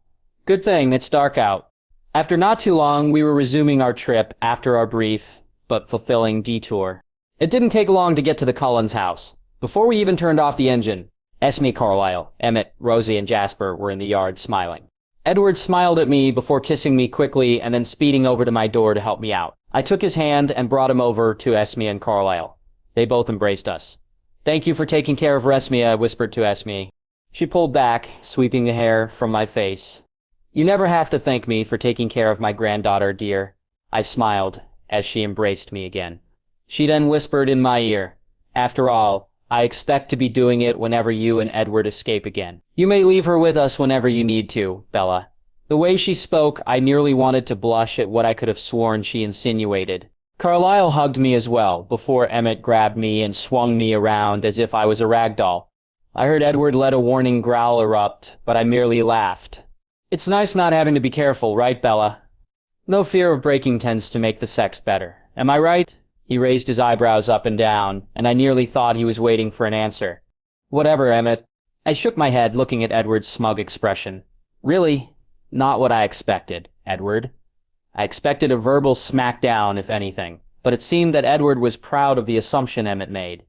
"Good thing it's dark out." After not too long, we were resuming our trip after our brief, but fulfilling detour. It didn't take long to get to the Cullens' house. Before we even turned off the engine, Renesmee, Carlisle, Emmett, Rosie, and Jasper were in the yard smiling. Edward smiled at me before kissing me quickly and then speeding over to my door to help me out. I took his hand and brought him over to Renesmee and Carlisle. They both embraced us. "Thank you for taking care of Renesmee," I whispered to Renesmee. She pulled back, sweeping the hair from my face. "You never have to thank me for taking care of my granddaughter, dear." I smiled as she embraced me again. She then whispered in my ear, "After all, I expect to be doing it whenever you and Edward escape again. You may leave her with us whenever you need to, Bella." The way she spoke, I nearly wanted to blush at what I could have sworn she insinuated. Carlisle hugged me as well, before Emmett grabbed me and swung me around as if I was a rag doll. I heard Edward let a warning growl erupt, but I merely laughed. "It's nice not having to be careful, right, Bella? No fear of breaking tends to make the sex better. Am I right?" He raised his eyebrows up and down, and I nearly thought he was waiting for an answer. "Whatever, Emmett." I shook my head, looking at Edward's smug expression. "Really? Not what I expected, Edward." I expected a verbal smackdown, if anything, but it seemed that Edward was proud of the assumption Emmett made.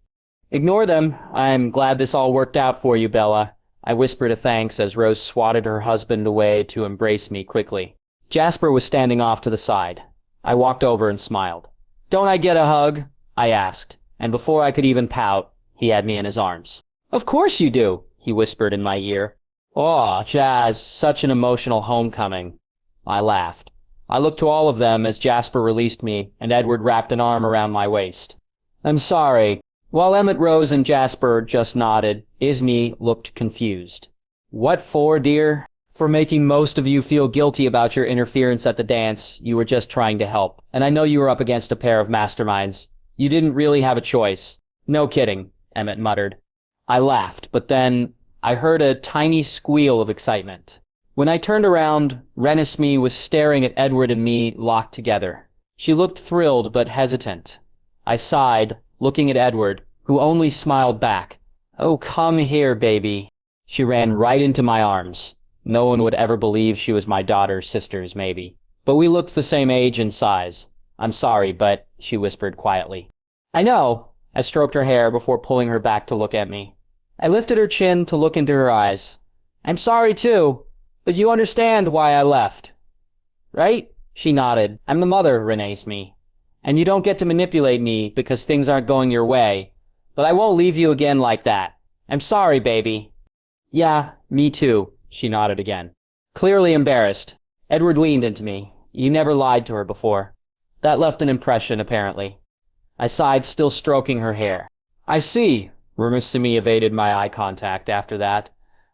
"Ignore them. I'm glad this all worked out for you, Bella." I whispered a thanks as Rose swatted her husband away to embrace me quickly. Jasper was standing off to the side. I walked over and smiled. "Don't I get a hug?" I asked, and before I could even pout, he had me in his arms. "Of course you do," he whispered in my ear. "Aw, Jas, such an emotional homecoming." I laughed. I looked to all of them as Jasper released me, and Edward wrapped an arm around my waist. "I'm sorry." While Emmett, Rose, and Jasper just nodded, Renesmee looked confused. "What for, dear?" "For making most of you feel guilty about your interference at the dance. You were just trying to help. And I know you were up against a pair of masterminds. You didn't really have a choice." "No kidding," Emmett muttered. I laughed, but then I heard a tiny squeal of excitement. When I turned around, Renesmee was staring at Edward and me locked together. She looked thrilled but hesitant. I sighed, looking at Edward, who only smiled back. "Oh, come here, baby." She ran right into my arms. No one would ever believe she was my daughter's sisters, maybe. But we looked the same age and size. "I'm sorry, but," she whispered quietly. "I know." I stroked her hair before pulling her back to look at me. I lifted her chin to look into her eyes. "I'm sorry, too. But you understand why I left, right?" She nodded. "I'm the mother, Renesmee. And you don't get to manipulate me because things aren't going your way. But I won't leave you again like that. I'm sorry, baby." "Yeah, me too." She nodded again. Clearly embarrassed, Edward leaned into me. You never lied to her before. That left an impression, apparently. I sighed, still stroking her hair. "I see." Renesmee evaded my eye contact after that.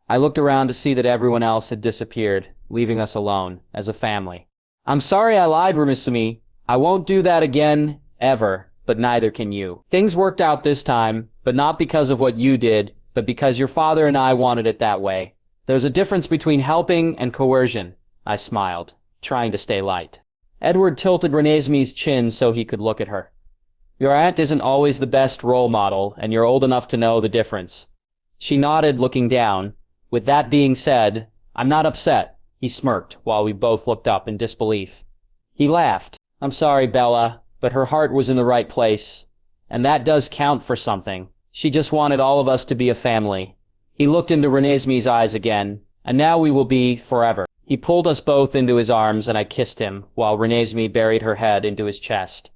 I looked around to see that everyone else had disappeared, leaving us alone, as a family. "I'm sorry I lied, Renesmee. I won't do that again, ever, but neither can you. Things worked out this time, but not because of what you did, but because your father and I wanted it that way. There's a difference between helping and coercion." I smiled, trying to stay light. Edward tilted Renesmee's chin so he could look at her. "Your aunt isn't always the best role model, and you're old enough to know the difference." She nodded, looking down. "With that being said, I'm not upset." He smirked while we both looked up in disbelief. He laughed. "I'm sorry, Bella, but her heart was in the right place. And that does count for something." She just wanted all of us to be a family. He looked into Renesmee's eyes again, and now we will be forever. He pulled us both into his arms and I kissed him, while Renesmee buried her head into his chest.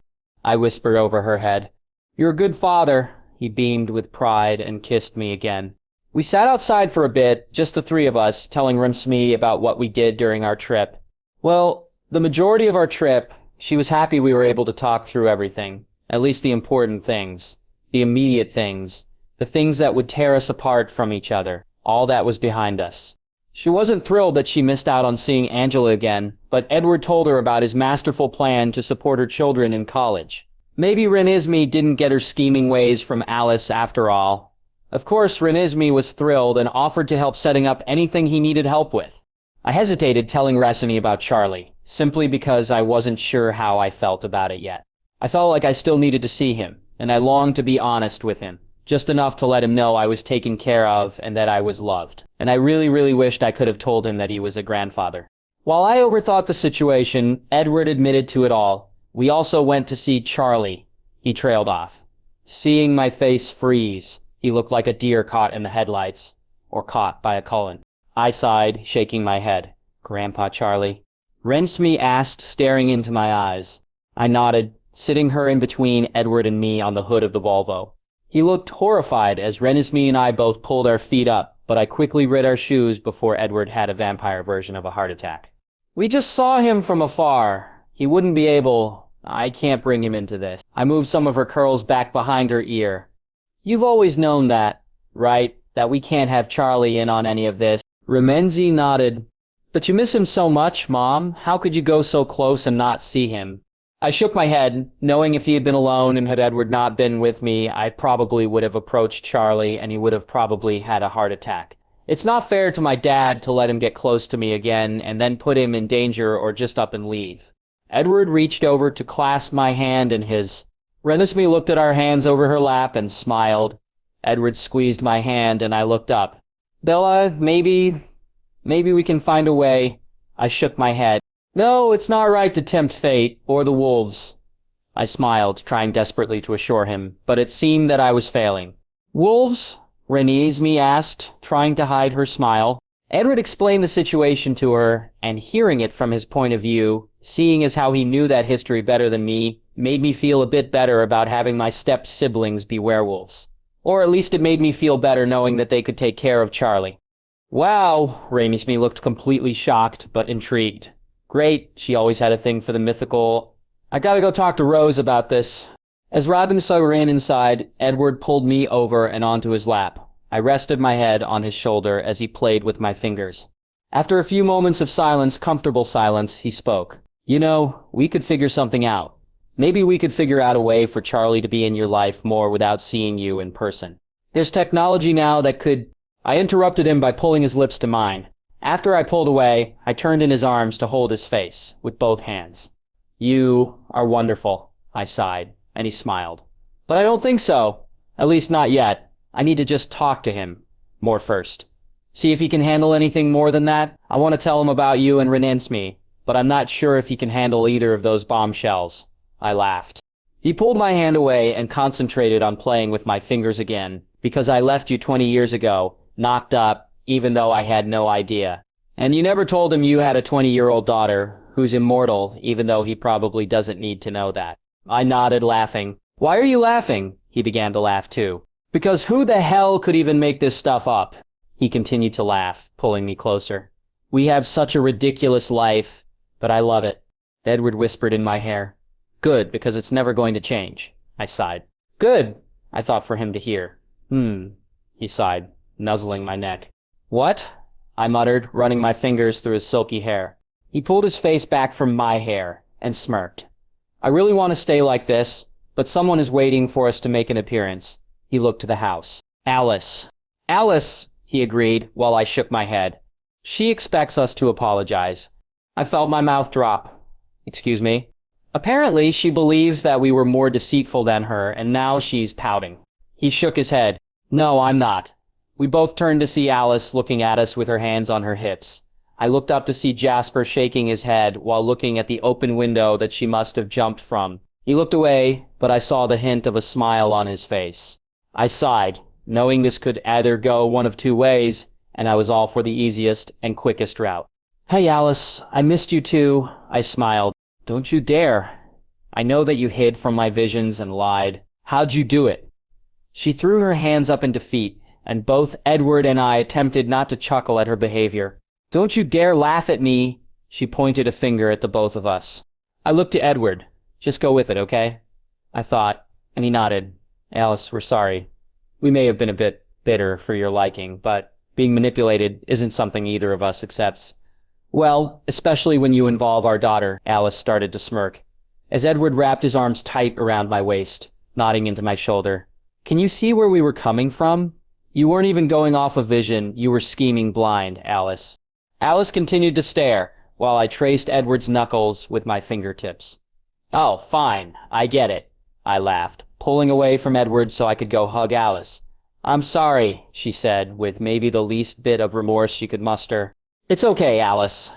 I whispered over her head, "You're a good father." He beamed with pride and kissed me again. We sat outside for a bit, just the three of us, telling Renesmee about what we did during our trip. Well, the majority of our trip, she was happy we were able to talk through everything, at least the important things, the immediate things, the things that would tear us apart from each other. All that was behind us. She wasn't thrilled that she missed out on seeing Angela again, but Edward told her about his masterful plan to support her children in college. Maybe Renesmee didn't get her scheming ways from Alice after all. Of course, Renesmee was thrilled and offered to help setting up anything he needed help with. I hesitated telling Renesmee about Charlie, simply because I wasn't sure how I felt about it yet. I felt like I still needed to see him, and I longed to be honest with him, just enough to let him know I was taken care of and that I was loved. And I really wished I could have told him that he was a grandfather. While I overthought the situation, Edward admitted to it all. We also went to see Charlie. He trailed off. Seeing my face freeze, he looked like a deer caught in the headlights, or caught by a Cullen. I sighed, shaking my head. Grandpa Charlie? Renesmee asked, staring into my eyes. I nodded, sitting her in between Edward and me on the hood of the Volvo. He looked horrified as Renesmee and I both pulled our feet up, but I quickly rid our shoes before Edward had a vampire version of a heart attack. We just saw him from afar. He wouldn't be able... I can't bring him into this. I moved some of her curls back behind her ear. You've always known that, right? That we can't have Charlie in on any of this. Renesmee nodded. But you miss him so much, Mom. How could you go so close and not see him? I shook my head, knowing if he had been alone and had Edward not been with me, I probably would have approached Charlie and he would have probably had a heart attack. It's not fair to my dad to let him get close to me again and then put him in danger or just up and leave. Edward reached over to clasp my hand in his. Renesmee looked at our hands over her lap and smiled. Edward squeezed my hand and I looked up. Bella, maybe we can find a way. I shook my head. No, it's not right to tempt fate, or the wolves. I smiled, trying desperately to assure him, but it seemed that I was failing. Wolves? Renesmee asked, trying to hide her smile. Edward explained the situation to her, and hearing it from his point of view, seeing as how he knew that history better than me, made me feel a bit better about having my step-siblings be werewolves. Or at least it made me feel better knowing that they could take care of Charlie. Wow, Renesmee looked completely shocked, but intrigued. Great, she always had a thing for the mythical. I gotta go talk to Rose about this. As Robinson ran inside, Edward pulled me over and onto his lap. I rested my head on his shoulder as he played with my fingers. After a few moments of silence, comfortable silence, he spoke. You know, we could figure something out. Maybe we could figure out a way for Charlie to be in your life more without seeing you in person. There's technology now that could... I interrupted him by pulling his lips to mine. After I pulled away, I turned in his arms to hold his face, with both hands. You are wonderful, I sighed, and he smiled. But I don't think so. At least not yet. I need to just talk to him more first. See if he can handle anything more than that. I want to tell him about you and Renesmee, but I'm not sure if he can handle either of those bombshells. I laughed. He pulled my hand away and concentrated on playing with my fingers again, because I left you 20 years ago, knocked up, even though I had no idea. And you never told him you had a 20-year-old daughter, who's immortal, even though he probably doesn't need to know that. I nodded, laughing. Why are you laughing? He began to laugh too. Because who the hell could even make this stuff up? He continued to laugh, pulling me closer. We have such a ridiculous life, but I love it. Edward whispered in my hair. Good, because it's never going to change. I sighed. Good, I thought for him to hear. He sighed, nuzzling my neck. What? I muttered, running my fingers through his silky hair. He pulled his face back from my hair and smirked. I really want to stay like this, but someone is waiting for us to make an appearance. He looked to the house. Alice. Alice, he agreed, while I shook my head. She expects us to apologize. I felt my mouth drop. Excuse me? Apparently, she believes that we were more deceitful than her, and now she's pouting. He shook his head. No, I'm not. We both turned to see Alice looking at us with her hands on her hips. I looked up to see Jasper shaking his head while looking at the open window that she must have jumped from. He looked away, but I saw the hint of a smile on his face. I sighed, knowing this could either go one of two ways, and I was all for the easiest and quickest route. Hey, Alice, I missed you too, I smiled. Don't you dare. I know that you hid from my visions and lied. How'd you do it? She threw her hands up in defeat, and both Edward and I attempted not to chuckle at her behavior. Don't you dare laugh at me, she pointed a finger at the both of us. I looked to Edward. Just go with it, okay? I thought, and he nodded. Alice, we're sorry. We may have been a bit bitter for your liking, but being manipulated isn't something either of us accepts. Well, especially when you involve our daughter, Alice started to smirk, as Edward wrapped his arms tight around my waist, nodding into my shoulder. Can you see where we were coming from? You weren't even going off a vision, you were scheming blind, Alice. Alice continued to stare, while I traced Edward's knuckles with my fingertips. Oh, fine, I get it, I laughed, pulling away from Edward so I could go hug Alice. I'm sorry, she said, with maybe the least bit of remorse she could muster. It's okay, Alice.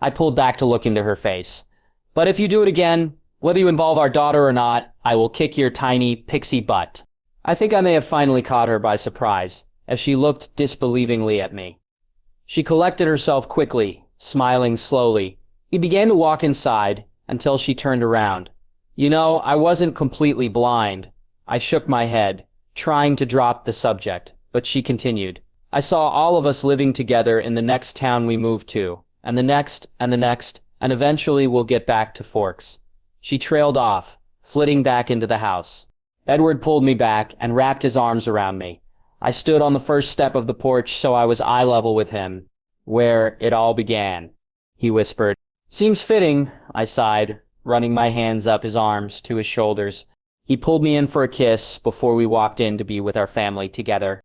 I pulled back to look into her face. But if you do it again, whether you involve our daughter or not, I will kick your tiny pixie butt. I think I may have finally caught her by surprise, as she looked disbelievingly at me. She collected herself quickly, smiling slowly. We began to walk inside, until she turned around. You know, I wasn't completely blind. I shook my head, trying to drop the subject, but she continued. I saw all of us living together in the next town we moved to, and the next, and the next, and eventually we'll get back to Forks. She trailed off, flitting back into the house. Edward pulled me back and wrapped his arms around me. I stood on the first step of the porch so I was eye level with him. Where it all began, he whispered. Seems fitting, I sighed, running my hands up his arms to his shoulders. He pulled me in for a kiss before we walked in to be with our family together.